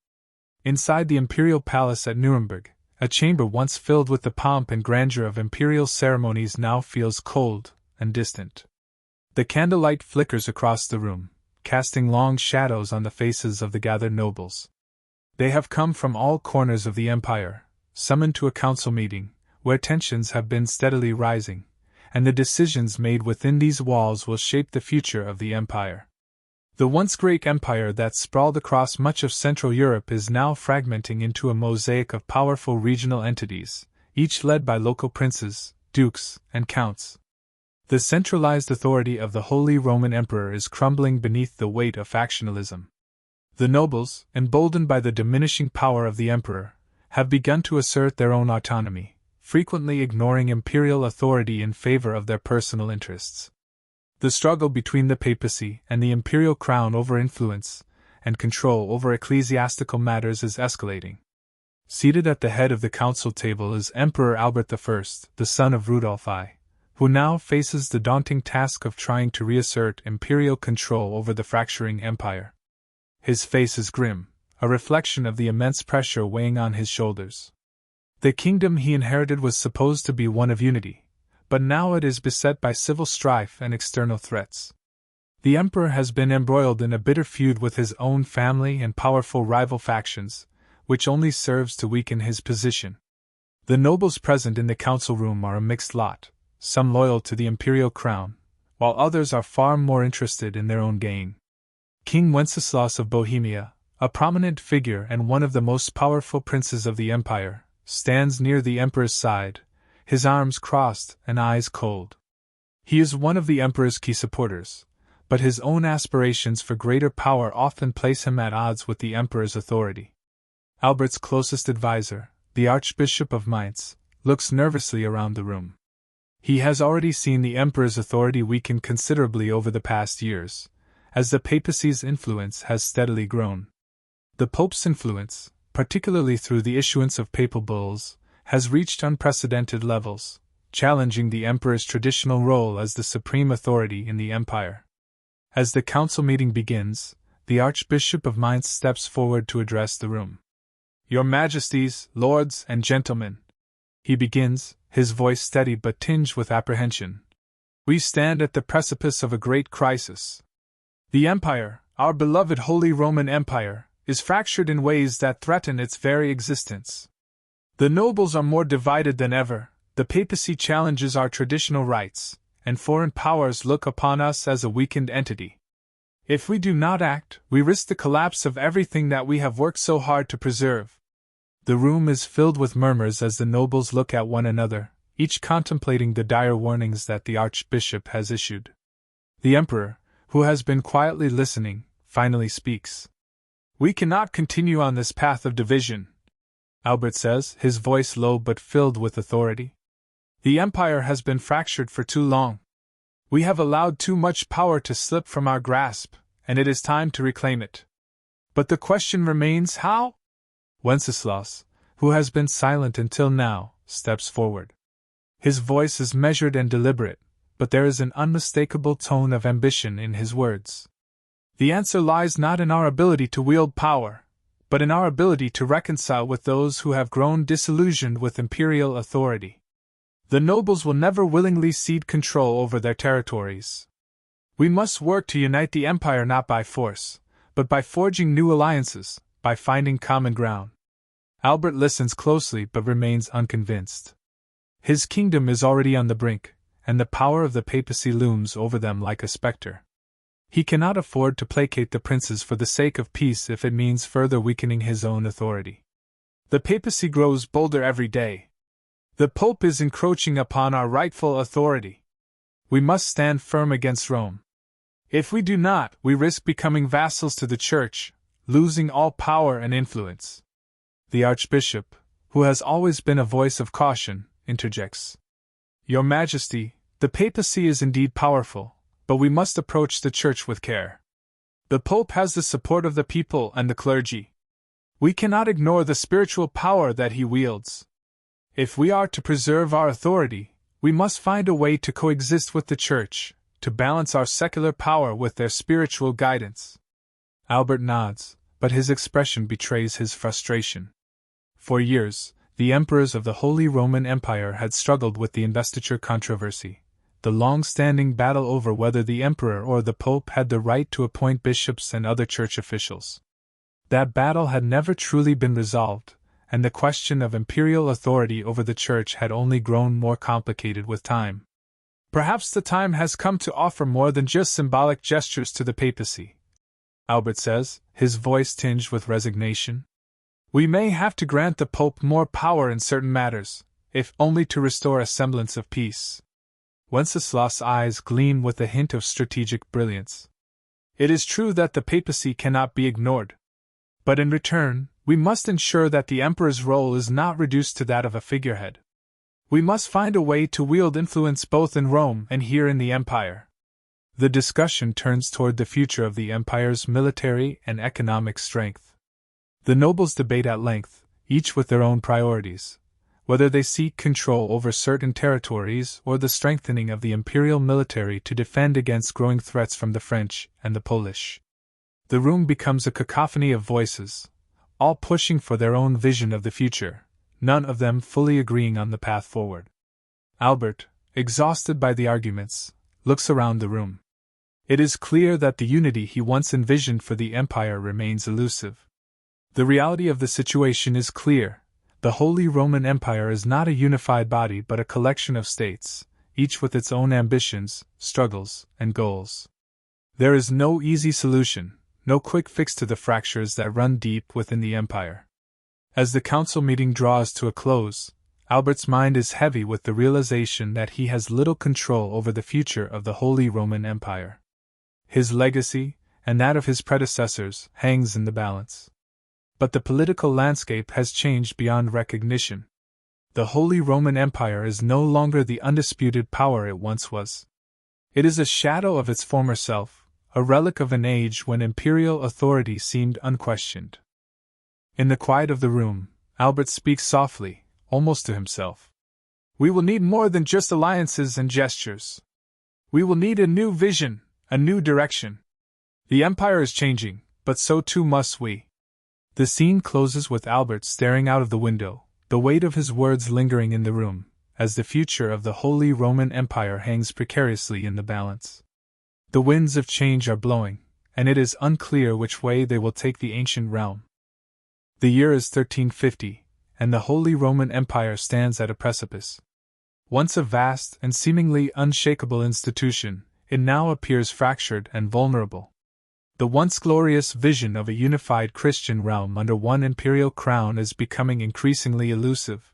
Inside the imperial palace at Nuremberg, a chamber once filled with the pomp and grandeur of imperial ceremonies now feels cold and distant. The candlelight flickers across the room, casting long shadows on the faces of the gathered nobles. They have come from all corners of the empire, summoned to a council meeting, where tensions have been steadily rising, and the decisions made within these walls will shape the future of the empire. The once great empire that sprawled across much of Central Europe is now fragmenting into a mosaic of powerful regional entities, each led by local princes, dukes, and counts. The centralized authority of the Holy Roman Emperor is crumbling beneath the weight of factionalism. The nobles, emboldened by the diminishing power of the emperor, have begun to assert their own autonomy, frequently ignoring imperial authority in favor of their personal interests. The struggle between the papacy and the imperial crown over influence and control over ecclesiastical matters is escalating. Seated at the head of the council table is Emperor Albert I, the son of Rudolf I, who now faces the daunting task of trying to reassert imperial control over the fracturing empire. His face is grim, a reflection of the immense pressure weighing on his shoulders. The kingdom he inherited was supposed to be one of unity, but now it is beset by civil strife and external threats. The emperor has been embroiled in a bitter feud with his own family and powerful rival factions, which only serves to weaken his position. The nobles present in the council room are a mixed lot, some loyal to the imperial crown, while others are far more interested in their own gain. King Wenceslas of Bohemia, a prominent figure and one of the most powerful princes of the empire, stands near the emperor's side, his arms crossed and eyes cold. He is one of the emperor's key supporters, but his own aspirations for greater power often place him at odds with the emperor's authority. Albert's closest advisor, the Archbishop of Mainz, looks nervously around the room. He has already seen the emperor's authority weaken considerably over the past years, as the papacy's influence has steadily grown. The pope's influence, particularly through the issuance of papal bulls, has reached unprecedented levels, challenging the emperor's traditional role as the supreme authority in the empire. As the council meeting begins, the Archbishop of Mainz steps forward to address the room. "Your Majesties, lords, and gentlemen," he begins, his voice steady but tinged with apprehension. "We stand at the precipice of a great crisis. The empire, our beloved Holy Roman Empire, is fractured in ways that threaten its very existence. The nobles are more divided than ever, the papacy challenges our traditional rights, and foreign powers look upon us as a weakened entity. If we do not act, we risk the collapse of everything that we have worked so hard to preserve." The room is filled with murmurs as the nobles look at one another, each contemplating the dire warnings that the Archbishop has issued. The Emperor, who has been quietly listening, finally speaks. "We cannot continue on this path of division," Albert says, his voice low but filled with authority. "The empire has been fractured for too long. We have allowed too much power to slip from our grasp, and it is time to reclaim it. But the question remains, how?" Wenceslas, who has been silent until now, steps forward. His voice is measured and deliberate, but there is an unmistakable tone of ambition in his words. "The answer lies not in our ability to wield power, but in our ability to reconcile with those who have grown disillusioned with imperial authority. The nobles will never willingly cede control over their territories. We must work to unite the empire not by force, but by forging new alliances, by finding common ground. Albert listens closely but remains unconvinced. His kingdom is already on the brink, and the power of the papacy looms over them like a specter. He cannot afford to placate the princes for the sake of peace if it means further weakening his own authority. The papacy grows bolder every day. The Pope is encroaching upon our rightful authority. We must stand firm against Rome. If we do not, we risk becoming vassals to the Church, losing all power and influence. The Archbishop, who has always been a voice of caution, interjects. Your Majesty, the papacy is indeed powerful, but we must approach the Church with care. The Pope has the support of the people and the clergy. We cannot ignore the spiritual power that he wields. If we are to preserve our authority, we must find a way to coexist with the Church, to balance our secular power with their spiritual guidance. Albert nods, but his expression betrays his frustration. For years, the emperors of the Holy Roman Empire had struggled with the investiture controversy, the long-standing battle over whether the emperor or the pope had the right to appoint bishops and other church officials. That battle had never truly been resolved, and the question of imperial authority over the church had only grown more complicated with time. Perhaps the time has come to offer more than just symbolic gestures to the papacy, Albert says, his voice tinged with resignation. We may have to grant the Pope more power in certain matters, if only to restore a semblance of peace. Wenceslas's eyes gleam with a hint of strategic brilliance. It is true that the papacy cannot be ignored. But in return, we must ensure that the emperor's role is not reduced to that of a figurehead. We must find a way to wield influence both in Rome and here in the empire. The discussion turns toward the future of the empire's military and economic strength. The nobles debate at length, each with their own priorities, whether they seek control over certain territories or the strengthening of the imperial military to defend against growing threats from the French and the Polish. The room becomes a cacophony of voices, all pushing for their own vision of the future, none of them fully agreeing on the path forward. Albert, exhausted by the arguments, looks around the room. It is clear that the unity he once envisioned for the empire remains elusive. The reality of the situation is clear. The Holy Roman Empire is not a unified body but a collection of states, each with its own ambitions, struggles, and goals. There is no easy solution, no quick fix to the fractures that run deep within the empire. As the council meeting draws to a close, Albert's mind is heavy with the realization that he has little control over the future of the Holy Roman Empire. His legacy, and that of his predecessors, hangs in the balance. But the political landscape has changed beyond recognition. The Holy Roman Empire is no longer the undisputed power it once was. It is a shadow of its former self, a relic of an age when imperial authority seemed unquestioned. In the quiet of the room, Albert speaks softly, almost to himself. We will need more than just alliances and gestures. We will need a new vision, a new direction. The empire is changing, but so too must we. The scene closes with Albert staring out of the window, the weight of his words lingering in the room, as the future of the Holy Roman Empire hangs precariously in the balance. The winds of change are blowing, and it is unclear which way they will take the ancient realm. The year is 1350, and the Holy Roman Empire stands at a precipice. Once a vast and seemingly unshakable institution, it now appears fractured and vulnerable. The once glorious vision of a unified Christian realm under one imperial crown is becoming increasingly elusive.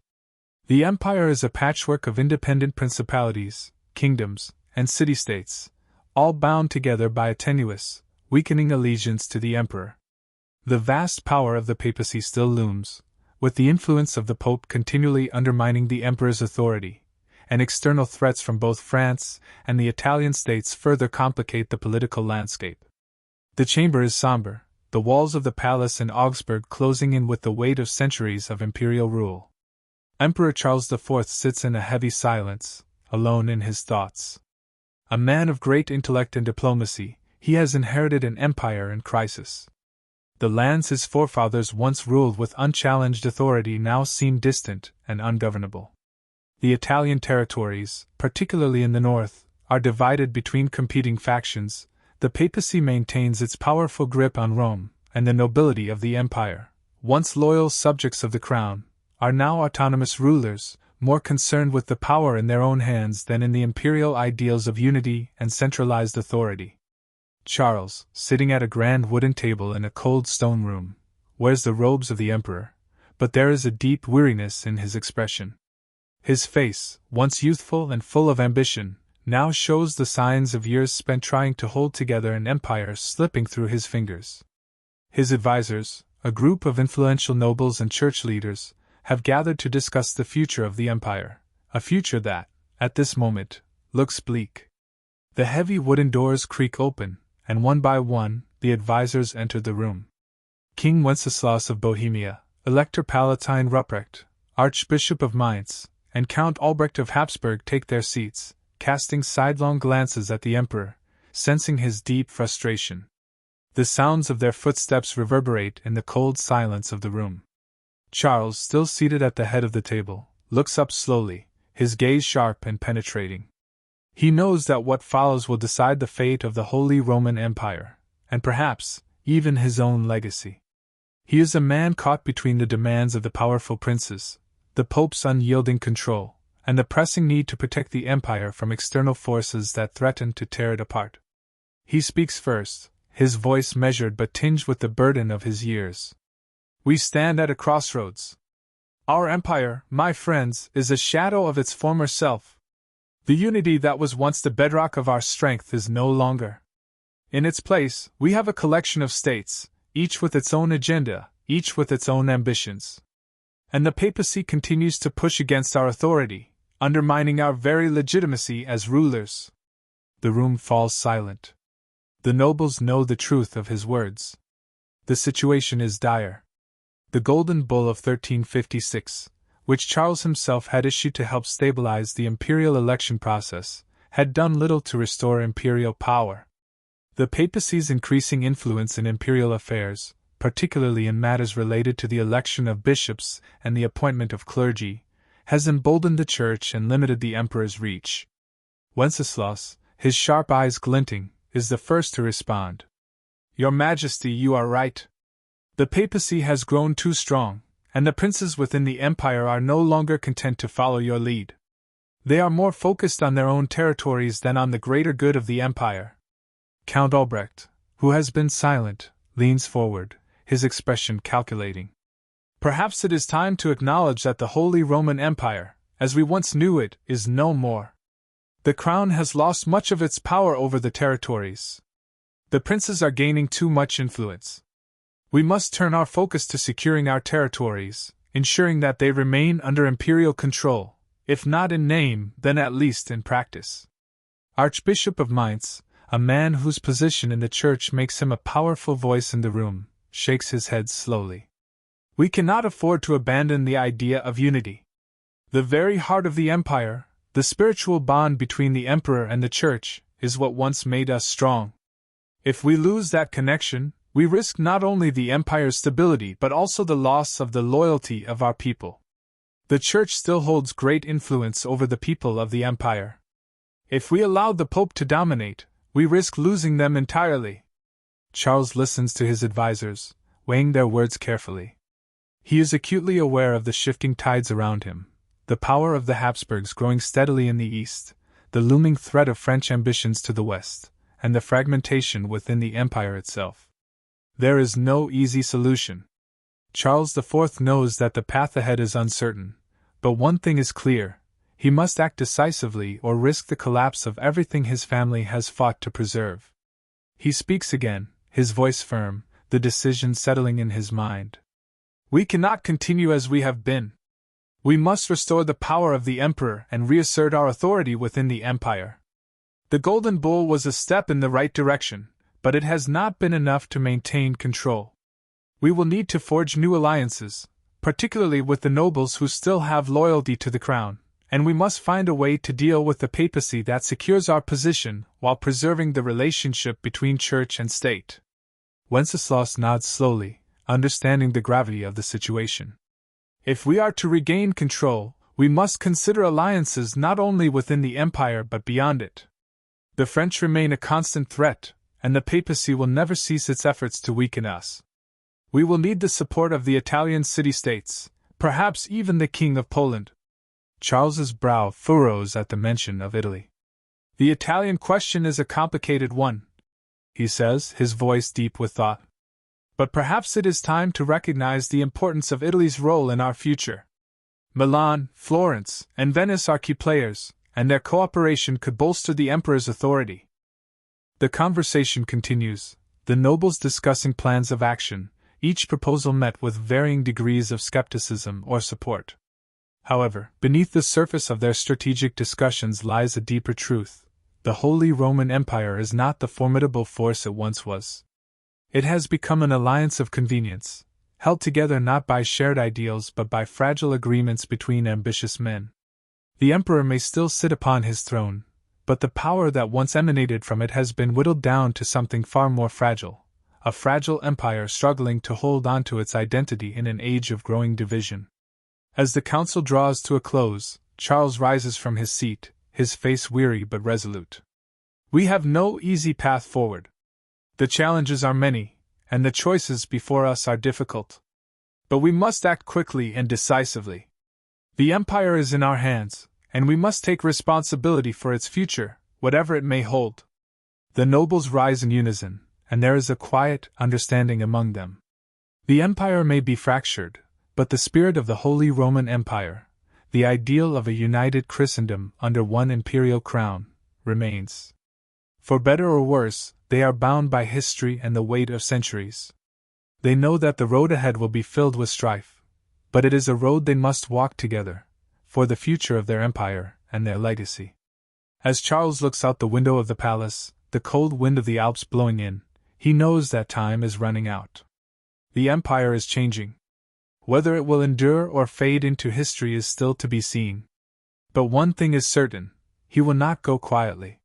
The empire is a patchwork of independent principalities, kingdoms, and city-states, all bound together by a tenuous, weakening allegiance to the emperor. The vast power of the papacy still looms, with the influence of the Pope continually undermining the emperor's authority, and external threats from both France and the Italian states further complicate the political landscape. The chamber is somber, the walls of the palace in Augsburg closing in with the weight of centuries of imperial rule. Emperor Charles IV sits in a heavy silence, alone in his thoughts. A man of great intellect and diplomacy, he has inherited an empire in crisis. The lands his forefathers once ruled with unchallenged authority now seem distant and ungovernable. The Italian territories, particularly in the north, are divided between competing factions. The papacy maintains its powerful grip on Rome, and the nobility of the empire, once loyal subjects of the crown, are now autonomous rulers, more concerned with the power in their own hands than in the imperial ideals of unity and centralized authority. Charles, sitting at a grand wooden table in a cold stone room, wears the robes of the emperor, but there is a deep weariness in his expression. His face, once youthful and full of ambition, now shows the signs of years spent trying to hold together an empire slipping through his fingers. His advisors, a group of influential nobles and church leaders, have gathered to discuss the future of the empire, a future that, at this moment, looks bleak. The heavy wooden doors creak open, and one by one, the advisors enter the room. King Wenceslas of Bohemia, Elector Palatine Ruprecht, Archbishop of Mainz, and Count Albrecht of Habsburg take their seats, casting sidelong glances at the emperor, sensing his deep frustration. The sounds of their footsteps reverberate in the cold silence of the room. Charles, still seated at the head of the table, looks up slowly, his gaze sharp and penetrating. He knows that what follows will decide the fate of the Holy Roman Empire, and perhaps, even his own legacy. He is a man caught between the demands of the powerful princes, the Pope's unyielding control, and the pressing need to protect the empire from external forces that threaten to tear it apart. He speaks first, his voice measured but tinged with the burden of his years. We stand at a crossroads. Our empire, my friends, is a shadow of its former self. The unity that was once the bedrock of our strength is no longer. In its place, we have a collection of states, each with its own agenda, each with its own ambitions. And the papacy continues to push against our authority, undermining our very legitimacy as rulers. The room falls silent. The nobles know the truth of his words. The situation is dire. The Golden Bull of 1356, which Charles himself had issued to help stabilize the imperial election process, had done little to restore imperial power. The papacy's increasing influence in imperial affairs, particularly in matters related to the election of bishops and the appointment of clergy, has emboldened the church and limited the emperor's reach. Wenceslas, his sharp eyes glinting, is the first to respond. Your Majesty, you are right. The papacy has grown too strong, and the princes within the empire are no longer content to follow your lead. They are more focused on their own territories than on the greater good of the empire. Count Albrecht, who has been silent, leans forward, his expression calculating. Perhaps it is time to acknowledge that the Holy Roman Empire, as we once knew it, is no more. The crown has lost much of its power over the territories. The princes are gaining too much influence. We must turn our focus to securing our territories, ensuring that they remain under imperial control, if not in name, then at least in practice. Archbishop of Mainz, a man whose position in the church makes him a powerful voice in the room, shakes his head slowly. We cannot afford to abandon the idea of unity. The very heart of the empire, the spiritual bond between the emperor and the church, is what once made us strong. If we lose that connection, we risk not only the empire's stability but also the loss of the loyalty of our people. The church still holds great influence over the people of the empire. If we allow the Pope to dominate, we risk losing them entirely. Charles listens to his advisors, weighing their words carefully. He is acutely aware of the shifting tides around him, the power of the Habsburgs growing steadily in the east, the looming threat of French ambitions to the west, and the fragmentation within the empire itself. There is no easy solution. Charles IV knows that the path ahead is uncertain, but one thing is clear: he must act decisively or risk the collapse of everything his family has fought to preserve. He speaks again, his voice firm, the decision settling in his mind. We cannot continue as we have been. We must restore the power of the emperor and reassert our authority within the empire. The Golden Bull was a step in the right direction, but it has not been enough to maintain control. We will need to forge new alliances, particularly with the nobles who still have loyalty to the crown, and we must find a way to deal with the papacy that secures our position while preserving the relationship between church and state. Wenceslas nods slowly, understanding the gravity of the situation. If we are to regain control, We must consider alliances not only within the empire but beyond it. The French remain a constant threat, and the papacy will never cease its efforts to weaken us. We will need the support of the Italian city-states, perhaps even the King of Poland. Charles's brow furrows at the mention of Italy. The Italian question is a complicated one, he says, his voice deep with thought. But perhaps it is time to recognize the importance of Italy's role in our future. Milan, Florence, and Venice are key players, and their cooperation could bolster the emperor's authority. The conversation continues, the nobles discussing plans of action, each proposal met with varying degrees of skepticism or support. However, beneath the surface of their strategic discussions lies a deeper truth. The Holy Roman Empire is not the formidable force it once was. It has become an alliance of convenience, held together not by shared ideals but by fragile agreements between ambitious men. The emperor may still sit upon his throne, but the power that once emanated from it has been whittled down to something far more fragile, a fragile empire struggling to hold on to its identity in an age of growing division. As the council draws to a close, Charles rises from his seat, his face weary but resolute. We have no easy path forward. The challenges are many, and the choices before us are difficult. But we must act quickly and decisively. The empire is in our hands, and we must take responsibility for its future, whatever it may hold. The nobles rise in unison, and there is a quiet understanding among them. The empire may be fractured, but the spirit of the Holy Roman Empire, the ideal of a united Christendom under one imperial crown, remains. For better or worse, they are bound by history and the weight of centuries. They know that the road ahead will be filled with strife, but it is a road they must walk together, for the future of their empire and their legacy. As Charles looks out the window of the palace, the cold wind of the Alps blowing in, he knows that time is running out. The empire is changing. Whether it will endure or fade into history is still to be seen. But one thing is certain, he will not go quietly.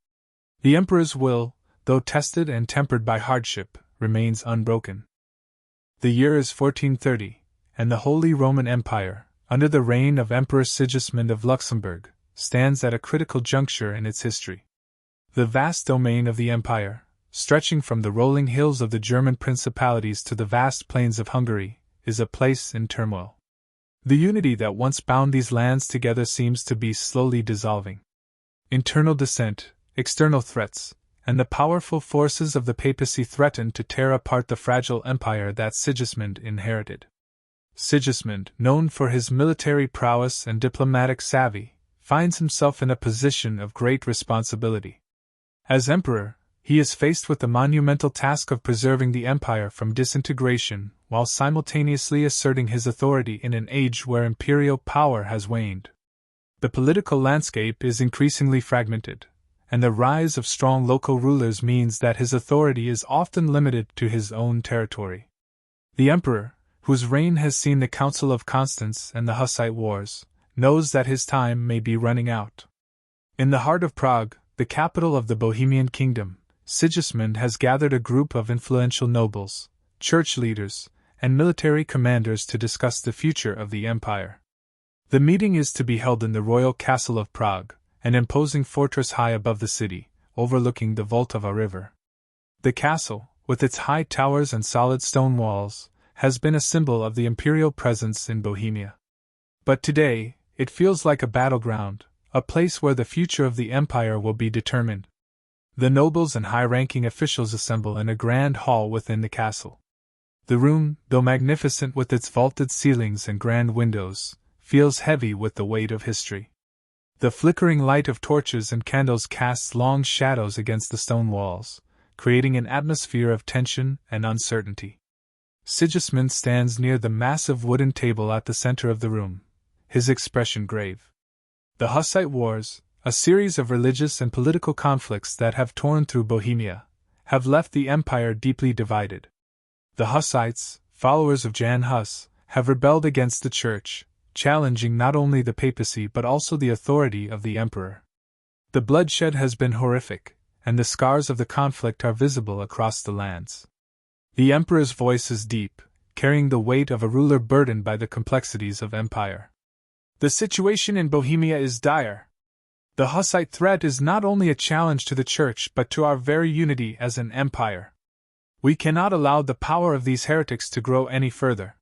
The emperor's will, though tested and tempered by hardship, remains unbroken. The year is 1430, and the Holy Roman Empire, under the reign of Emperor Sigismund of Luxembourg, stands at a critical juncture in its history. The vast domain of the empire, stretching from the rolling hills of the German principalities to the vast plains of Hungary, is a place in turmoil. The unity that once bound these lands together seems to be slowly dissolving. Internal dissent, external threats, and the powerful forces of the papacy threaten to tear apart the fragile empire that Sigismund inherited. Sigismund, known for his military prowess and diplomatic savvy, finds himself in a position of great responsibility. As emperor, he is faced with the monumental task of preserving the empire from disintegration while simultaneously asserting his authority in an age where imperial power has waned. The political landscape is increasingly fragmented, and the rise of strong local rulers means that his authority is often limited to his own territory. The emperor, whose reign has seen the Council of Constance and the Hussite Wars, knows that his time may be running out. In the heart of Prague, the capital of the Bohemian kingdom, Sigismund has gathered a group of influential nobles, church leaders, and military commanders to discuss the future of the empire. The meeting is to be held in the royal castle of Prague, an imposing fortress high above the city, overlooking the Vltava river. The castle, with its high towers and solid stone walls, has been a symbol of the imperial presence in Bohemia. But today, it feels like a battleground, a place where the future of the empire will be determined. The nobles and high-ranking officials assemble in a grand hall within the castle. The room, though magnificent with its vaulted ceilings and grand windows, feels heavy with the weight of history. The flickering light of torches and candles casts long shadows against the stone walls, creating an atmosphere of tension and uncertainty. Sigismund stands near the massive wooden table at the center of the room, his expression grave. The Hussite Wars, a series of religious and political conflicts that have torn through Bohemia, have left the empire deeply divided. The Hussites, followers of Jan Hus, have rebelled against the church, challenging not only the papacy but also the authority of the emperor. The bloodshed has been horrific, and the scars of the conflict are visible across the lands. The emperor's voice is deep, carrying the weight of a ruler burdened by the complexities of empire. The situation in Bohemia is dire. The Hussite threat is not only a challenge to the Church but to our very unity as an empire. We cannot allow the power of these heretics to grow any further.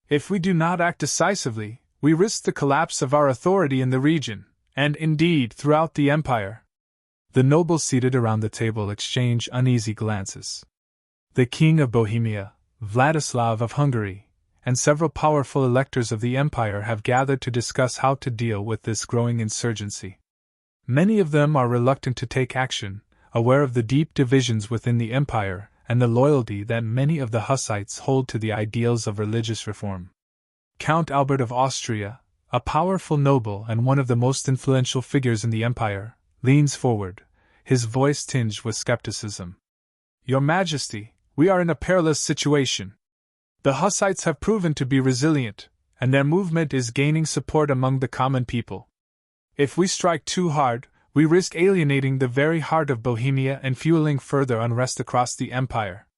If we do not act decisively, we risk the collapse of our authority in the region, and indeed throughout the empire. The nobles seated around the table exchange uneasy glances. The King of Bohemia, Vladislav of Hungary, and several powerful electors of the empire have gathered to discuss how to deal with this growing insurgency. Many of them are reluctant to take action, aware of the deep divisions within the empire and the loyalty that many of the Hussites hold to the ideals of religious reform. Count Albert of Austria, a powerful noble and one of the most influential figures in the empire, leans forward, his voice tinged with skepticism. Your Majesty, we are in a perilous situation. The Hussites have proven to be resilient, and their movement is gaining support among the common people. If we strike too hard, we risk alienating the very heart of Bohemia and fueling further unrest across the empire.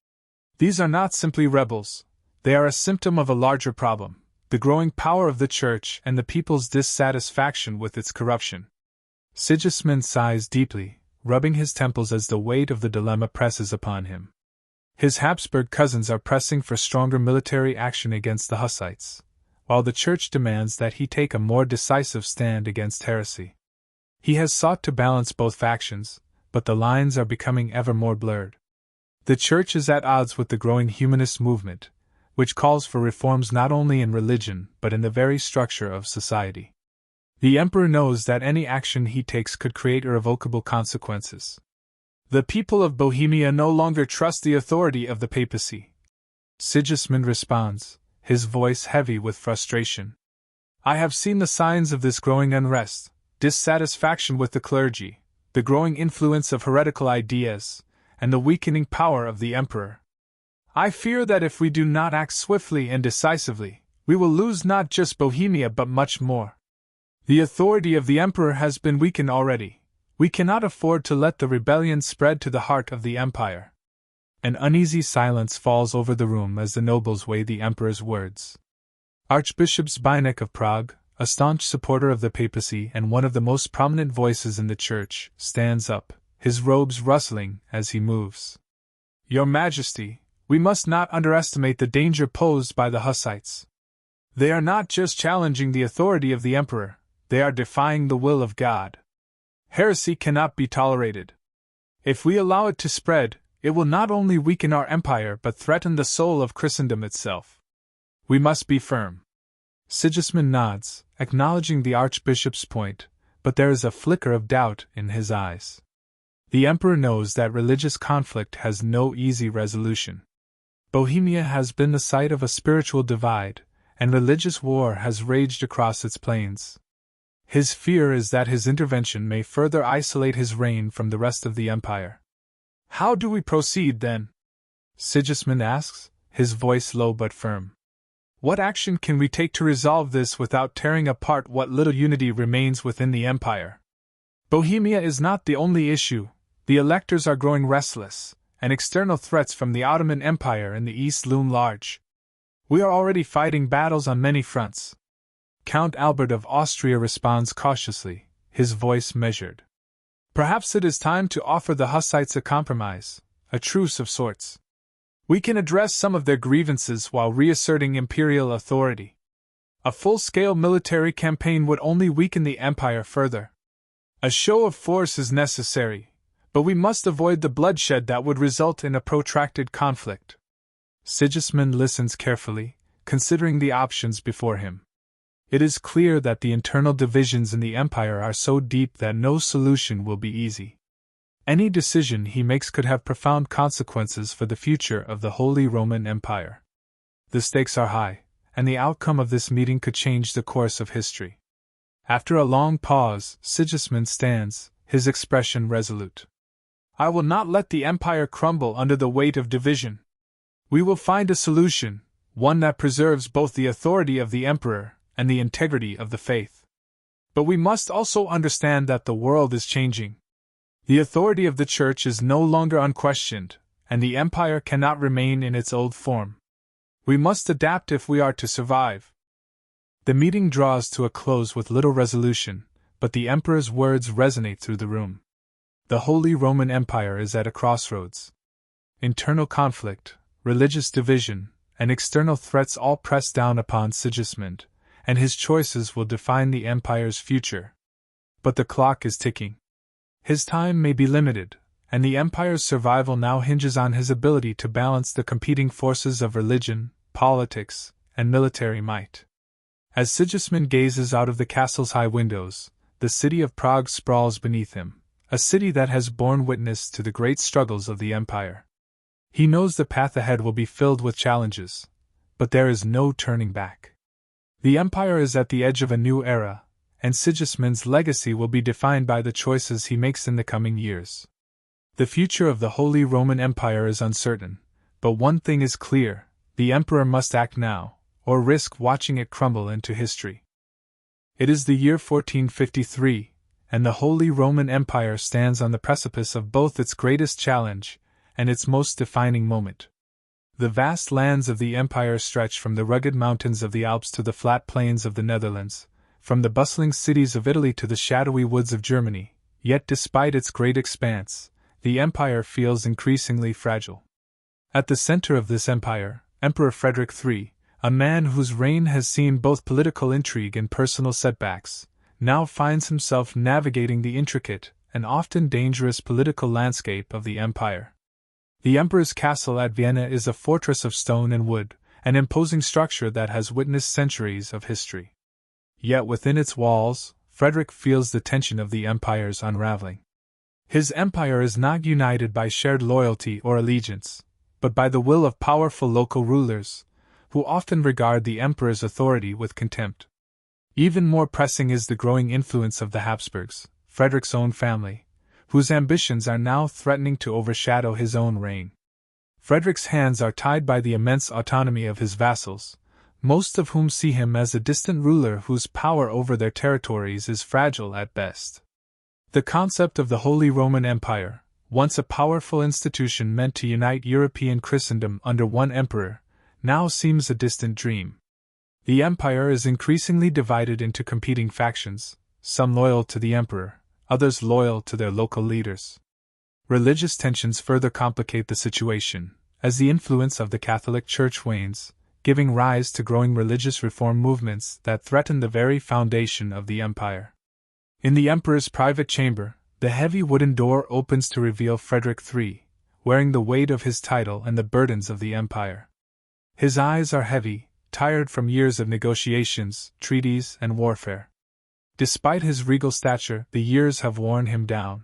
These are not simply rebels, they are a symptom of a larger problem, the growing power of the Church and the people's dissatisfaction with its corruption. Sigismund sighs deeply, rubbing his temples as the weight of the dilemma presses upon him. His Habsburg cousins are pressing for stronger military action against the Hussites, while the Church demands that he take a more decisive stand against heresy. He has sought to balance both factions, but the lines are becoming ever more blurred. The Church is at odds with the growing humanist movement, which calls for reforms not only in religion but in the very structure of society. The Emperor knows that any action he takes could create irrevocable consequences. The people of Bohemia no longer trust the authority of the papacy. Sigismund responds, his voice heavy with frustration. I have seen the signs of this growing unrest, dissatisfaction with the clergy, the growing influence of heretical ideas, and the weakening power of the emperor. I fear that if we do not act swiftly and decisively, we will lose not just Bohemia but much more. The authority of the emperor has been weakened already. We cannot afford to let the rebellion spread to the heart of the empire. An uneasy silence falls over the room as the nobles weigh the emperor's words. Archbishop Zbynek of Prague, a staunch supporter of the papacy and one of the most prominent voices in the church, stands up, his robes rustling as he moves. Your Majesty, we must not underestimate the danger posed by the Hussites. They are not just challenging the authority of the emperor, they are defying the will of God. Heresy cannot be tolerated. If we allow it to spread, it will not only weaken our empire but threaten the soul of Christendom itself. We must be firm. Sigismund nods, acknowledging the archbishop's point, but there is a flicker of doubt in his eyes. The emperor knows that religious conflict has no easy resolution. Bohemia has been the site of a spiritual divide, and religious war has raged across its plains. His fear is that his intervention may further isolate his reign from the rest of the empire. How do we proceed, then? Sigismund asks, his voice low but firm. What action can we take to resolve this without tearing apart what little unity remains within the empire? Bohemia is not the only issue. The electors are growing restless, and external threats from the Ottoman Empire in the east loom large. We are already fighting battles on many fronts. Count Albert of Austria responds cautiously, his voice measured. Perhaps it is time to offer the Hussites a compromise, a truce of sorts. We can address some of their grievances while reasserting imperial authority. A full-scale military campaign would only weaken the empire further. A show of force is necessary, but we must avoid the bloodshed that would result in a protracted conflict. Sigismund listens carefully, considering the options before him. It is clear that the internal divisions in the empire are so deep that no solution will be easy. Any decision he makes could have profound consequences for the future of the Holy Roman Empire. The stakes are high, and the outcome of this meeting could change the course of history. After a long pause, Sigismund stands, his expression resolute. I will not let the empire crumble under the weight of division. We will find a solution, one that preserves both the authority of the emperor and the integrity of the faith. But we must also understand that the world is changing. The authority of the Church is no longer unquestioned, and the empire cannot remain in its old form. We must adapt if we are to survive. The meeting draws to a close with little resolution, but the emperor's words resonate through the room. The Holy Roman Empire is at a crossroads. Internal conflict, religious division, and external threats all press down upon Sigismund, and his choices will define the empire's future. But the clock is ticking. His time may be limited, and the empire's survival now hinges on his ability to balance the competing forces of religion, politics, and military might. As Sigismund gazes out of the castle's high windows, the city of Prague sprawls beneath him, a city that has borne witness to the great struggles of the empire. He knows the path ahead will be filled with challenges, but there is no turning back. The empire is at the edge of a new era, and Sigismund's legacy will be defined by the choices he makes in the coming years. The future of the Holy Roman Empire is uncertain, but one thing is clear: the emperor must act now, or risk watching it crumble into history. It is the year 1453, and the Holy Roman Empire stands on the precipice of both its greatest challenge and its most defining moment. The vast lands of the empire stretch from the rugged mountains of the Alps to the flat plains of the Netherlands, from the bustling cities of Italy to the shadowy woods of Germany, yet despite its great expanse, the empire feels increasingly fragile. At the center of this empire, Emperor Frederick III, a man whose reign has seen both political intrigue and personal setbacks, now finds himself navigating the intricate and often dangerous political landscape of the empire. The emperor's castle at Vienna is a fortress of stone and wood, an imposing structure that has witnessed centuries of history. Yet within its walls, Frederick feels the tension of the empire's unraveling. His empire is not united by shared loyalty or allegiance, but by the will of powerful local rulers, who often regard the emperor's authority with contempt. Even more pressing is the growing influence of the Habsburgs, Frederick's own family, whose ambitions are now threatening to overshadow his own reign. Frederick's hands are tied by the immense autonomy of his vassals, most of whom see him as a distant ruler whose power over their territories is fragile at best. The concept of the Holy Roman Empire, once a powerful institution meant to unite European Christendom under one emperor, now seems a distant dream. The empire is increasingly divided into competing factions, some loyal to the emperor, others loyal to their local leaders. Religious tensions further complicate the situation, as the influence of the Catholic Church wanes, giving rise to growing religious reform movements that threaten the very foundation of the empire. In the emperor's private chamber, the heavy wooden door opens to reveal Frederick III, wearing the weight of his title and the burdens of the empire. His eyes are heavy, tired from years of negotiations, treaties, and warfare. Despite his regal stature, the years have worn him down.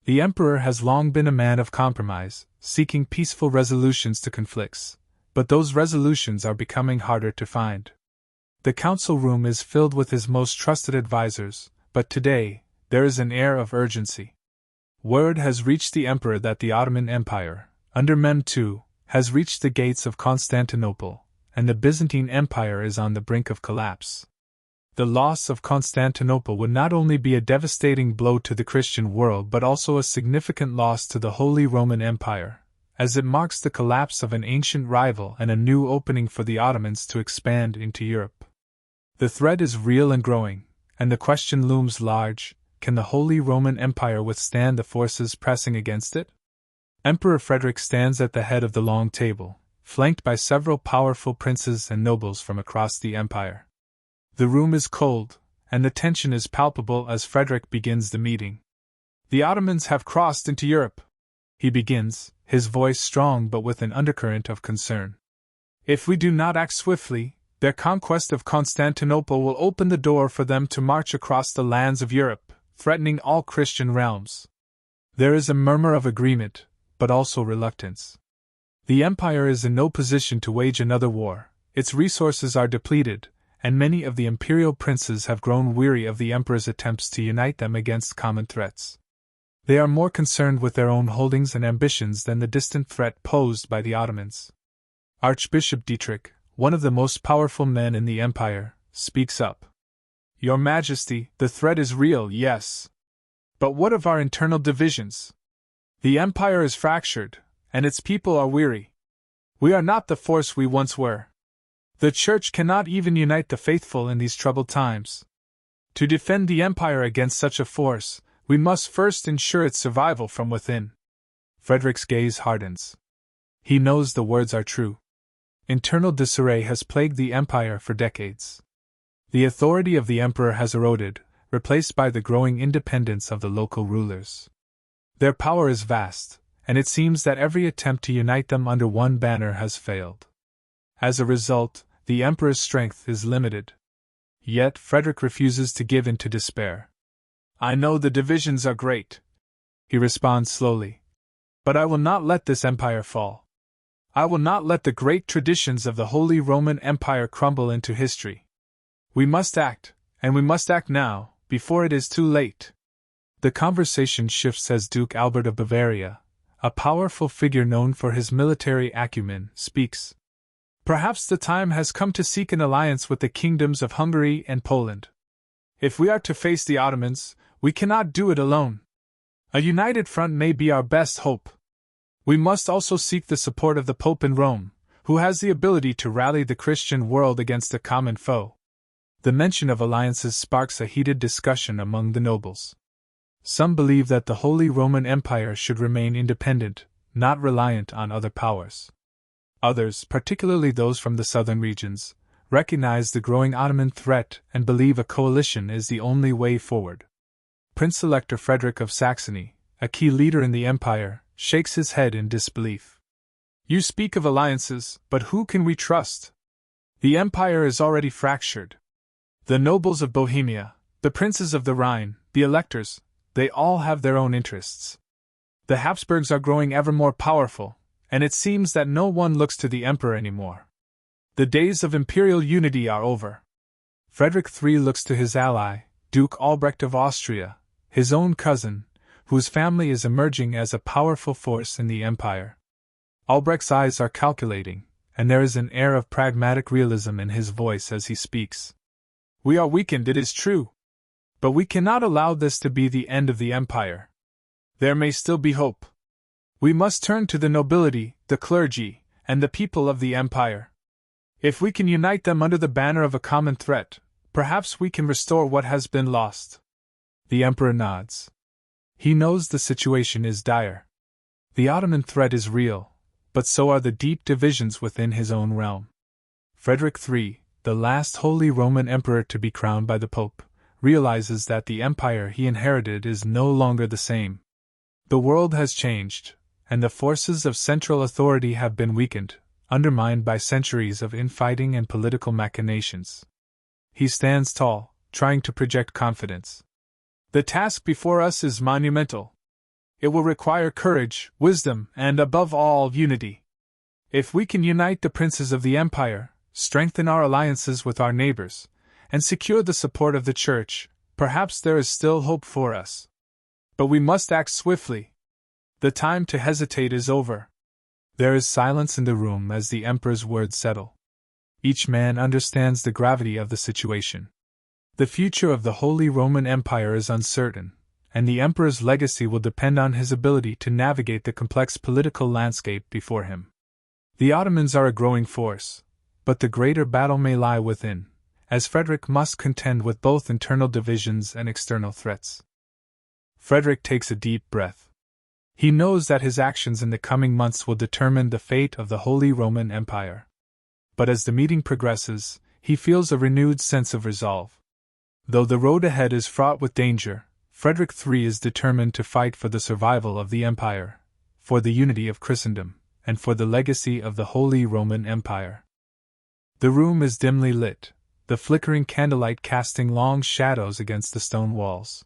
The emperor has long been a man of compromise, seeking peaceful resolutions to conflicts, but those resolutions are becoming harder to find. The council room is filled with his most trusted advisors, but today, there is an air of urgency. Word has reached the emperor that the Ottoman Empire, under Mehmed II, has reached the gates of Constantinople, and the Byzantine Empire is on the brink of collapse. The loss of Constantinople would not only be a devastating blow to the Christian world but also a significant loss to the Holy Roman Empire, as it marks the collapse of an ancient rival and a new opening for the Ottomans to expand into Europe. The threat is real and growing, and the question looms large: can the Holy Roman Empire withstand the forces pressing against it? Emperor Frederick stands at the head of the long table, flanked by several powerful princes and nobles from across the empire. The room is cold, and the tension is palpable as Frederick begins the meeting. The Ottomans have crossed into Europe, he begins, his voice strong but with an undercurrent of concern. If we do not act swiftly, their conquest of Constantinople will open the door for them to march across the lands of Europe, threatening all Christian realms. There is a murmur of agreement, but also reluctance. The empire is in no position to wage another war, its resources are depleted, and many of the imperial princes have grown weary of the emperor's attempts to unite them against common threats. They are more concerned with their own holdings and ambitions than the distant threat posed by the Ottomans. Archbishop Dietrich, one of the most powerful men in the empire, speaks up. Your Majesty, the threat is real, yes. But what of our internal divisions? The empire is fractured, and its people are weary. We are not the force we once were. The Church cannot even unite the faithful in these troubled times. To defend the empire against such a force, we must first ensure its survival from within. Frederick's gaze hardens. He knows the words are true. Internal disarray has plagued the empire for decades. The authority of the emperor has eroded, replaced by the growing independence of the local rulers. Their power is vast, and it seems that every attempt to unite them under one banner has failed. As a result, the emperor's strength is limited. Yet Frederick refuses to give in to despair. "I know the divisions are great," he responds slowly, "but I will not let this empire fall. I will not let the great traditions of the Holy Roman Empire crumble into history. We must act, and we must act now, before it is too late." The conversation shifts as Duke Albert of Bavaria, a powerful figure known for his military acumen, speaks. "Perhaps the time has come to seek an alliance with the kingdoms of Hungary and Poland. If we are to face the Ottomans, we cannot do it alone. A united front may be our best hope. We must also seek the support of the Pope in Rome, who has the ability to rally the Christian world against a common foe." The mention of alliances sparks a heated discussion among the nobles. Some believe that the Holy Roman Empire should remain independent, not reliant on other powers. Others, particularly those from the southern regions, recognize the growing Ottoman threat and believe a coalition is the only way forward. Prince-Elector Frederick of Saxony, a key leader in the empire, shakes his head in disbelief. "You speak of alliances, but who can we trust? The empire is already fractured. The nobles of Bohemia, the princes of the Rhine, the electors, they all have their own interests. The Habsburgs are growing ever more powerful, and it seems that no one looks to the emperor anymore. The days of imperial unity are over." Frederick III looks to his ally, Duke Albrecht of Austria, his own cousin, whose family is emerging as a powerful force in the empire. Albrecht's eyes are calculating, and there is an air of pragmatic realism in his voice as he speaks. "We are weakened, it is true. But we cannot allow this to be the end of the empire. There may still be hope. We must turn to the nobility, the clergy, and the people of the empire. If we can unite them under the banner of a common threat, perhaps we can restore what has been lost." The emperor nods. He knows the situation is dire. The Ottoman threat is real, but so are the deep divisions within his own realm. Frederick III, the last Holy Roman Emperor to be crowned by the Pope, realizes that the empire he inherited is no longer the same. The world has changed, and the forces of central authority have been weakened, undermined by centuries of infighting and political machinations. He stands tall, trying to project confidence. "The task before us is monumental. It will require courage, wisdom, and above all, unity. If we can unite the princes of the empire, strengthen our alliances with our neighbors, and secure the support of the Church, perhaps there is still hope for us. But we must act swiftly. The time to hesitate is over." There is silence in the room as the emperor's words settle. Each man understands the gravity of the situation. The future of the Holy Roman Empire is uncertain, and the emperor's legacy will depend on his ability to navigate the complex political landscape before him. The Ottomans are a growing force, but the greater battle may lie within, as Frederick must contend with both internal divisions and external threats. Frederick takes a deep breath. He knows that his actions in the coming months will determine the fate of the Holy Roman Empire. But as the meeting progresses, he feels a renewed sense of resolve. Though the road ahead is fraught with danger, Frederick III is determined to fight for the survival of the empire, for the unity of Christendom, and for the legacy of the Holy Roman Empire. The room is dimly lit, the flickering candlelight casting long shadows against the stone walls.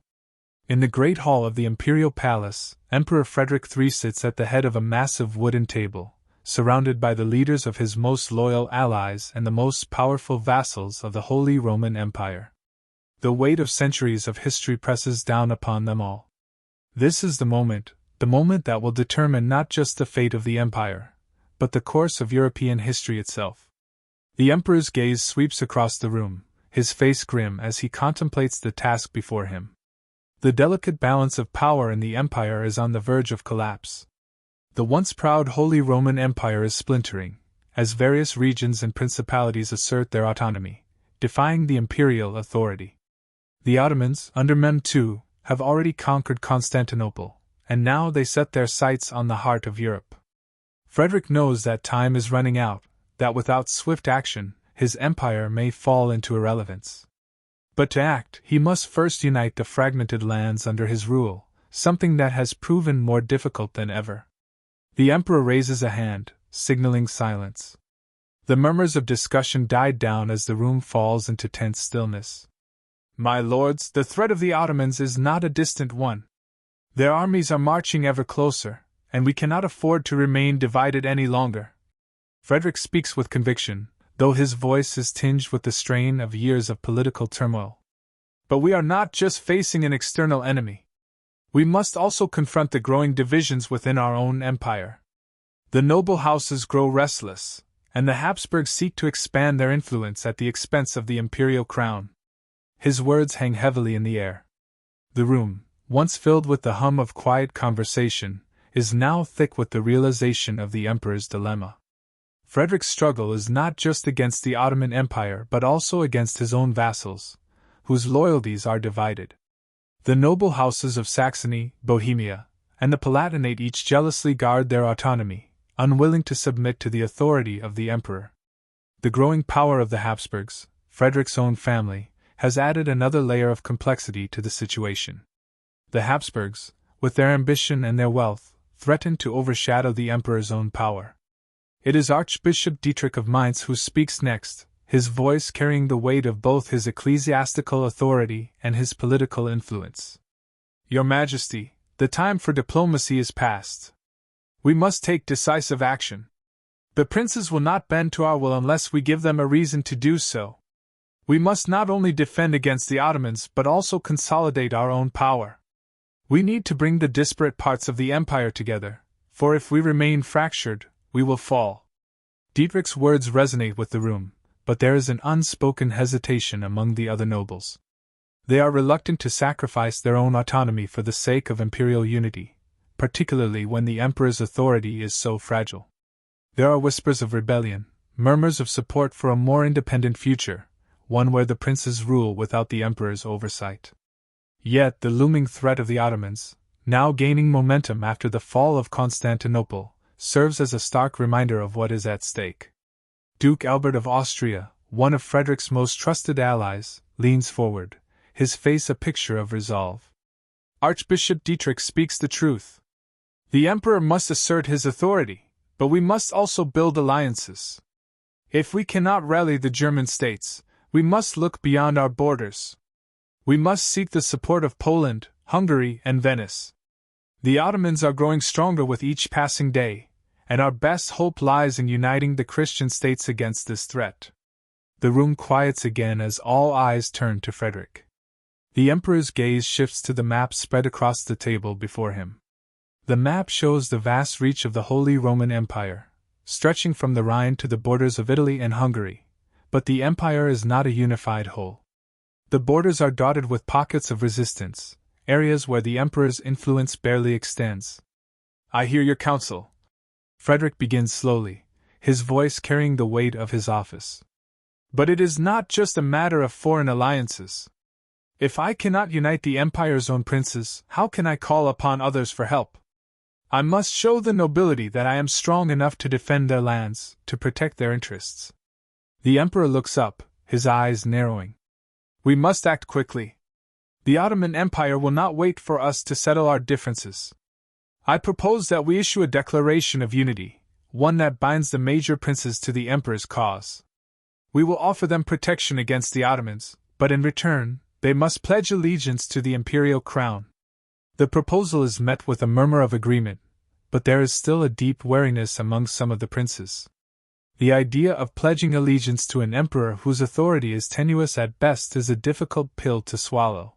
In the great hall of the imperial palace, Emperor Frederick III sits at the head of a massive wooden table, surrounded by the leaders of his most loyal allies and the most powerful vassals of the Holy Roman Empire. The weight of centuries of history presses down upon them all. This is the moment that will determine not just the fate of the empire, but the course of European history itself. The emperor's gaze sweeps across the room, his face grim as he contemplates the task before him. The delicate balance of power in the empire is on the verge of collapse. The once proud Holy Roman Empire is splintering, as various regions and principalities assert their autonomy, defying the imperial authority. The Ottomans, under Mehmed II, have already conquered Constantinople, and now they set their sights on the heart of Europe. Frederick knows that time is running out, that without swift action, his empire may fall into irrelevance. But to act, he must first unite the fragmented lands under his rule, something that has proven more difficult than ever. The emperor raises a hand, signaling silence. The murmurs of discussion died down as the room falls into tense stillness. My lords, the threat of the Ottomans is not a distant one. Their armies are marching ever closer, and we cannot afford to remain divided any longer. Frederick speaks with conviction, though his voice is tinged with the strain of years of political turmoil. But we are not just facing an external enemy. We must also confront the growing divisions within our own empire. The noble houses grow restless, and the Habsburgs seek to expand their influence at the expense of the imperial crown. His words hang heavily in the air. The room, once filled with the hum of quiet conversation, is now thick with the realization of the emperor's dilemma. Frederick's struggle is not just against the Ottoman Empire but also against his own vassals, whose loyalties are divided. The noble houses of Saxony, Bohemia, and the Palatinate each jealously guard their autonomy, unwilling to submit to the authority of the emperor. The growing power of the Habsburgs, Frederick's own family, has added another layer of complexity to the situation. The Habsburgs, with their ambition and their wealth, threaten to overshadow the emperor's own power. It is Archbishop Dietrich of Mainz who speaks next, his voice carrying the weight of both his ecclesiastical authority and his political influence. Your Majesty, the time for diplomacy is past. We must take decisive action. The princes will not bend to our will unless we give them a reason to do so. We must not only defend against the Ottomans but also consolidate our own power. We need to bring the disparate parts of the empire together, for if we remain fractured, we will fall. Dietrich's words resonate with the room, but there is an unspoken hesitation among the other nobles. They are reluctant to sacrifice their own autonomy for the sake of imperial unity, particularly when the emperor's authority is so fragile. There are whispers of rebellion, murmurs of support for a more independent future, one where the princes rule without the emperor's oversight. Yet the looming threat of the Ottomans, now gaining momentum after the fall of Constantinople, serves as a stark reminder of what is at stake. Duke Albert of Austria, one of Frederick's most trusted allies, leans forward, his face a picture of resolve. Archbishop Dietrich speaks the truth. The emperor must assert his authority, but we must also build alliances. If we cannot rally the German states, we must look beyond our borders. We must seek the support of Poland, Hungary, and Venice. The Ottomans are growing stronger with each passing day, and our best hope lies in uniting the Christian states against this threat. The room quiets again as all eyes turn to Frederick. The emperor's gaze shifts to the map spread across the table before him. The map shows the vast reach of the Holy Roman Empire, stretching from the Rhine to the borders of Italy and Hungary. But the empire is not a unified whole. The borders are dotted with pockets of resistance, areas where the emperor's influence barely extends. I hear your counsel. Frederick begins slowly, his voice carrying the weight of his office. But it is not just a matter of foreign alliances. If I cannot unite the empire's own princes, how can I call upon others for help? I must show the nobility that I am strong enough to defend their lands, to protect their interests. The emperor looks up, his eyes narrowing. We must act quickly. The Ottoman Empire will not wait for us to settle our differences. I propose that we issue a declaration of unity, one that binds the major princes to the emperor's cause. We will offer them protection against the Ottomans, but in return, they must pledge allegiance to the imperial crown. The proposal is met with a murmur of agreement, but there is still a deep wariness among some of the princes. The idea of pledging allegiance to an emperor whose authority is tenuous at best is a difficult pill to swallow.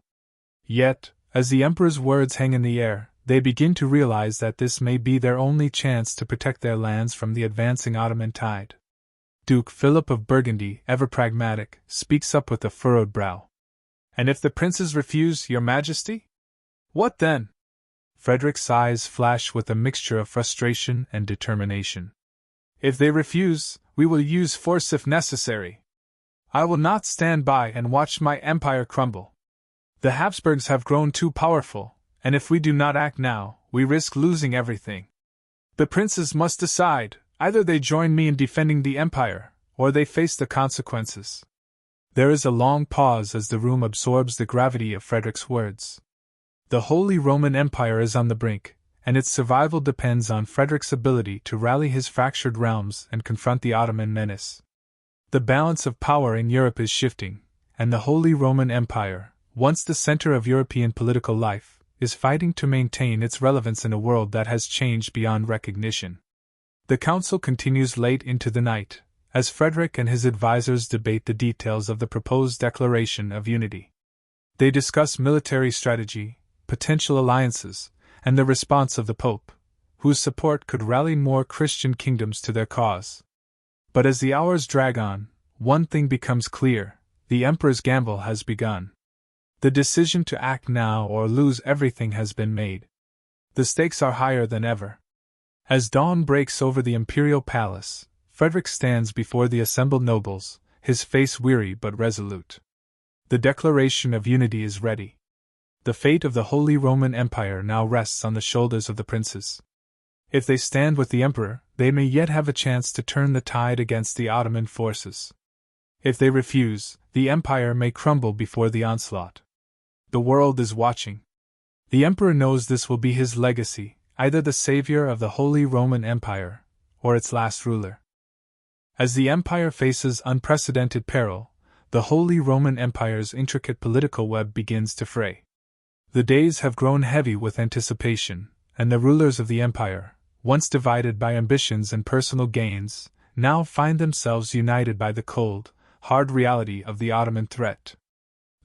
Yet, as the emperor's words hang in the air, they begin to realize that this may be their only chance to protect their lands from the advancing Ottoman tide. Duke Philip of Burgundy, ever pragmatic, speaks up with a furrowed brow. And if the princes refuse, your Majesty? What then? Frederick's eyes flash with a mixture of frustration and determination. If they refuse, we will use force if necessary. I will not stand by and watch my empire crumble. The Habsburgs have grown too powerful, and if we do not act now, we risk losing everything. The princes must decide: either they join me in defending the empire, or they face the consequences. There is a long pause as the room absorbs the gravity of Frederick's words. The Holy Roman Empire is on the brink, and its survival depends on Frederick's ability to rally his fractured realms and confront the Ottoman menace. The balance of power in Europe is shifting, and the Holy Roman Empire, once the center of European political life, is fighting to maintain its relevance in a world that has changed beyond recognition. The council continues late into the night, as Frederick and his advisors debate the details of the proposed Declaration of Unity. They discuss military strategy, potential alliances, and the response of the Pope, whose support could rally more Christian kingdoms to their cause. But as the hours drag on, one thing becomes clear: the Emperor's gamble has begun. The decision to act now or lose everything has been made. The stakes are higher than ever. As dawn breaks over the imperial palace, Frederick stands before the assembled nobles, his face weary but resolute. The Declaration of Unity is ready. The fate of the Holy Roman Empire now rests on the shoulders of the princes. If they stand with the Emperor, they may yet have a chance to turn the tide against the Ottoman forces. If they refuse, the empire may crumble before the onslaught. The world is watching. The Emperor knows this will be his legacy, either the savior of the Holy Roman Empire, or its last ruler. As the empire faces unprecedented peril, the Holy Roman Empire's intricate political web begins to fray. The days have grown heavy with anticipation, and the rulers of the empire, once divided by ambitions and personal gains, now find themselves united by the cold, hard reality of the Ottoman threat.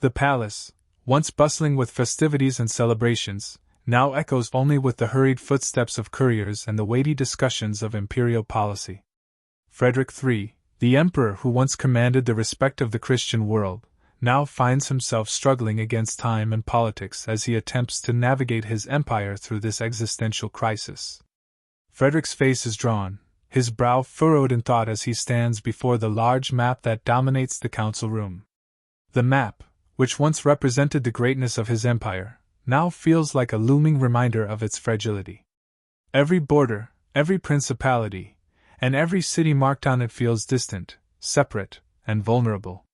The palace, once bustling with festivities and celebrations, now echoes only with the hurried footsteps of couriers and the weighty discussions of imperial policy. Frederick III, the emperor who once commanded the respect of the Christian world, now finds himself struggling against time and politics as he attempts to navigate his empire through this existential crisis. Frederick's face is drawn, his brow furrowed in thought as he stands before the large map that dominates the council room. The map, which once represented the greatness of his empire, now feels like a looming reminder of its fragility. Every border, every principality, and every city marked on it feels distant, separate, and vulnerable.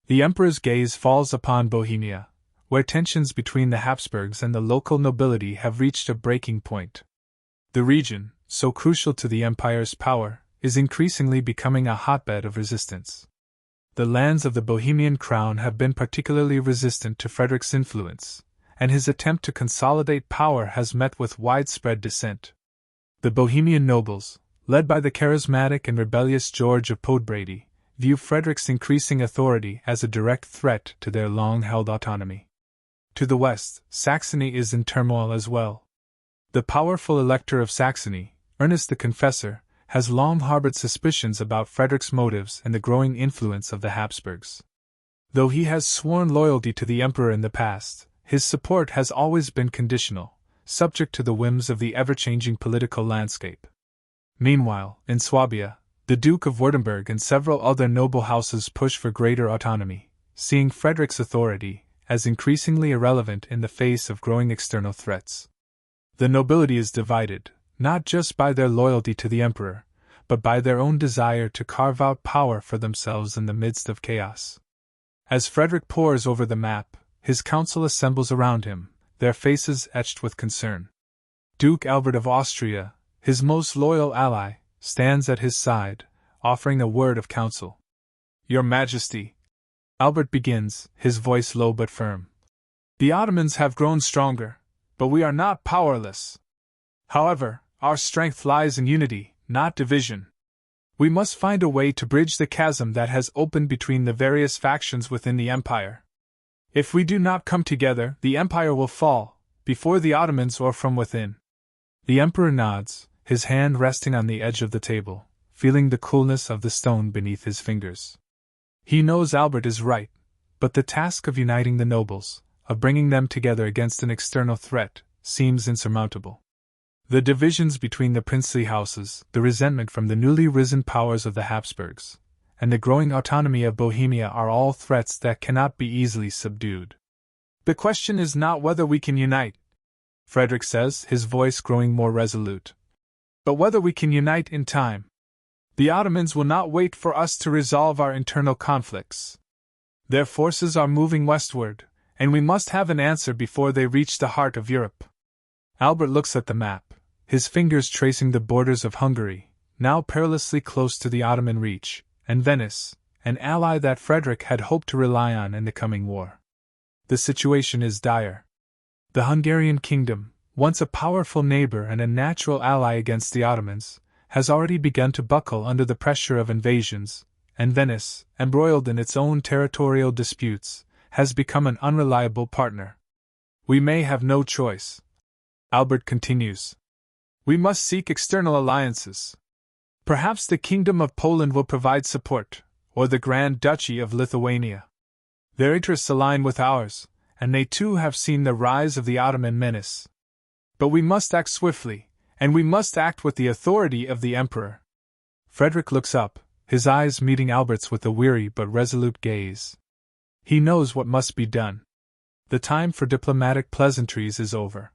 The emperor's gaze falls upon Bohemia, where tensions between the Habsburgs and the local nobility have reached a breaking point. The region, so crucial to the empire's power, is increasingly becoming a hotbed of resistance. The lands of the Bohemian crown have been particularly resistant to Frederick's influence, and his attempt to consolidate power has met with widespread dissent. The Bohemian nobles, led by the charismatic and rebellious George of Podbrady, view Frederick's increasing authority as a direct threat to their long-held autonomy. To the west, Saxony is in turmoil as well. The powerful Elector of Saxony, Ernest the Confessor, has long harbored suspicions about Frederick's motives and the growing influence of the Habsburgs. Though he has sworn loyalty to the emperor in the past, his support has always been conditional, subject to the whims of the ever-changing political landscape. Meanwhile, in Swabia, the Duke of Württemberg and several other noble houses push for greater autonomy, seeing Frederick's authority as increasingly irrelevant in the face of growing external threats. The nobility is divided, not just by their loyalty to the emperor, but by their own desire to carve out power for themselves in the midst of chaos. As Frederick pores over the map, his council assembles around him, their faces etched with concern. Duke Albert of Austria, his most loyal ally, stands at his side, offering a word of counsel. "Your Majesty," Albert begins, his voice low but firm. "The Ottomans have grown stronger, but we are not powerless. However, our strength lies in unity, not division. We must find a way to bridge the chasm that has opened between the various factions within the empire. If we do not come together, the empire will fall, before the Ottomans or from within." The emperor nods, his hand resting on the edge of the table, feeling the coolness of the stone beneath his fingers. He knows Albert is right, but the task of uniting the nobles, of bringing them together against an external threat, seems insurmountable. The divisions between the princely houses, the resentment from the newly risen powers of the Habsburgs, and the growing autonomy of Bohemia are all threats that cannot be easily subdued. The question is not whether we can unite, Frederick says, his voice growing more resolute, but whether we can unite in time. The Ottomans will not wait for us to resolve our internal conflicts. Their forces are moving westward, and we must have an answer before they reach the heart of Europe. Albert looks at the map, his fingers tracing the borders of Hungary, now perilously close to the Ottoman reach, and Venice, an ally that Frederick had hoped to rely on in the coming war. The situation is dire. The Hungarian kingdom, once a powerful neighbor and a natural ally against the Ottomans, has already begun to buckle under the pressure of invasions, and Venice, embroiled in its own territorial disputes, has become an unreliable partner. We may have no choice, Albert continues. We must seek external alliances. Perhaps the Kingdom of Poland will provide support, or the Grand Duchy of Lithuania. Their interests align with ours, and they too have seen the rise of the Ottoman menace. But we must act swiftly, and we must act with the authority of the Emperor. Frederick looks up, his eyes meeting Albert's with a weary but resolute gaze. He knows what must be done. The time for diplomatic pleasantries is over.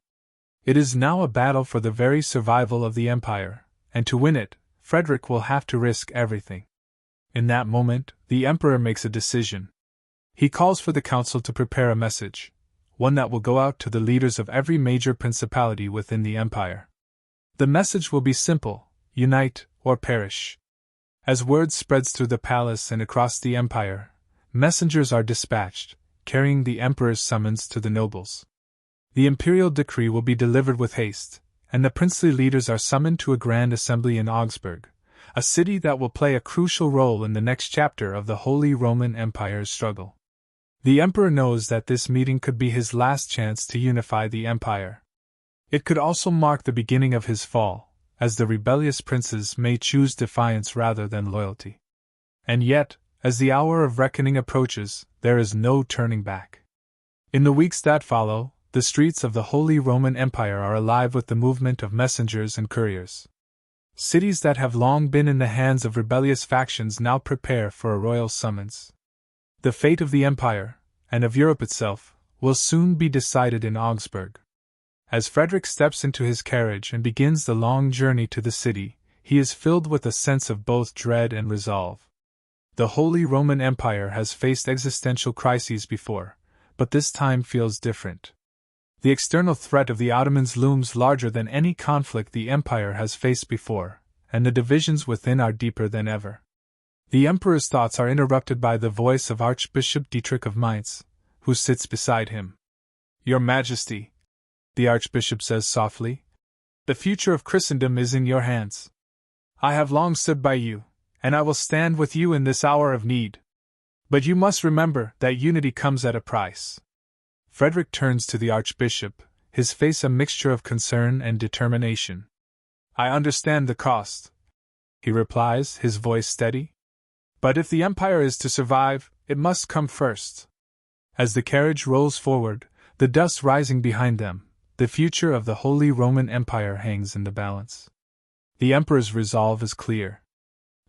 It is now a battle for the very survival of the Empire, and to win it, Frederick will have to risk everything. In that moment, the Emperor makes a decision. He calls for the council to prepare a message, one that will go out to the leaders of every major principality within the Empire. The message will be simple: unite or perish. As word spreads through the palace and across the Empire, messengers are dispatched, carrying the Emperor's summons to the nobles. The imperial decree will be delivered with haste, and the princely leaders are summoned to a grand assembly in Augsburg, a city that will play a crucial role in the next chapter of the Holy Roman Empire's struggle. The Emperor knows that this meeting could be his last chance to unify the Empire. It could also mark the beginning of his fall, as the rebellious princes may choose defiance rather than loyalty. And yet, as the hour of reckoning approaches, there is no turning back. In the weeks that follow, the streets of the Holy Roman Empire are alive with the movement of messengers and couriers. Cities that have long been in the hands of rebellious factions now prepare for a royal summons. The fate of the Empire, and of Europe itself, will soon be decided in Augsburg. As Frederick steps into his carriage and begins the long journey to the city, he is filled with a sense of both dread and resolve. The Holy Roman Empire has faced existential crises before, but this time feels different. The external threat of the Ottomans looms larger than any conflict the Empire has faced before, and the divisions within are deeper than ever. The Emperor's thoughts are interrupted by the voice of Archbishop Dietrich of Mainz, who sits beside him. "Your Majesty," the Archbishop says softly, "the future of Christendom is in your hands. I have long stood by you, and I will stand with you in this hour of need. But you must remember that unity comes at a price." Frederick turns to the Archbishop, his face a mixture of concern and determination. "I understand the cost," he replies, his voice steady. "But if the Empire is to survive, it must come first." As the carriage rolls forward, the dust rising behind them, the future of the Holy Roman Empire hangs in the balance. The Emperor's resolve is clear.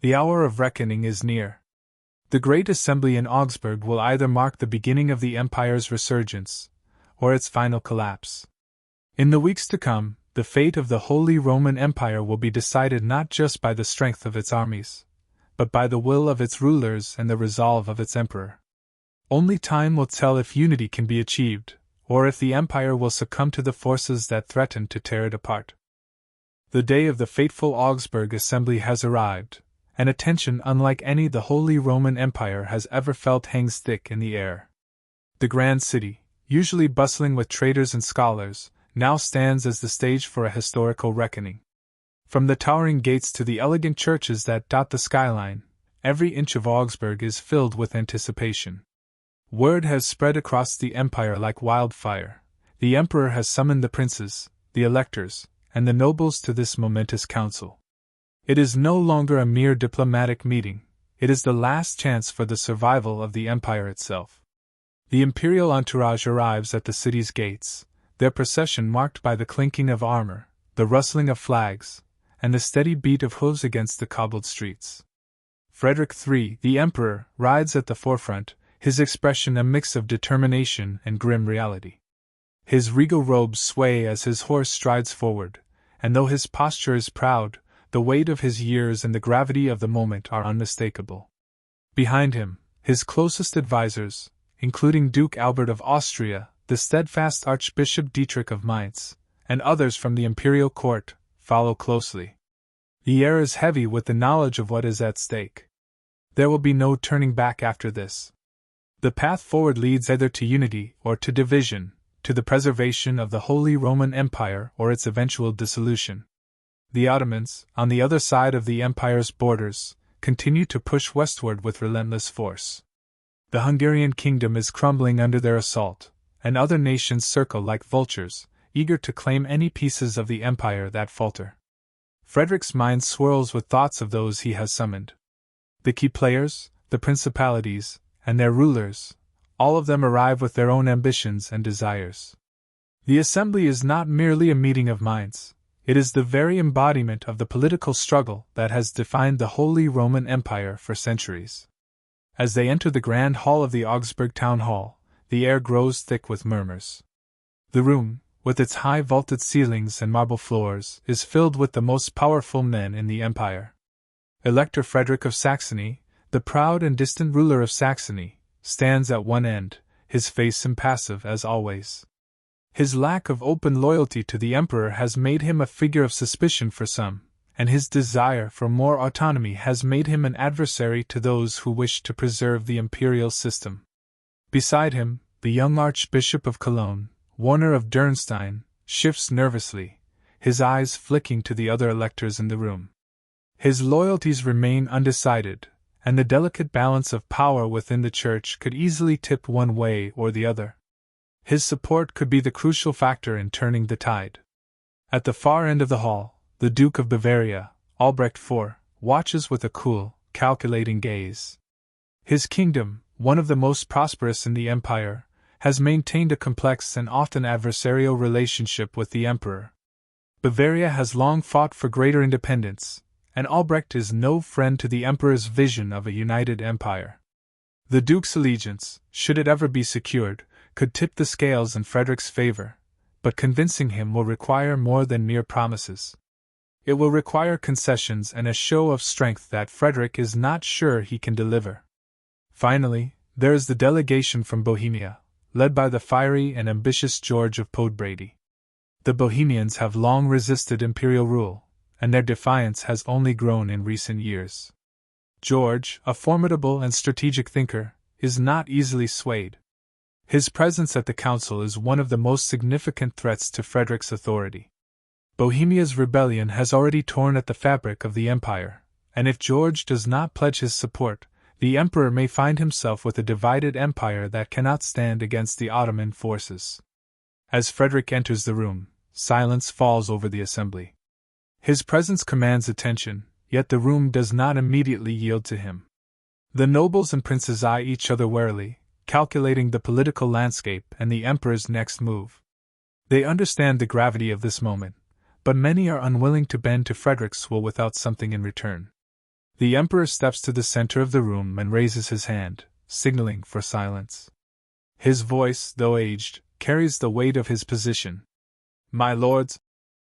The hour of reckoning is near. The great assembly in Augsburg will either mark the beginning of the Empire's resurgence, or its final collapse. In the weeks to come, the fate of the Holy Roman Empire will be decided not just by the strength of its armies, but by the will of its rulers and the resolve of its emperor. Only time will tell if unity can be achieved, or if the Empire will succumb to the forces that threaten to tear it apart. The day of the fateful Augsburg assembly has arrived, and a tension unlike any the Holy Roman Empire has ever felt hangs thick in the air. The grand city, usually bustling with traders and scholars, now stands as the stage for a historical reckoning. From the towering gates to the elegant churches that dot the skyline, every inch of Augsburg is filled with anticipation. Word has spread across the empire like wildfire. The emperor has summoned the princes, the electors, and the nobles to this momentous council. It is no longer a mere diplomatic meeting, it is the last chance for the survival of the empire itself. The imperial entourage arrives at the city's gates, their procession marked by the clinking of armor, the rustling of flags, and the steady beat of hooves against the cobbled streets. Frederick III, the Emperor, rides at the forefront, his expression a mix of determination and grim reality. His regal robes sway as his horse strides forward, and though his posture is proud, the weight of his years and the gravity of the moment are unmistakable. Behind him, his closest advisers, including Duke Albert of Austria, the steadfast Archbishop Dietrich of Mainz, and others from the imperial court, follow closely. The air is heavy with the knowledge of what is at stake. There will be no turning back after this. The path forward leads either to unity or to division, to the preservation of the Holy Roman Empire or its eventual dissolution. The Ottomans, on the other side of the empire's borders, continue to push westward with relentless force. The Hungarian kingdom is crumbling under their assault, and other nations circle like vultures, eager to claim any pieces of the empire that falter. Frederick's mind swirls with thoughts of those he has summoned. The key players, the principalities, and their rulers, all of them arrive with their own ambitions and desires. The assembly is not merely a meeting of minds, it is the very embodiment of the political struggle that has defined the Holy Roman Empire for centuries. As they enter the grand hall of the Augsburg town hall, the air grows thick with murmurs. The room, with its high vaulted ceilings and marble floors, is filled with the most powerful men in the empire. Elector Frederick of Saxony, the proud and distant ruler of Saxony, stands at one end, his face impassive as always. His lack of open loyalty to the emperor has made him a figure of suspicion for some, and his desire for more autonomy has made him an adversary to those who wish to preserve the imperial system. Beside him, the young Archbishop of Cologne, Warner of Dürnstein, shifts nervously, his eyes flicking to the other electors in the room. His loyalties remain undecided, and the delicate balance of power within the Church could easily tip one way or the other. His support could be the crucial factor in turning the tide. At the far end of the hall, the Duke of Bavaria, Albrecht IV, watches with a cool, calculating gaze. His kingdom, one of the most prosperous in the empire, has maintained a complex and often adversarial relationship with the emperor. Bavaria has long fought for greater independence, and Albrecht is no friend to the emperor's vision of a united empire. The duke's allegiance, should it ever be secured, could tip the scales in Frederick's favor, but convincing him will require more than mere promises. It will require concessions and a show of strength that Frederick is not sure he can deliver. Finally, there is the delegation from Bohemia, led by the fiery and ambitious George of Podbrady. The Bohemians have long resisted imperial rule, and their defiance has only grown in recent years. George, a formidable and strategic thinker, is not easily swayed. His presence at the council is one of the most significant threats to Frederick's authority. Bohemia's rebellion has already torn at the fabric of the empire, and if George does not pledge his support, the emperor may find himself with a divided empire that cannot stand against the Ottoman forces. As Frederick enters the room, silence falls over the assembly. His presence commands attention, yet the room does not immediately yield to him. The nobles and princes eye each other warily, calculating the political landscape and the emperor's next move. They understand the gravity of this moment, but many are unwilling to bend to Frederick's will without something in return. The emperor steps to the center of the room and raises his hand, signaling for silence. His voice, though aged, carries the weight of his position. "My lords,"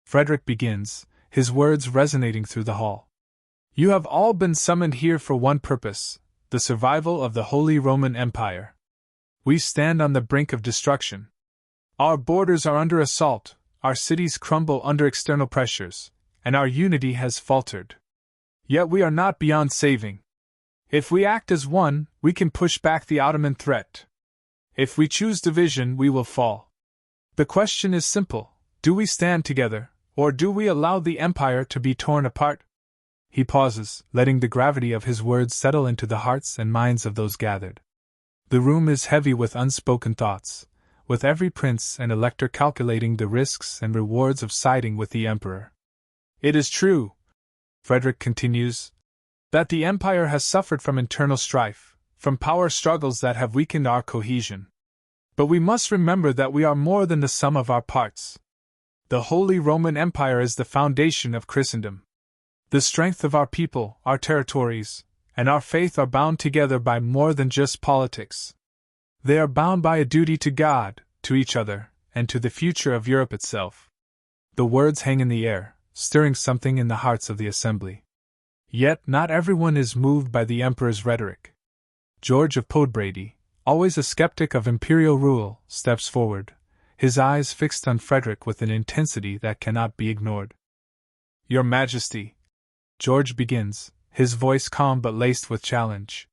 Frederick begins, his words resonating through the hall. "You have all been summoned here for one purpose, the survival of the Holy Roman Empire. We stand on the brink of destruction. Our borders are under assault, our cities crumble under external pressures, and our unity has faltered. Yet we are not beyond saving. If we act as one, we can push back the Ottoman threat. If we choose division, we will fall. The question is simple: do we stand together, or do we allow the empire to be torn apart?" He pauses, letting the gravity of his words settle into the hearts and minds of those gathered. The room is heavy with unspoken thoughts, with every prince and elector calculating the risks and rewards of siding with the emperor. "It is true," Frederick continues, "that the empire has suffered from internal strife, from power struggles that have weakened our cohesion. But we must remember that we are more than the sum of our parts. The Holy Roman Empire is the foundation of Christendom. The strength of our people, our territories, and our faith are bound together by more than just politics. They are bound by a duty to God, to each other, and to the future of Europe itself. The words hang in the air, stirring something in the hearts of the assembly. Yet not everyone is moved by the emperor's rhetoric. George of Podbrady, always a skeptic of imperial rule, steps forward, his eyes fixed on Frederick with an intensity that cannot be ignored. Your Majesty, George begins, his voice calm but laced with challenge.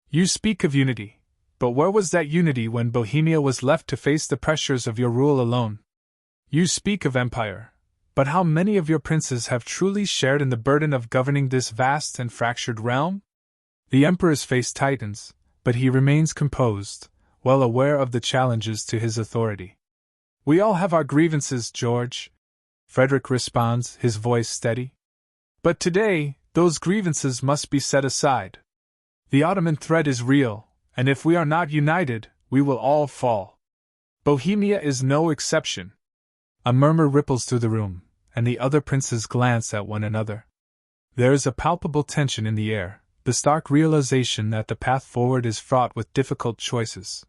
You speak of unity, but where was that unity when Bohemia was left to face the pressures of your rule alone? You speak of empire, but how many of your princes have truly shared in the burden of governing this vast and fractured realm? The emperor's face tightens, but he remains composed, well aware of the challenges to his authority. We all have our grievances, George, Frederick responds, his voice steady. But today, those grievances must be set aside. The Ottoman threat is real, and if we are not united, we will all fall. Bohemia is no exception. A murmur ripples through the room, and the other princes glance at one another. There is a palpable tension in the air, the stark realization that the path forward is fraught with difficult choices.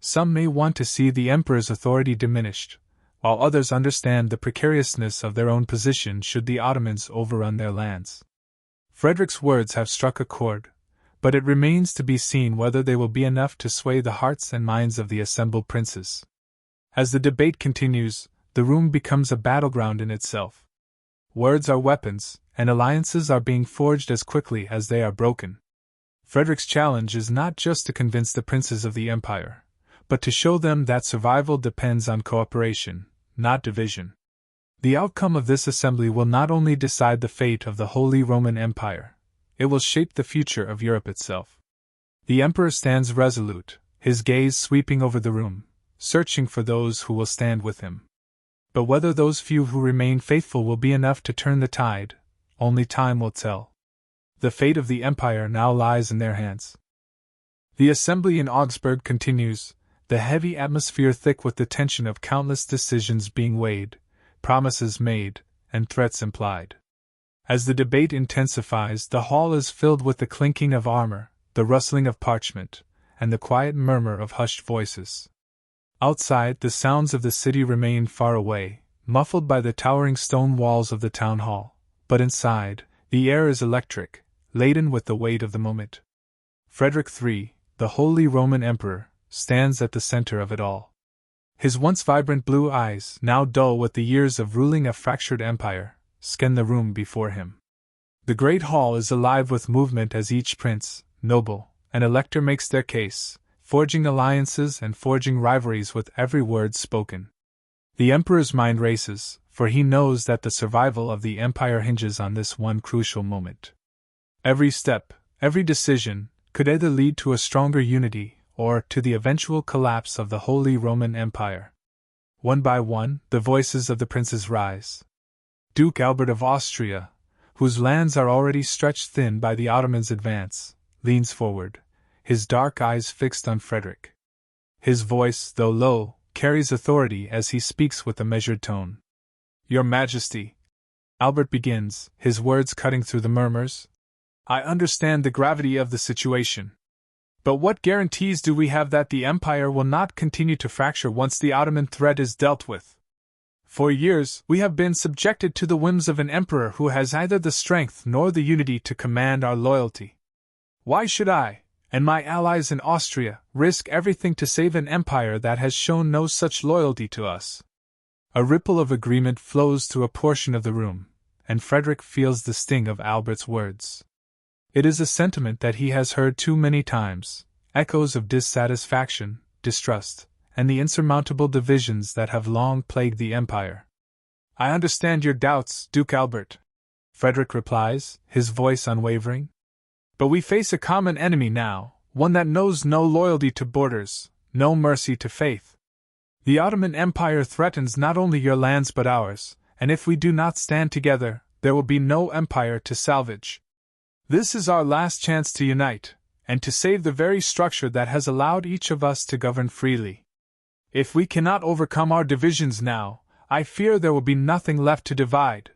Some may want to see the emperor's authority diminished, while others understand the precariousness of their own position should the Ottomans overrun their lands. Frederick's words have struck a chord, but it remains to be seen whether they will be enough to sway the hearts and minds of the assembled princes. As the debate continues, the room becomes a battleground in itself. Words are weapons, and alliances are being forged as quickly as they are broken. Frederick's challenge is not just to convince the princes of the empire, but to show them that survival depends on cooperation, not division. The outcome of this assembly will not only decide the fate of the Holy Roman Empire, it will shape the future of Europe itself. The emperor stands resolute, his gaze sweeping over the room, searching for those who will stand with him. But whether those few who remain faithful will be enough to turn the tide, only time will tell. The fate of the empire now lies in their hands. The assembly in Augsburg continues, the heavy atmosphere thick with the tension of countless decisions being weighed, promises made, and threats implied. As the debate intensifies, the hall is filled with the clinking of armor, the rustling of parchment, and the quiet murmur of hushed voices. Outside, the sounds of the city remain far away, muffled by the towering stone walls of the town hall, but inside, the air is electric, laden with the weight of the moment. Frederick III, the Holy Roman Emperor, stands at the center of it all. His once vibrant blue eyes, now dull with the years of ruling a fractured empire, scan the room before him. The great hall is alive with movement as each prince, noble, and elector makes their case, forging alliances and forging rivalries with every word spoken. The emperor's mind races, for he knows that the survival of the empire hinges on this one crucial moment. Every step, every decision, could either lead to a stronger unity or to the eventual collapse of the Holy Roman Empire. One by one, the voices of the princes rise. Duke Albert of Austria, whose lands are already stretched thin by the Ottomans' advance, leans forward, his dark eyes fixed on Frederick. His voice, though low, carries authority as he speaks with a measured tone. Your Majesty, Albert begins, his words cutting through the murmurs. I understand the gravity of the situation. But what guarantees do we have that the empire will not continue to fracture once the Ottoman threat is dealt with? For years, we have been subjected to the whims of an emperor who has neither the strength nor the unity to command our loyalty. Why should I, and my allies in Austria, risk everything to save an empire that has shown no such loyalty to us? A ripple of agreement flows through a portion of the room, and Frederick feels the sting of Albert's words. It is a sentiment that he has heard too many times, echoes of dissatisfaction, distrust, and the insurmountable divisions that have long plagued the empire. I understand your doubts, Duke Albert, Frederick replies, his voice unwavering. But we face a common enemy now, one that knows no loyalty to borders, no mercy to faith. The Ottoman Empire threatens not only your lands but ours, and if we do not stand together, there will be no empire to salvage. This is our last chance to unite, and to save the very structure that has allowed each of us to govern freely. If we cannot overcome our divisions now, I fear there will be nothing left to divide.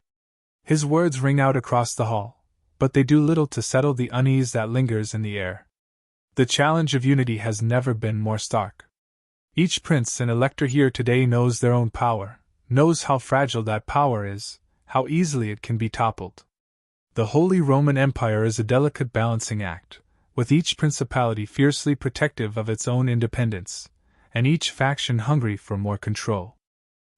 His words ring out across the hall, but they do little to settle the unease that lingers in the air. The challenge of unity has never been more stark. Each prince and elector here today knows their own power, knows how fragile that power is, how easily it can be toppled. The Holy Roman Empire is a delicate balancing act, with each principality fiercely protective of its own independence, and each faction hungry for more control.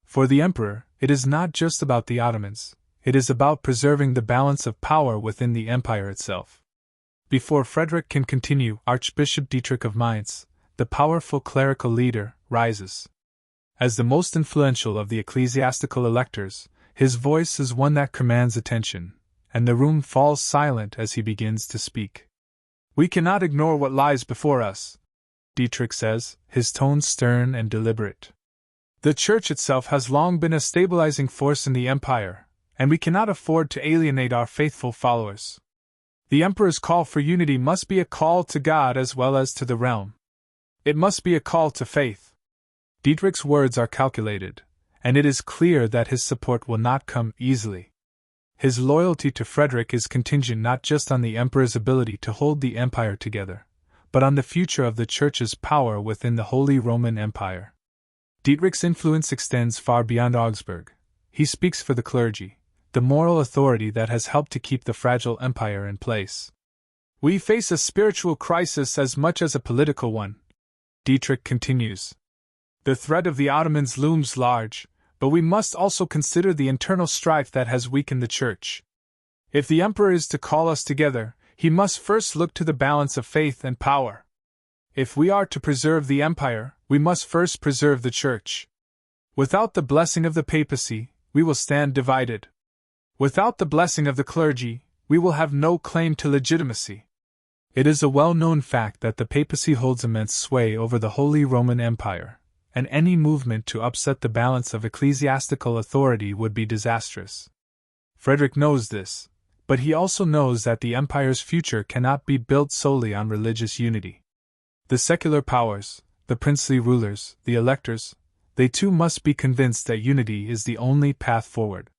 For the emperor, it is not just about the Ottomans, it is about preserving the balance of power within the empire itself. Before Frederick can continue, Archbishop Dietrich of Mainz, the powerful clerical leader, rises. As the most influential of the ecclesiastical electors, his voice is one that commands attention, and the room falls silent as he begins to speak. We cannot ignore what lies before us, Dietrich says, his tone stern and deliberate. The Church itself has long been a stabilizing force in the empire, and we cannot afford to alienate our faithful followers. The emperor's call for unity must be a call to God as well as to the realm. It must be a call to faith. Dietrich's words are calculated, and it is clear that his support will not come easily. His loyalty to Frederick is contingent not just on the emperor's ability to hold the empire together, but on the future of the Church's power within the Holy Roman Empire. Dietrich's influence extends far beyond Augsburg. He speaks for the clergy, the moral authority that has helped to keep the fragile empire in place. We face a spiritual crisis as much as a political one, Dietrich continues. The threat of the Ottomans looms large, but we must also consider the internal strife that has weakened the Church. If the emperor is to call us together, he must first look to the balance of faith and power. If we are to preserve the empire, we must first preserve the Church. Without the blessing of the papacy, we will stand divided. Without the blessing of the clergy, we will have no claim to legitimacy. It is a well-known fact that the papacy holds immense sway over the Holy Roman Empire, and any movement to upset the balance of ecclesiastical authority would be disastrous. Frederick knows this, but he also knows that the empire's future cannot be built solely on religious unity. The secular powers, the princely rulers, the electors, they too must be convinced that unity is the only path forward.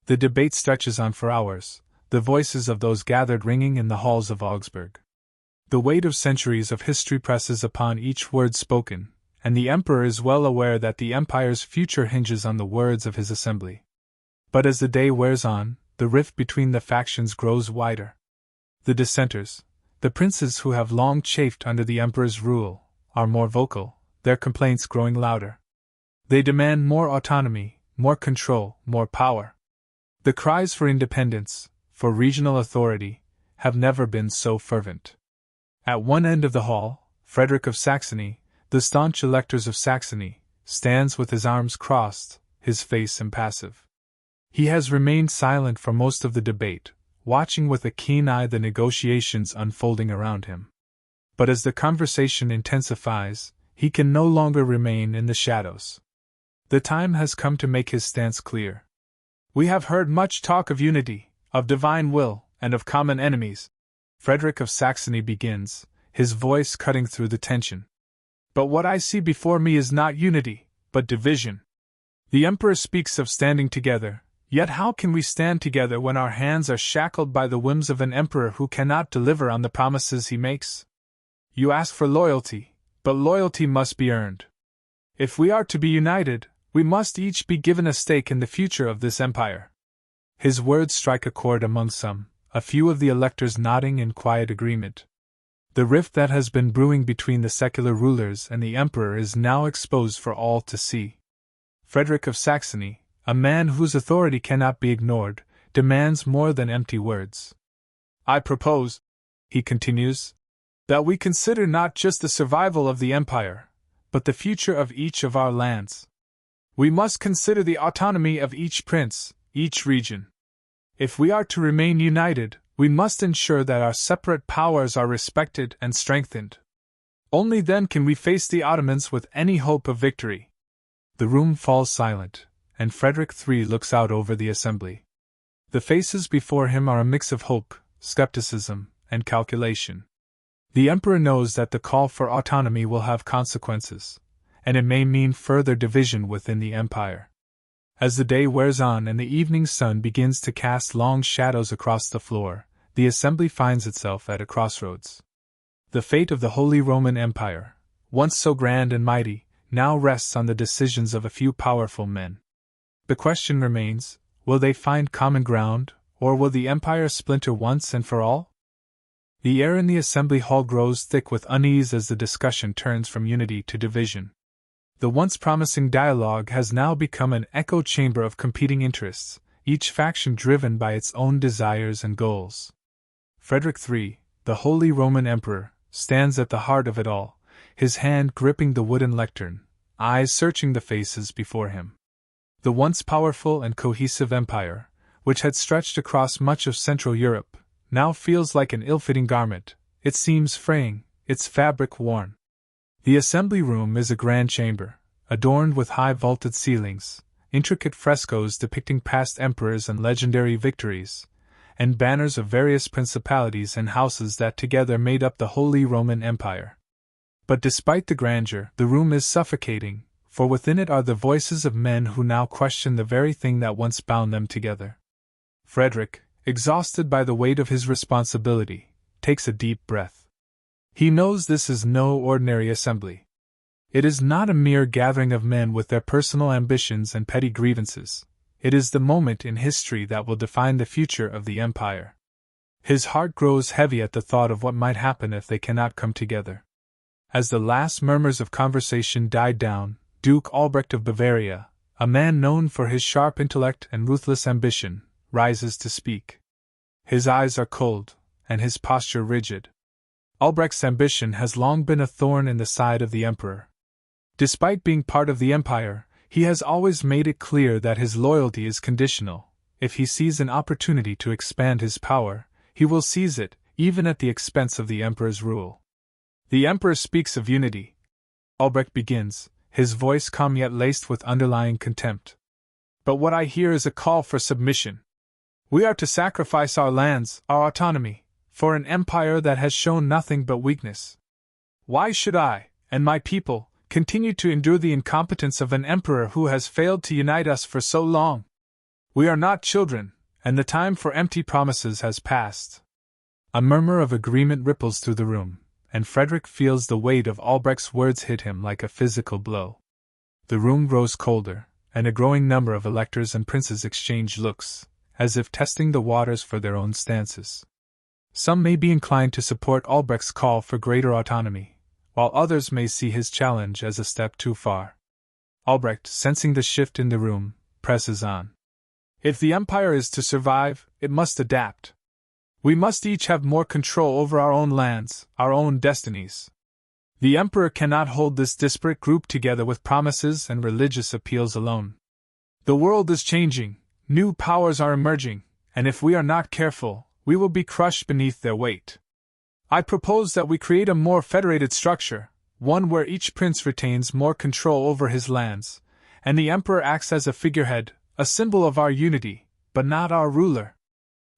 The debate stretches on for hours, the voices of those gathered ringing in the halls of Augsburg. The weight of centuries of history presses upon each word spoken, and the emperor is well aware that the empire's future hinges on the words of his assembly. But as the day wears on, the rift between the factions grows wider. The dissenters, the princes who have long chafed under the emperor's rule, are more vocal, their complaints growing louder. They demand more autonomy, more control, more power. The cries for independence, for regional authority, have never been so fervent. At one end of the hall, Frederick of Saxony, the staunch electors of Saxony, stands with his arms crossed, his face impassive. He has remained silent for most of the debate, watching with a keen eye the negotiations unfolding around him. But as the conversation intensifies, he can no longer remain in the shadows. The time has come to make his stance clear. We have heard much talk of unity, of divine will, and of common enemies. Frederick of Saxony begins, his voice cutting through the tension. But what I see before me is not unity, but division. The emperor speaks of standing together, yet how can we stand together when our hands are shackled by the whims of an emperor who cannot deliver on the promises he makes? You ask for loyalty, but loyalty must be earned. If we are to be united, we must each be given a stake in the future of this empire. His words strike a chord among some, a few of the electors nodding in quiet agreement. The rift that has been brewing between the secular rulers and the emperor is now exposed for all to see. Frederick of Saxony, a man whose authority cannot be ignored, demands more than empty words. I propose, he continues, that we consider not just the survival of the empire, but the future of each of our lands. We must consider the autonomy of each prince, each region. If we are to remain united, we must ensure that our separate powers are respected and strengthened. Only then can we face the Ottomans with any hope of victory. The room falls silent, and Frederick III looks out over the assembly. The faces before him are a mix of hope, skepticism, and calculation. The emperor knows that the call for autonomy will have consequences, and it may mean further division within the empire. As the day wears on and the evening sun begins to cast long shadows across the floor, the assembly finds itself at a crossroads. The fate of the Holy Roman Empire, once so grand and mighty, now rests on the decisions of a few powerful men. The question remains, will they find common ground, or will the empire splinter once and for all? The air in the assembly hall grows thick with unease as the discussion turns from unity to division. The once promising dialogue has now become an echo chamber of competing interests, each faction driven by its own desires and goals. Frederick III, the Holy Roman Emperor, stands at the heart of it all, his hand gripping the wooden lectern, eyes searching the faces before him. The once powerful and cohesive empire, which had stretched across much of Central Europe, now feels like an ill-fitting garment, it seems fraying, its fabric worn. The assembly room is a grand chamber, adorned with high vaulted ceilings, intricate frescoes depicting past emperors and legendary victories, and banners of various principalities and houses that together made up the Holy Roman Empire. But despite the grandeur, the room is suffocating, for within it are the voices of men who now question the very thing that once bound them together. Frederick, exhausted by the weight of his responsibility, takes a deep breath. He knows this is no ordinary assembly. It is not a mere gathering of men with their personal ambitions and petty grievances. It is the moment in history that will define the future of the empire. His heart grows heavy at the thought of what might happen if they cannot come together. As the last murmurs of conversation died down, Duke Albrecht of Bavaria, a man known for his sharp intellect and ruthless ambition, rises to speak. His eyes are cold, and his posture rigid. Albrecht's ambition has long been a thorn in the side of the emperor. Despite being part of the empire, he has always made it clear that his loyalty is conditional. If he sees an opportunity to expand his power, he will seize it, even at the expense of the emperor's rule. The emperor speaks of unity. Albrecht begins, his voice calm yet laced with underlying contempt. But what I hear is a call for submission. We are to sacrifice our lands, our autonomy, for an empire that has shown nothing but weakness. Why should I, and my people, continue to endure the incompetence of an emperor who has failed to unite us for so long? We are not children, and the time for empty promises has passed. A murmur of agreement ripples through the room, and Frederick feels the weight of Albrecht's words hit him like a physical blow. The room grows colder, and a growing number of electors and princes exchange looks, as if testing the waters for their own stances. Some may be inclined to support Albrecht's call for greater autonomy, while others may see his challenge as a step too far. Albrecht, sensing the shift in the room, presses on. If the empire is to survive, it must adapt. We must each have more control over our own lands, our own destinies. The emperor cannot hold this disparate group together with promises and religious appeals alone. The world is changing, new powers are emerging, and if we are not careful, we will be crushed beneath their weight. I propose that we create a more federated structure, one where each prince retains more control over his lands, and the emperor acts as a figurehead, a symbol of our unity, but not our ruler.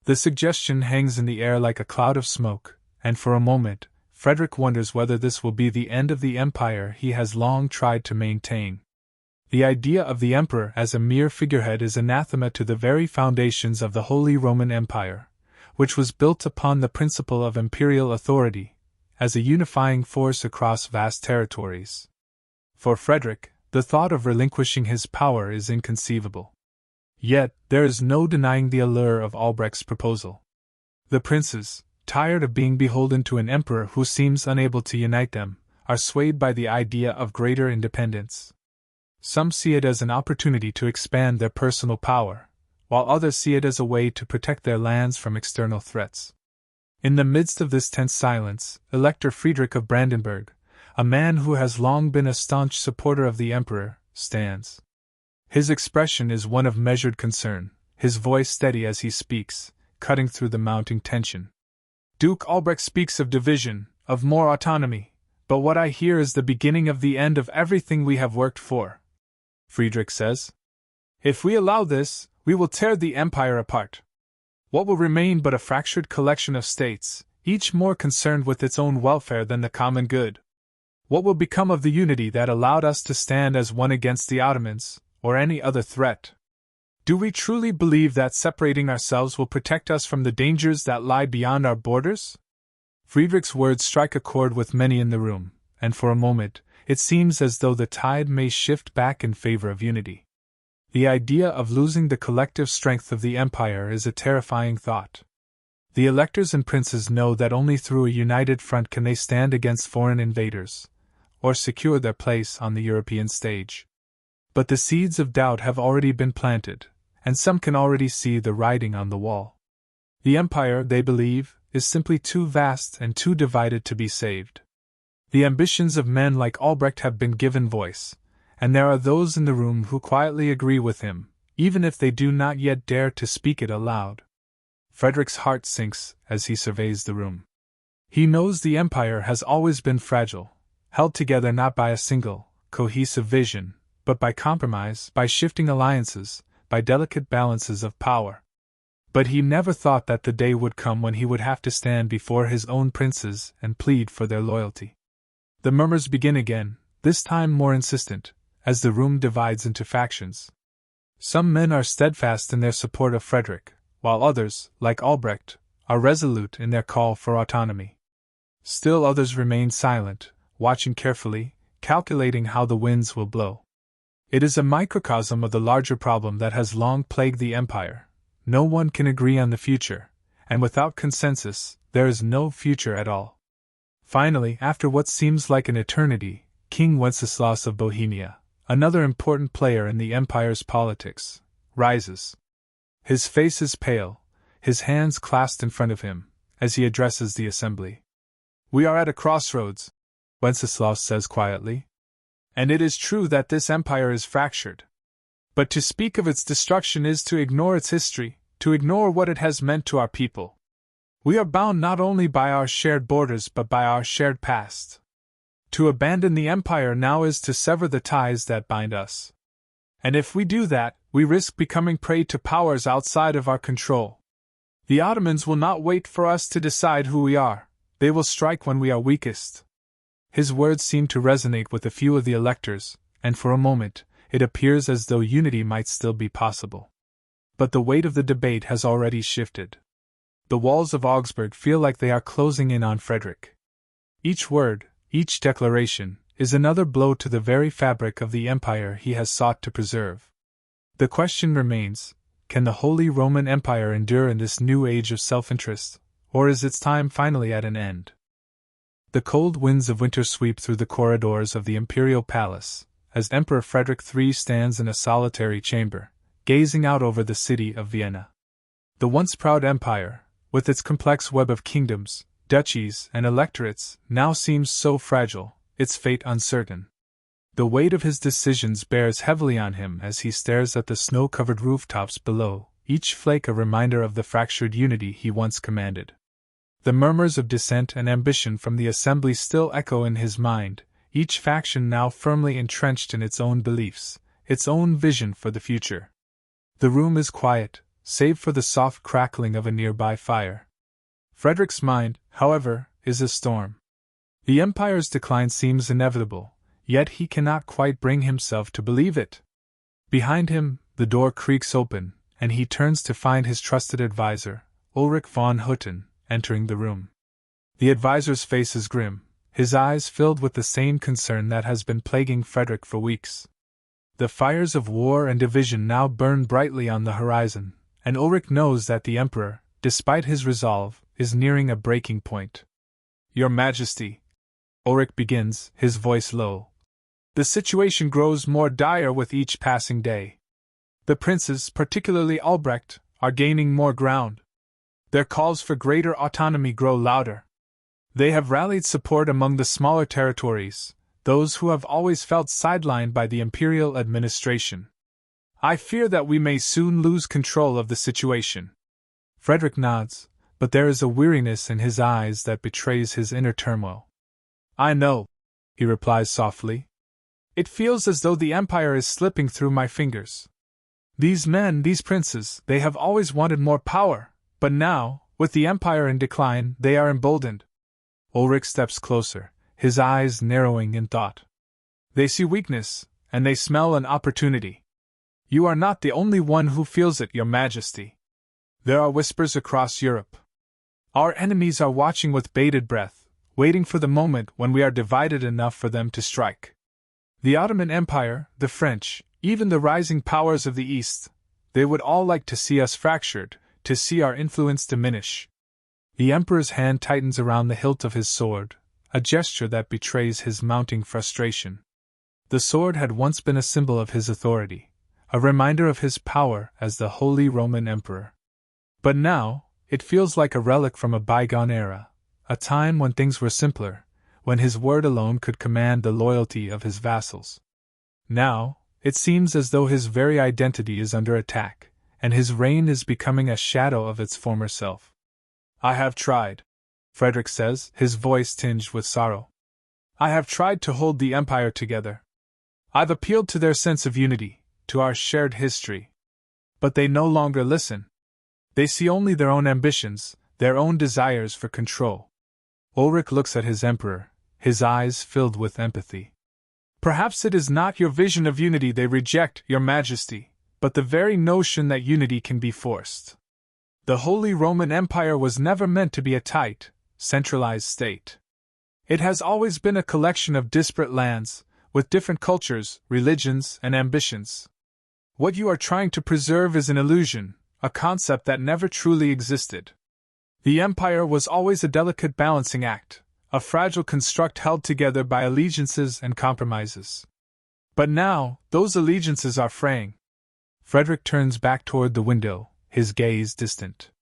The suggestion hangs in the air like a cloud of smoke, and for a moment, Frederick wonders whether this will be the end of the empire he has long tried to maintain. The idea of the emperor as a mere figurehead is anathema to the very foundations of the Holy Roman Empire, which was built upon the principle of imperial authority, as a unifying force across vast territories. For Frederick, the thought of relinquishing his power is inconceivable. Yet, there is no denying the allure of Albrecht's proposal. The princes, tired of being beholden to an emperor who seems unable to unite them, are swayed by the idea of greater independence. Some see it as an opportunity to expand their personal power, while others see it as a way to protect their lands from external threats. In the midst of this tense silence, Elector Friedrich of Brandenburg, a man who has long been a staunch supporter of the emperor, stands. His expression is one of measured concern, his voice steady as he speaks, cutting through the mounting tension. Duke Albrecht speaks of division, of more autonomy, but what I hear is the beginning of the end of everything we have worked for. Friedrich says. If we allow this, we will tear the empire apart. What will remain but a fractured collection of states, each more concerned with its own welfare than the common good? What will become of the unity that allowed us to stand as one against the Ottomans, or any other threat? Do we truly believe that separating ourselves will protect us from the dangers that lie beyond our borders? Friedrich's words strike a chord with many in the room, and for a moment, it seems as though the tide may shift back in favor of unity. The idea of losing the collective strength of the empire is a terrifying thought. The electors and princes know that only through a united front can they stand against foreign invaders, or secure their place on the European stage. But the seeds of doubt have already been planted, and some can already see the writing on the wall. The empire, they believe, is simply too vast and too divided to be saved. The ambitions of men like Albrecht have been given voice, and there are those in the room who quietly agree with him, even if they do not yet dare to speak it aloud. Frederick's heart sinks as he surveys the room. He knows the empire has always been fragile, held together not by a single, cohesive vision, but by compromise, by shifting alliances, by delicate balances of power. But he never thought that the day would come when he would have to stand before his own princes and plead for their loyalty. The murmurs begin again, this time more insistent, as the room divides into factions. Some men are steadfast in their support of Frederick, while others, like Albrecht, are resolute in their call for autonomy. Still others remain silent, watching carefully, calculating how the winds will blow. It is a microcosm of the larger problem that has long plagued the empire. No one can agree on the future, and without consensus, there is no future at all. Finally, after what seems like an eternity, King Wenceslaus of Bohemia, another important player in the empire's politics, rises. His face is pale, his hands clasped in front of him, as he addresses the assembly. "We are at a crossroads," Wenceslaus says quietly. "And it is true that this empire is fractured. But to speak of its destruction is to ignore its history, to ignore what it has meant to our people. We are bound not only by our shared borders but by our shared past. To abandon the empire now is to sever the ties that bind us. And if we do that, we risk becoming prey to powers outside of our control. The Ottomans will not wait for us to decide who we are, they will strike when we are weakest." His words seem to resonate with a few of the electors, and for a moment, it appears as though unity might still be possible. But the weight of the debate has already shifted. The walls of Augsburg feel like they are closing in on Frederick. Each word, each declaration, is another blow to the very fabric of the empire he has sought to preserve. The question remains, can the Holy Roman Empire endure in this new age of self-interest, or is its time finally at an end? The cold winds of winter sweep through the corridors of the imperial palace, as Emperor Frederick III stands in a solitary chamber, gazing out over the city of Vienna. The once proud empire, with its complex web of kingdoms, duchies, and electorates, now seems so fragile, its fate uncertain. The weight of his decisions bears heavily on him as he stares at the snow-covered rooftops below, each flake a reminder of the fractured unity he once commanded. The murmurs of dissent and ambition from the assembly still echo in his mind, each faction now firmly entrenched in its own beliefs, its own vision for the future. The room is quiet, save for the soft crackling of a nearby fire. Frederick's mind, however, is a storm. The empire's decline seems inevitable, yet he cannot quite bring himself to believe it. Behind him, the door creaks open, and he turns to find his trusted advisor, Ulrich von Hutten, entering the room. The advisor's face is grim, his eyes filled with the same concern that has been plaguing Frederick for weeks. The fires of war and division now burn brightly on the horizon, and Ulrich knows that the Emperor, despite his resolve, is nearing a breaking point. "Your Majesty," Ulrich begins, his voice low, "the situation grows more dire with each passing day. The princes, particularly Albrecht, are gaining more ground. Their calls for greater autonomy grow louder. They have rallied support among the smaller territories, those who have always felt sidelined by the imperial administration. I fear that we may soon lose control of the situation." Frederick nods, but there is a weariness in his eyes that betrays his inner turmoil. "I know," he replies softly. "It feels as though the empire is slipping through my fingers. These men, these princes, they have always wanted more power, but now, with the empire in decline, they are emboldened." Ulrich steps closer, his eyes narrowing in thought. "They see weakness, and they smell an opportunity. You are not the only one who feels it, Your Majesty. There are whispers across Europe. Our enemies are watching with bated breath, waiting for the moment when we are divided enough for them to strike. The Ottoman Empire, the French, even the rising powers of the East, they would all like to see us fractured, to see our influence diminish. The Emperor's hand tightens around the hilt of his sword, a gesture that betrays his mounting frustration. The sword had once been a symbol of his authority, a reminder of his power as the Holy Roman Emperor. But now, it feels like a relic from a bygone era, a time when things were simpler, when his word alone could command the loyalty of his vassals. Now, it seems as though his very identity is under attack, and his reign is becoming a shadow of its former self. I have tried, Frederick says, his voice tinged with sorrow. I have tried to hold the empire together. I've appealed to their sense of unity, to our shared history. But they no longer listen. They see only their own ambitions, their own desires for control. Ulrich looks at his emperor, his eyes filled with empathy. Perhaps it is not your vision of unity they reject, Your Majesty, but the very notion that unity can be forced. The Holy Roman Empire was never meant to be a tight, centralized state. It has always been a collection of disparate lands, with different cultures, religions, and ambitions. What you are trying to preserve is an illusion, a concept that never truly existed. The empire was always a delicate balancing act, a fragile construct held together by allegiances and compromises. But now, those allegiances are fraying. Frederick turns back toward the window, his gaze distant.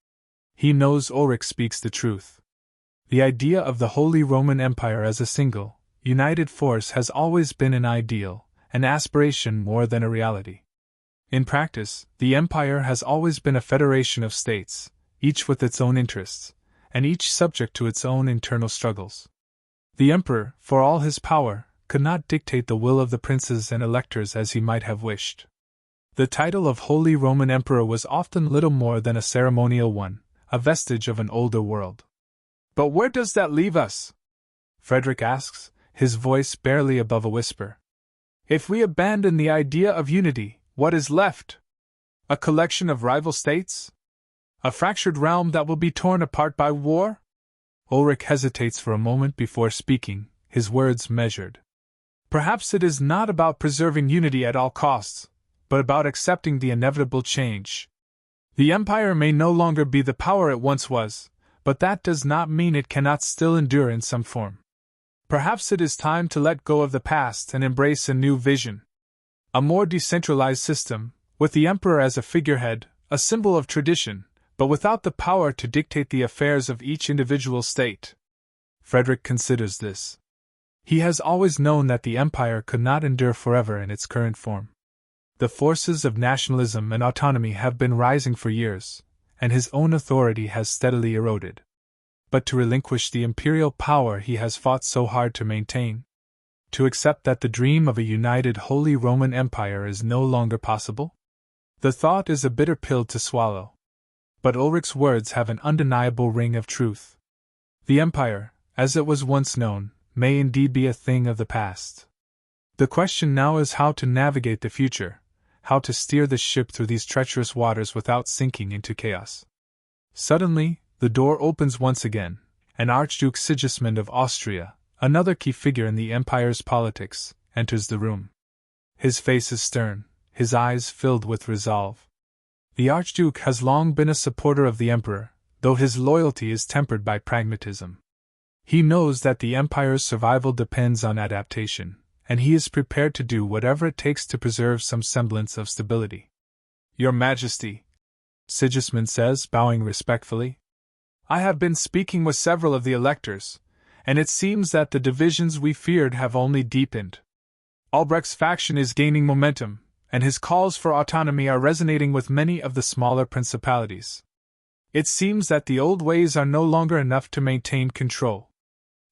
He knows Ulrich speaks the truth. The idea of the Holy Roman Empire as a single, united force has always been an ideal, an aspiration more than a reality. In practice, the empire has always been a federation of states, each with its own interests, and each subject to its own internal struggles. The emperor, for all his power, could not dictate the will of the princes and electors as he might have wished. The title of Holy Roman Emperor was often little more than a ceremonial one, a vestige of an older world. But where does that leave us? Frederick asks, his voice barely above a whisper. If we abandon the idea of unity, what is left? A collection of rival states? A fractured realm that will be torn apart by war? Ulrich hesitates for a moment before speaking, his words measured. Perhaps it is not about preserving unity at all costs, but about accepting the inevitable change. The empire may no longer be the power it once was, but that does not mean it cannot still endure in some form. Perhaps it is time to let go of the past and embrace a new vision. A more decentralized system, with the emperor as a figurehead, a symbol of tradition, but without the power to dictate the affairs of each individual state. Frederick considers this. He has always known that the empire could not endure forever in its current form. The forces of nationalism and autonomy have been rising for years, and his own authority has steadily eroded. But to relinquish the imperial power he has fought so hard to maintain, to accept that the dream of a united Holy Roman Empire is no longer possible? The thought is a bitter pill to swallow. But Ulrich's words have an undeniable ring of truth. The empire, as it was once known, may indeed be a thing of the past. The question now is how to navigate the future, how to steer the ship through these treacherous waters without sinking into chaos. Suddenly, the door opens once again, and Archduke Sigismund of Austria, another key figure in the empire's politics, enters the room. His face is stern, his eyes filled with resolve. The Archduke has long been a supporter of the emperor, though his loyalty is tempered by pragmatism. He knows that the empire's survival depends on adaptation, and he is prepared to do whatever it takes to preserve some semblance of stability. Your Majesty, Sigismund says, bowing respectfully, I have been speaking with several of the electors, and it seems that the divisions we feared have only deepened. Albrecht's faction is gaining momentum, and his calls for autonomy are resonating with many of the smaller principalities. It seems that the old ways are no longer enough to maintain control.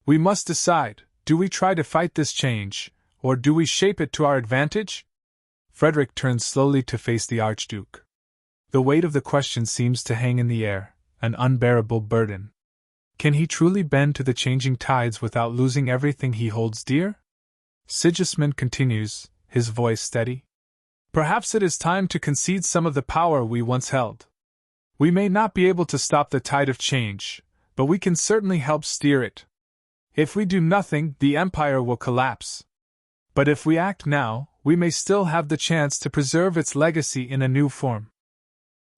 We must decide, do we try to fight this change, or do we shape it to our advantage? Frederick turns slowly to face the Archduke. The weight of the question seems to hang in the air, an unbearable burden. Can he truly bend to the changing tides without losing everything he holds dear? Sigismund continues, his voice steady. Perhaps it is time to concede some of the power we once held. We may not be able to stop the tide of change, but we can certainly help steer it. If we do nothing, the empire will collapse. But if we act now, we may still have the chance to preserve its legacy in a new form.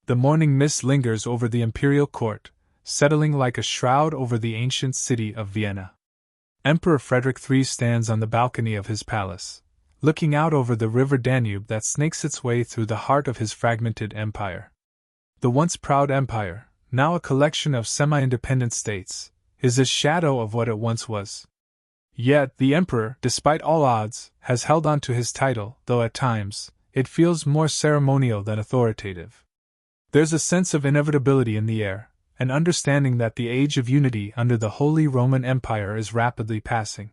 The morning mist lingers over the imperial court, settling like a shroud over the ancient city of Vienna. Emperor Frederick III stands on the balcony of his palace, looking out over the river Danube that snakes its way through the heart of his fragmented empire. The once proud empire, now a collection of semi-independent states, is a shadow of what it once was. Yet the emperor, despite all odds, has held on to his title, though at times, it feels more ceremonial than authoritative. There's a sense of inevitability in the air, an understanding that the age of unity under the Holy Roman Empire is rapidly passing.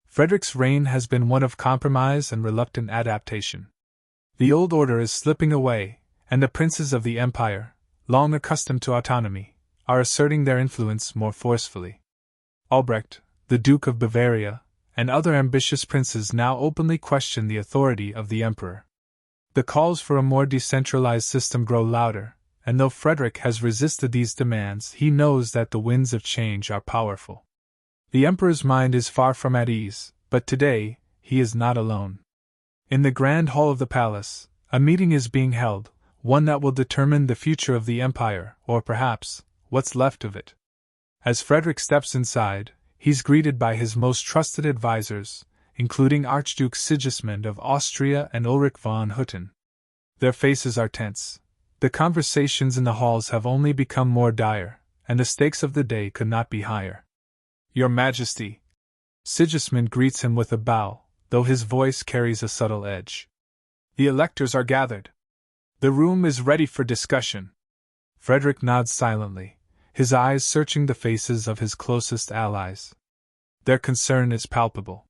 Frederick's reign has been one of compromise and reluctant adaptation. The old order is slipping away, and the princes of the empire, long accustomed to autonomy, are asserting their influence more forcefully. Albrecht, the Duke of Bavaria, and other ambitious princes now openly question the authority of the emperor. The calls for a more decentralized system grow louder, and though Frederick has resisted these demands, he knows that the winds of change are powerful. The emperor's mind is far from at ease, but today, he is not alone. In the grand hall of the palace, a meeting is being held, one that will determine the future of the empire, or perhaps, what's left of it. As Frederick steps inside, he's greeted by his most trusted advisors, including Archduke Sigismund of Austria and Ulrich von Hutten. Their faces are tense. The conversations in the halls have only become more dire, and the stakes of the day could not be higher. Your Majesty. Sigismund greets him with a bow, though his voice carries a subtle edge. The electors are gathered. The room is ready for discussion. Frederick nods silently, his eyes searching the faces of his closest allies. Their concern is palpable.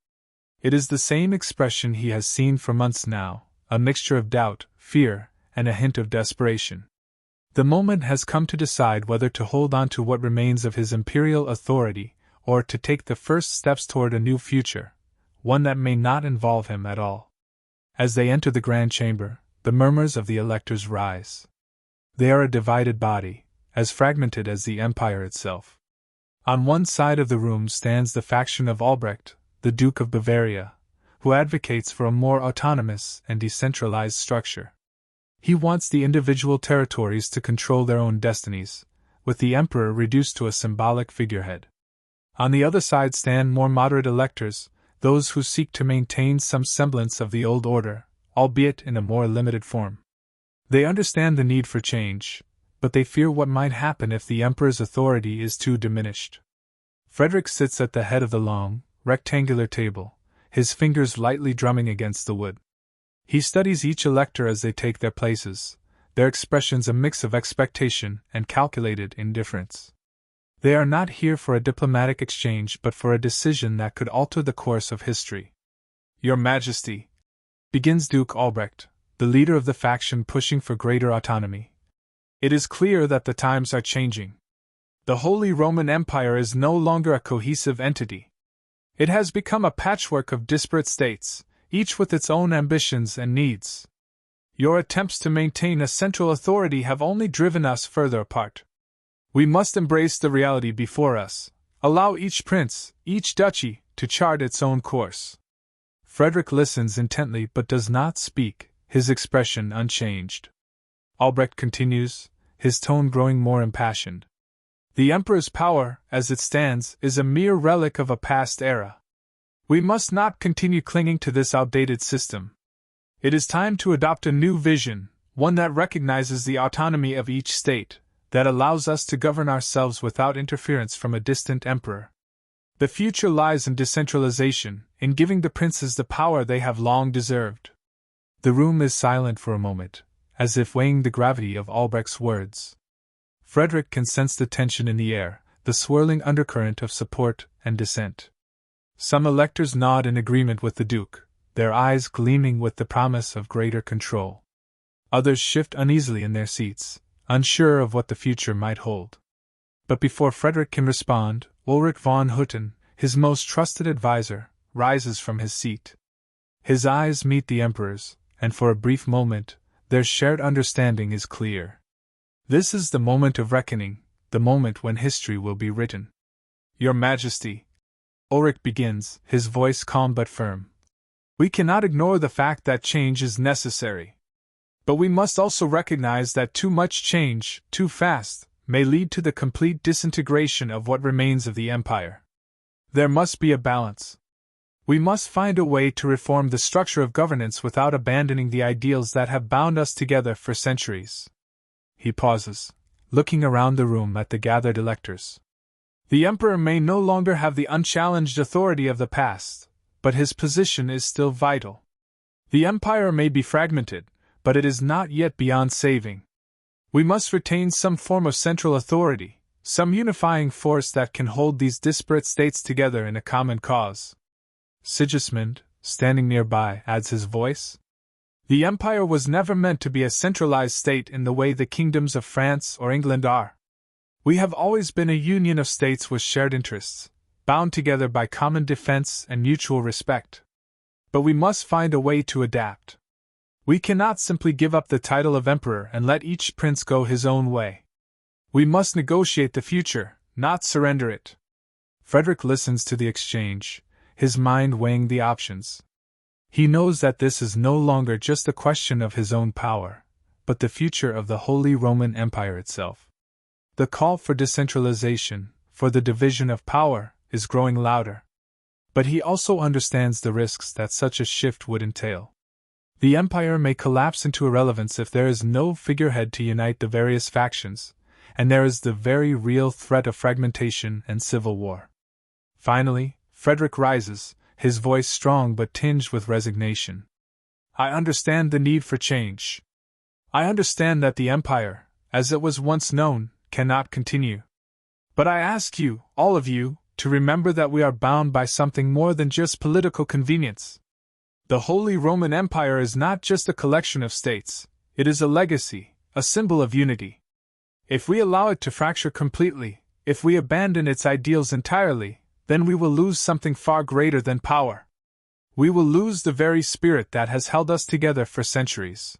It is the same expression he has seen for months now, a mixture of doubt, fear, and a hint of desperation. The moment has come to decide whether to hold on to what remains of his imperial authority, or to take the first steps toward a new future, one that may not involve him at all. As they enter the grand chamber, the murmurs of the electors rise. They are a divided body, as fragmented as the empire itself. On one side of the room stands the faction of Albrecht, the Duke of Bavaria, who advocates for a more autonomous and decentralized structure. He wants the individual territories to control their own destinies, with the emperor reduced to a symbolic figurehead. On the other side stand more moderate electors, those who seek to maintain some semblance of the old order, albeit in a more limited form. They understand the need for change, but they fear what might happen if the emperor's authority is too diminished. Frederick sits at the head of the long, rectangular table, his fingers lightly drumming against the wood. He studies each elector as they take their places, their expressions a mix of expectation and calculated indifference. They are not here for a diplomatic exchange but for a decision that could alter the course of history. Your Majesty, begins Duke Albrecht, the leader of the faction pushing for greater autonomy. It is clear that the times are changing. The Holy Roman Empire is no longer a cohesive entity. It has become a patchwork of disparate states, each with its own ambitions and needs. Your attempts to maintain a central authority have only driven us further apart. We must embrace the reality before us, allow each prince, each duchy, to chart its own course. Frederick listens intently but does not speak, his expression unchanged. Albrecht continues, his tone growing more impassioned. The emperor's power, as it stands, is a mere relic of a past era. We must not continue clinging to this outdated system. It is time to adopt a new vision, one that recognizes the autonomy of each state, that allows us to govern ourselves without interference from a distant emperor. The future lies in decentralization, in giving the princes the power they have long deserved. The room is silent for a moment, as if weighing the gravity of Albrecht's words. Frederick can sense the tension in the air, the swirling undercurrent of support and dissent. Some electors nod in agreement with the Duke, their eyes gleaming with the promise of greater control. Others shift uneasily in their seats, unsure of what the future might hold. But before Frederick can respond, Ulrich von Hutten, his most trusted advisor, rises from his seat. His eyes meet the Emperor's, and for a brief moment, their shared understanding is clear. This is the moment of reckoning, the moment when history will be written. Your Majesty, Ulrich begins, his voice calm but firm. We cannot ignore the fact that change is necessary. But we must also recognize that too much change, too fast, may lead to the complete disintegration of what remains of the empire. There must be a balance. We must find a way to reform the structure of governance without abandoning the ideals that have bound us together for centuries. He pauses, looking around the room at the gathered electors. The emperor may no longer have the unchallenged authority of the past, but his position is still vital. The empire may be fragmented, but it is not yet beyond saving. We must retain some form of central authority, some unifying force that can hold these disparate states together in a common cause. Sigismund, standing nearby, adds his voice. The empire was never meant to be a centralized state in the way the kingdoms of France or England are. We have always been a union of states with shared interests, bound together by common defense and mutual respect. But we must find a way to adapt. We cannot simply give up the title of emperor and let each prince go his own way. We must negotiate the future, not surrender it. Frederick listens to the exchange, his mind weighing the options. He knows that this is no longer just a question of his own power, but the future of the Holy Roman Empire itself. The call for decentralization, for the division of power, is growing louder. But he also understands the risks that such a shift would entail. The empire may collapse into irrelevance if there is no figurehead to unite the various factions, and there is the very real threat of fragmentation and civil war. Finally, Frederick rises, his voice strong but tinged with resignation. I understand the need for change. I understand that the empire, as it was once known, cannot continue. But I ask you, all of you, to remember that we are bound by something more than just political convenience. The Holy Roman Empire is not just a collection of states, it is a legacy, a symbol of unity. If we allow it to fracture completely, if we abandon its ideals entirely, then we will lose something far greater than power. We will lose the very spirit that has held us together for centuries.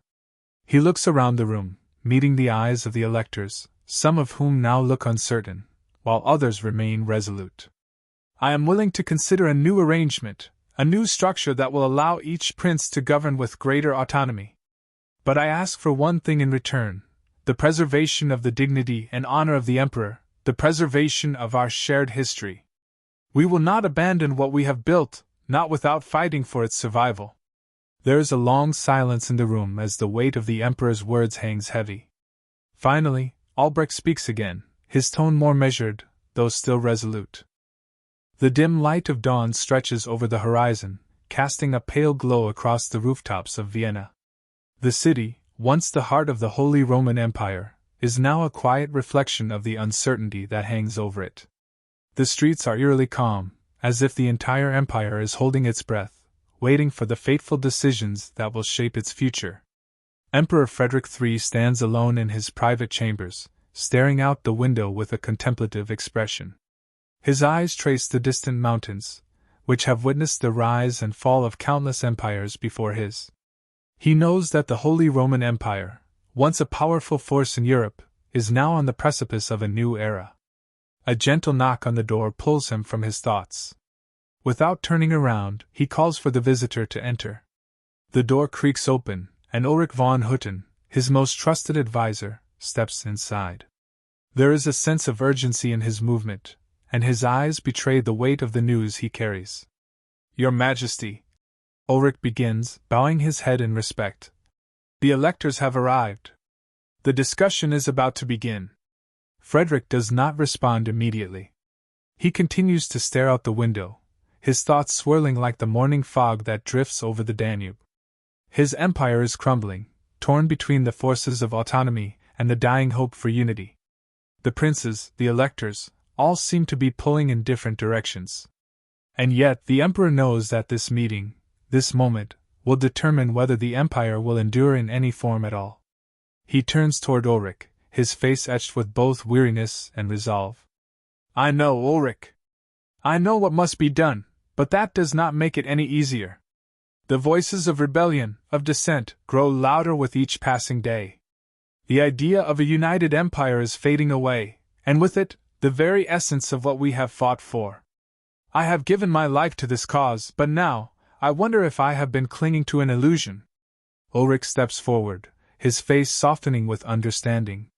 He looks around the room, meeting the eyes of the electors, some of whom now look uncertain, while others remain resolute. I am willing to consider a new arrangement, a new structure that will allow each prince to govern with greater autonomy. But I ask for one thing in return: the preservation of the dignity and honor of the emperor, the preservation of our shared history. We will not abandon what we have built, not without fighting for its survival. There is a long silence in the room as the weight of the emperor's words hangs heavy. Finally, Albrecht speaks again, his tone more measured, though still resolute. The dim light of dawn stretches over the horizon, casting a pale glow across the rooftops of Vienna. The city, once the heart of the Holy Roman Empire, is now a quiet reflection of the uncertainty that hangs over it. The streets are eerily calm, as if the entire empire is holding its breath, waiting for the fateful decisions that will shape its future. Emperor Frederick III stands alone in his private chambers, staring out the window with a contemplative expression. His eyes trace the distant mountains, which have witnessed the rise and fall of countless empires before his. He knows that the Holy Roman Empire, once a powerful force in Europe, is now on the precipice of a new era. A gentle knock on the door pulls him from his thoughts. Without turning around, he calls for the visitor to enter. The door creaks open, and Ulrich von Hutten, his most trusted advisor, steps inside. There is a sense of urgency in his movement, and his eyes betray the weight of the news he carries. Your Majesty, Ulrich begins, bowing his head in respect. The electors have arrived. The discussion is about to begin. Frederick does not respond immediately. He continues to stare out the window, his thoughts swirling like the morning fog that drifts over the Danube. His empire is crumbling, torn between the forces of autonomy and the dying hope for unity. The princes, the electors, all seem to be pulling in different directions. And yet the emperor knows that this meeting, this moment, will determine whether the empire will endure in any form at all. He turns toward Ulrich, his face etched with both weariness and resolve. I know, Ulrich. I know what must be done, but that does not make it any easier. The voices of rebellion, of dissent, grow louder with each passing day. The idea of a united empire is fading away, and with it, the very essence of what we have fought for. I have given my life to this cause, but now, I wonder if I have been clinging to an illusion. Ulrich steps forward, his face softening with understanding.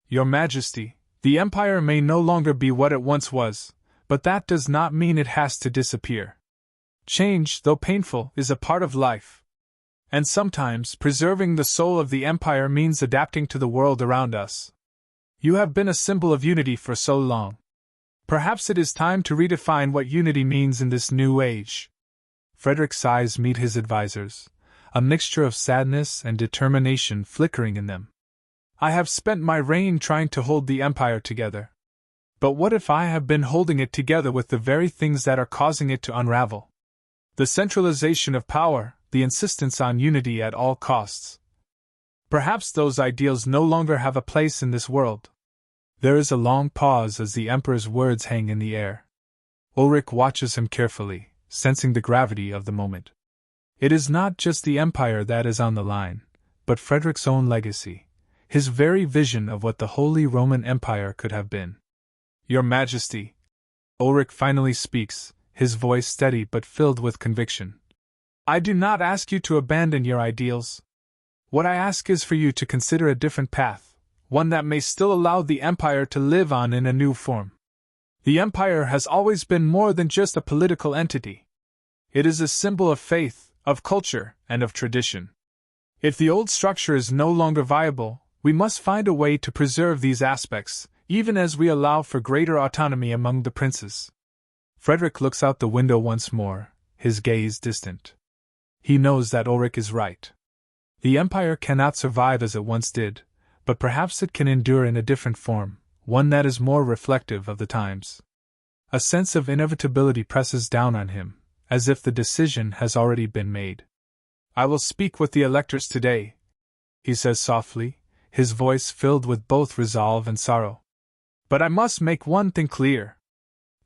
Your Majesty, the empire may no longer be what it once was, but that does not mean it has to disappear. Change, though painful, is a part of life. And sometimes, preserving the soul of the empire means adapting to the world around us. You have been a symbol of unity for so long. Perhaps it is time to redefine what unity means in this new age. Frederick's eyes meet his advisor's, a mixture of sadness and determination flickering in them. I have spent my reign trying to hold the empire together. But what if I have been holding it together with the very things that are causing it to unravel? The centralization of power, the insistence on unity at all costs. Perhaps those ideals no longer have a place in this world. There is a long pause as the Emperor's words hang in the air. Ulrich watches him carefully, sensing the gravity of the moment. It is not just the empire that is on the line, but Frederick's own legacy, his very vision of what the Holy Roman Empire could have been. Your Majesty, Ulrich finally speaks, his voice steady but filled with conviction. I do not ask you to abandon your ideals. What I ask is for you to consider a different path, one that may still allow the empire to live on in a new form. The empire has always been more than just a political entity. It is a symbol of faith, of culture, and of tradition. If the old structure is no longer viable, we must find a way to preserve these aspects, even as we allow for greater autonomy among the princes. Frederick looks out the window once more, his gaze distant. He knows that Ulrich is right. The empire cannot survive as it once did, but perhaps it can endure in a different form, one that is more reflective of the times. A sense of inevitability presses down on him, as if the decision has already been made. I will speak with the electors today, he says softly, his voice filled with both resolve and sorrow. But I must make one thing clear.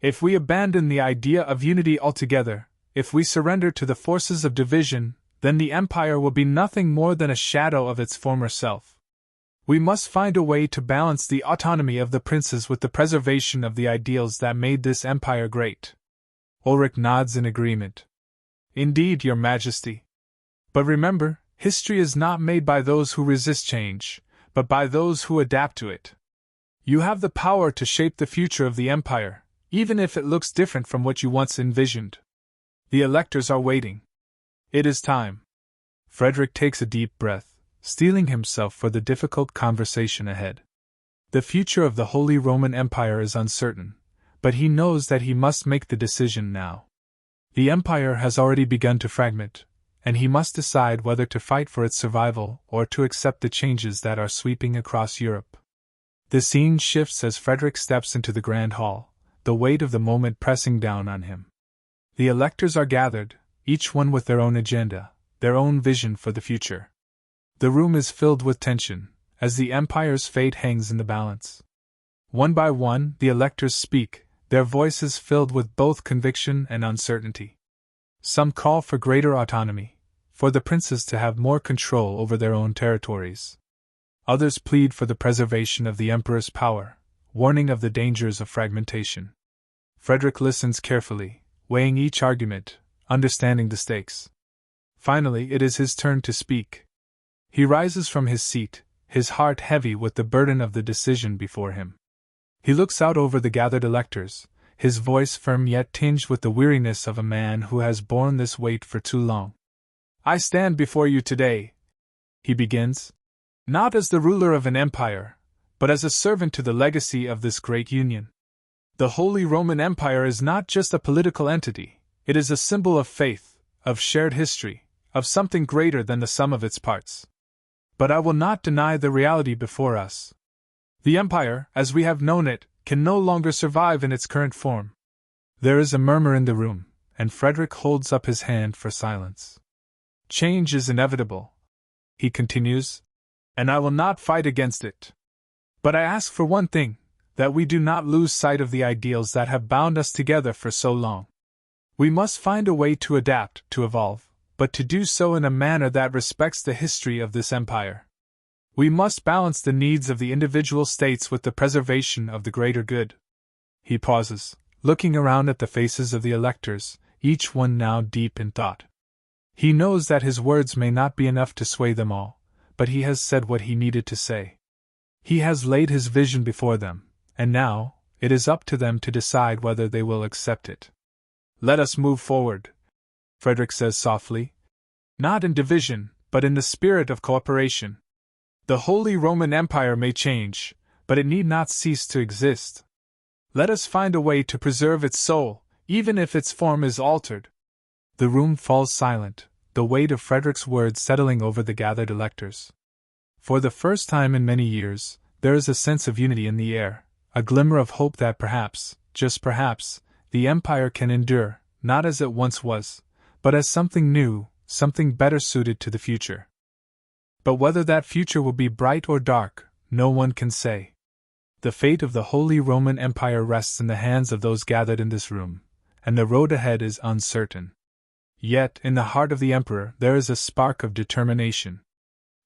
If we abandon the idea of unity altogether, if we surrender to the forces of division, then the empire will be nothing more than a shadow of its former self. We must find a way to balance the autonomy of the princes with the preservation of the ideals that made this empire great. Ulrich nods in agreement. Indeed, Your Majesty. But remember, history is not made by those who resist change, but by those who adapt to it. You have the power to shape the future of the empire, even if it looks different from what you once envisioned. The electors are waiting. It is time. Frederick takes a deep breath, steeling himself for the difficult conversation ahead. The future of the Holy Roman Empire is uncertain, but he knows that he must make the decision now. The empire has already begun to fragment, and he must decide whether to fight for its survival or to accept the changes that are sweeping across Europe. The scene shifts as Frederick steps into the grand hall, the weight of the moment pressing down on him. The electors are gathered, each one with their own agenda, their own vision for the future. The room is filled with tension, as the empire's fate hangs in the balance. One by one, the electors speak, their voices filled with both conviction and uncertainty. Some call for greater autonomy, for the princes to have more control over their own territories. Others plead for the preservation of the emperor's power, warning of the dangers of fragmentation. Frederick listens carefully, weighing each argument, understanding the stakes. Finally, it is his turn to speak. He rises from his seat, his heart heavy with the burden of the decision before him. He looks out over the gathered electors, his voice firm yet tinged with the weariness of a man who has borne this weight for too long. I stand before you today, he begins, not as the ruler of an empire, but as a servant to the legacy of this great union. The Holy Roman Empire is not just a political entity, it is a symbol of faith, of shared history, of something greater than the sum of its parts. But I will not deny the reality before us. The empire, as we have known it, can no longer survive in its current form. There is a murmur in the room, and Frederick holds up his hand for silence. Change is inevitable, he continues, and I will not fight against it. But I ask for one thing, that we do not lose sight of the ideals that have bound us together for so long. We must find a way to adapt, to evolve, but to do so in a manner that respects the history of this empire. We must balance the needs of the individual states with the preservation of the greater good. He pauses, looking around at the faces of the electors, each one now deep in thought. He knows that his words may not be enough to sway them all, but he has said what he needed to say. He has laid his vision before them, and now, it is up to them to decide whether they will accept it. "Let us move forward," Frederick says softly. "Not in division, but in the spirit of cooperation. The Holy Roman Empire may change, but it need not cease to exist. Let us find a way to preserve its soul, even if its form is altered." The room falls silent, the weight of Frederick's words settling over the gathered electors. For the first time in many years, there is a sense of unity in the air, a glimmer of hope that perhaps, just perhaps, the empire can endure, not as it once was, but as something new, something better suited to the future. But whether that future will be bright or dark, no one can say. The fate of the Holy Roman Empire rests in the hands of those gathered in this room, and the road ahead is uncertain. Yet, in the heart of the emperor, there is a spark of determination.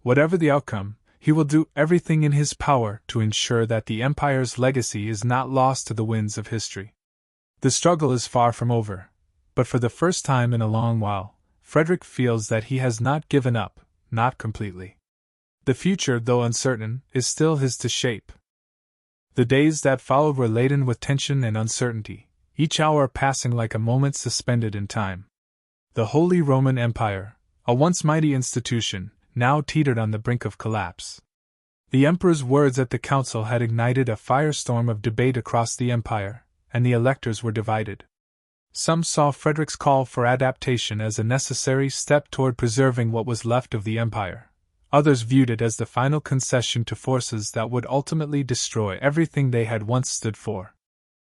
Whatever the outcome, he will do everything in his power to ensure that the empire's legacy is not lost to the winds of history. The struggle is far from over, but for the first time in a long while, Frederick feels that he has not given up, not completely. The future, though uncertain, is still his to shape. The days that followed were laden with tension and uncertainty, each hour passing like a moment suspended in time. The Holy Roman Empire, a once mighty institution, now teetered on the brink of collapse. The emperor's words at the council had ignited a firestorm of debate across the empire, and the electors were divided. Some saw Frederick's call for adaptation as a necessary step toward preserving what was left of the empire. Others viewed it as the final concession to forces that would ultimately destroy everything they had once stood for.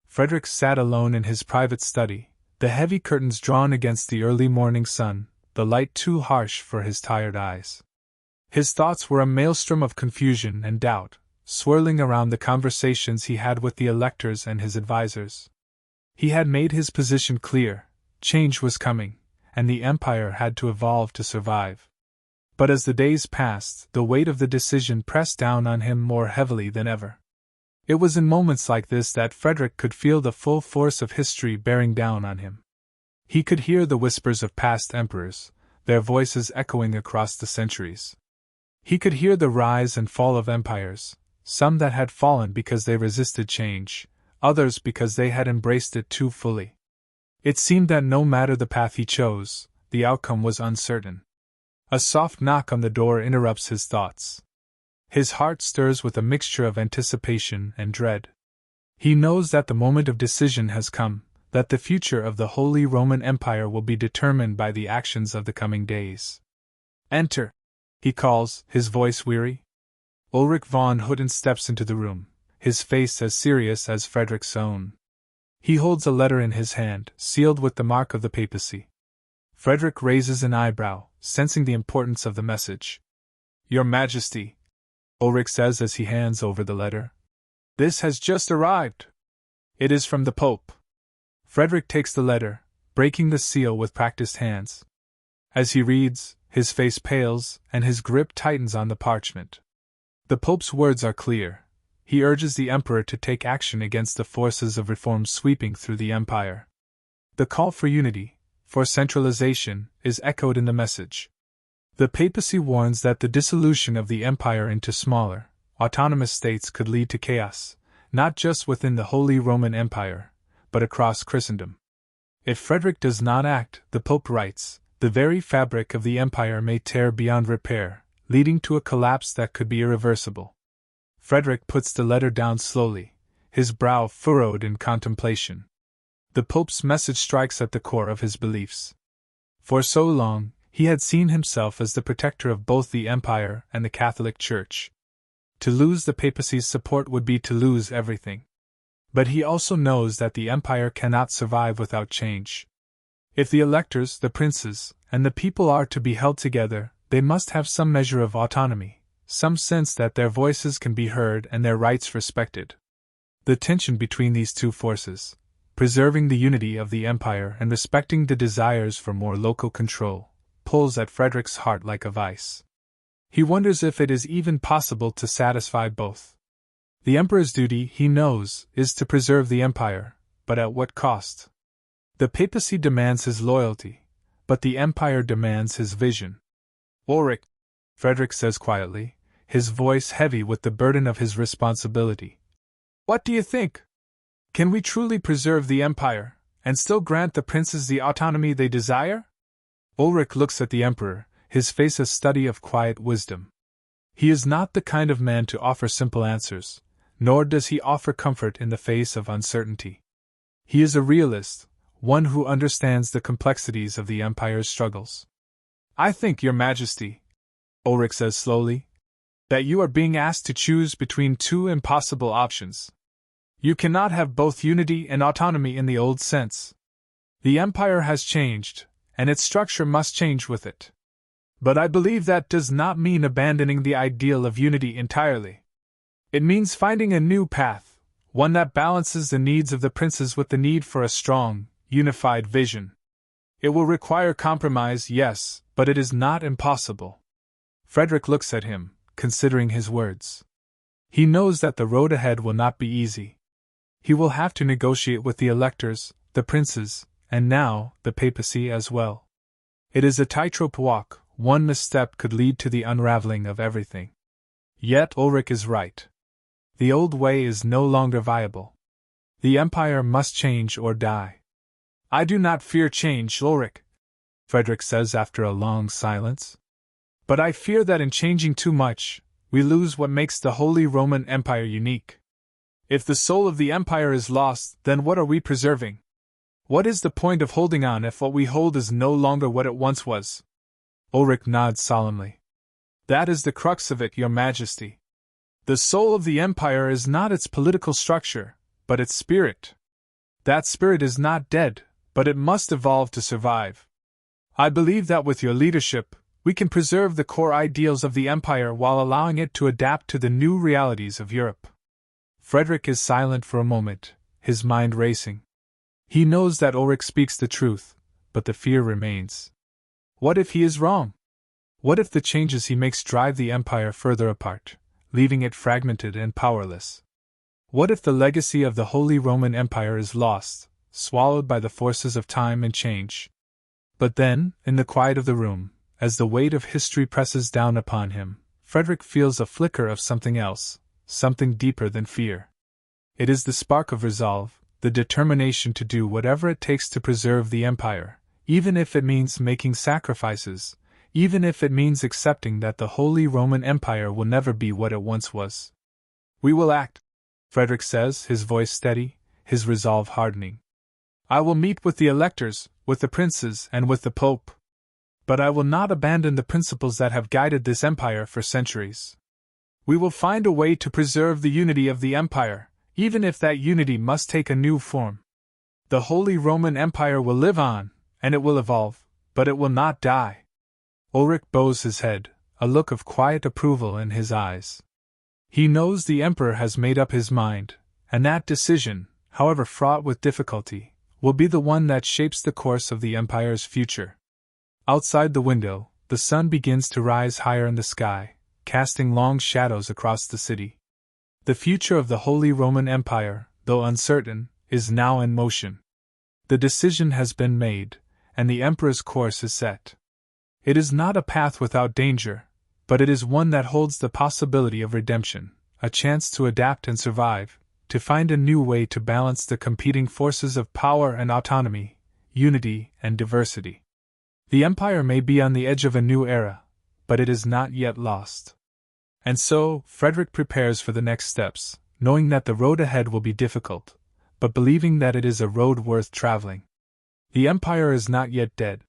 Frederick sat alone in his private study, the heavy curtains drawn against the early morning sun, the light too harsh for his tired eyes. His thoughts were a maelstrom of confusion and doubt, swirling around the conversations he had with the electors and his advisors. He had made his position clear: change was coming, and the empire had to evolve to survive. But as the days passed, the weight of the decision pressed down on him more heavily than ever. It was in moments like this that Frederick could feel the full force of history bearing down on him. He could hear the whispers of past emperors, their voices echoing across the centuries. He could hear the rise and fall of empires, some that had fallen because they resisted change, others because they had embraced it too fully. It seemed that no matter the path he chose, the outcome was uncertain. A soft knock on the door interrupts his thoughts. His heart stirs with a mixture of anticipation and dread. He knows that the moment of decision has come, that the future of the Holy Roman Empire will be determined by the actions of the coming days. "Enter," he calls, his voice weary. Ulrich von Hutten steps into the room, his face as serious as Frederick's own. He holds a letter in his hand, sealed with the mark of the papacy. Frederick raises an eyebrow, sensing the importance of the message. "Your Majesty," Ulrich says as he hands over the letter, "this has just arrived. It is from the Pope." Frederick takes the letter, breaking the seal with practiced hands. As he reads, his face pales, and his grip tightens on the parchment. The Pope's words are clear. He urges the Emperor to take action against the forces of reform sweeping through the empire. The call for unity, for centralization, is echoed in the message. The papacy warns that the dissolution of the empire into smaller, autonomous states could lead to chaos, not just within the Holy Roman Empire, but across Christendom. If Frederick does not act, the Pope writes, the very fabric of the empire may tear beyond repair, leading to a collapse that could be irreversible. Frederick puts the letter down slowly, his brow furrowed in contemplation. The Pope's message strikes at the core of his beliefs. For so long, he had seen himself as the protector of both the empire and the Catholic Church. To lose the papacy's support would be to lose everything. But he also knows that the empire cannot survive without change. If the electors, the princes, and the people are to be held together, they must have some measure of autonomy, some sense that their voices can be heard and their rights respected. The tension between these two forces, preserving the unity of the empire and respecting the desires for more local control, pulls at Frederick's heart like a vice. He wonders if it is even possible to satisfy both. The emperor's duty, he knows, is to preserve the empire, but at what cost? The papacy demands his loyalty, but the empire demands his vision. Ulrich, Frederick says quietly, his voice heavy with the burden of his responsibility. What do you think? Can we truly preserve the empire, and still grant the princes the autonomy they desire? Ulrich looks at the emperor, his face a study of quiet wisdom. He is not the kind of man to offer simple answers, nor does he offer comfort in the face of uncertainty. He is a realist, one who understands the complexities of the empire's struggles. I think, Your Majesty, Ulrich says slowly, that you are being asked to choose between two impossible options. You cannot have both unity and autonomy in the old sense. The empire has changed, and its structure must change with it. But I believe that does not mean abandoning the ideal of unity entirely. It means finding a new path, one that balances the needs of the princes with the need for a strong, unified vision. It will require compromise, yes, but it is not impossible. Frederick looks at him, considering his words. He knows that the road ahead will not be easy. He will have to negotiate with the electors, the princes, and now, the papacy as well. It is a tightrope walk, one misstep could lead to the unraveling of everything. Yet Ulrich is right. The old way is no longer viable. The empire must change or die. I do not fear change, Ulrich, Frederick says after a long silence. But I fear that in changing too much, we lose what makes the Holy Roman Empire unique. If the soul of the empire is lost, then what are we preserving? What is the point of holding on if what we hold is no longer what it once was? Ulrich nods solemnly. That is the crux of it, Your Majesty. The soul of the empire is not its political structure, but its spirit. That spirit is not dead, but it must evolve to survive. I believe that with your leadership, we can preserve the core ideals of the empire while allowing it to adapt to the new realities of Europe. Frederick is silent for a moment, his mind racing. He knows that Ulrich speaks the truth, but the fear remains. What if he is wrong? What if the changes he makes drive the empire further apart, leaving it fragmented and powerless? What if the legacy of the Holy Roman Empire is lost, swallowed by the forces of time and change? But then, in the quiet of the room, as the weight of history presses down upon him, Frederick feels a flicker of something else, something deeper than fear. It is the spark of resolve, the determination to do whatever it takes to preserve the empire, even if it means making sacrifices, even if it means accepting that the Holy Roman Empire will never be what it once was. We will act, Frederick says, his voice steady, his resolve hardening. I will meet with the electors, with the princes, and with the Pope. But I will not abandon the principles that have guided this empire for centuries. We will find a way to preserve the unity of the empire, even if that unity must take a new form. The Holy Roman Empire will live on, and it will evolve, but it will not die. Ulrich bows his head, a look of quiet approval in his eyes. He knows the emperor has made up his mind, and that decision, however fraught with difficulty, will be the one that shapes the course of the empire's future. Outside the window, the sun begins to rise higher in the sky, casting long shadows across the city. The future of the Holy Roman Empire, though uncertain, is now in motion. The decision has been made, and the emperor's course is set. It is not a path without danger, but it is one that holds the possibility of redemption, a chance to adapt and survive, to find a new way to balance the competing forces of power and autonomy, unity and diversity. The empire may be on the edge of a new era, but it is not yet lost. And so, Frederick prepares for the next steps, knowing that the road ahead will be difficult, but believing that it is a road worth traveling. The empire is not yet dead,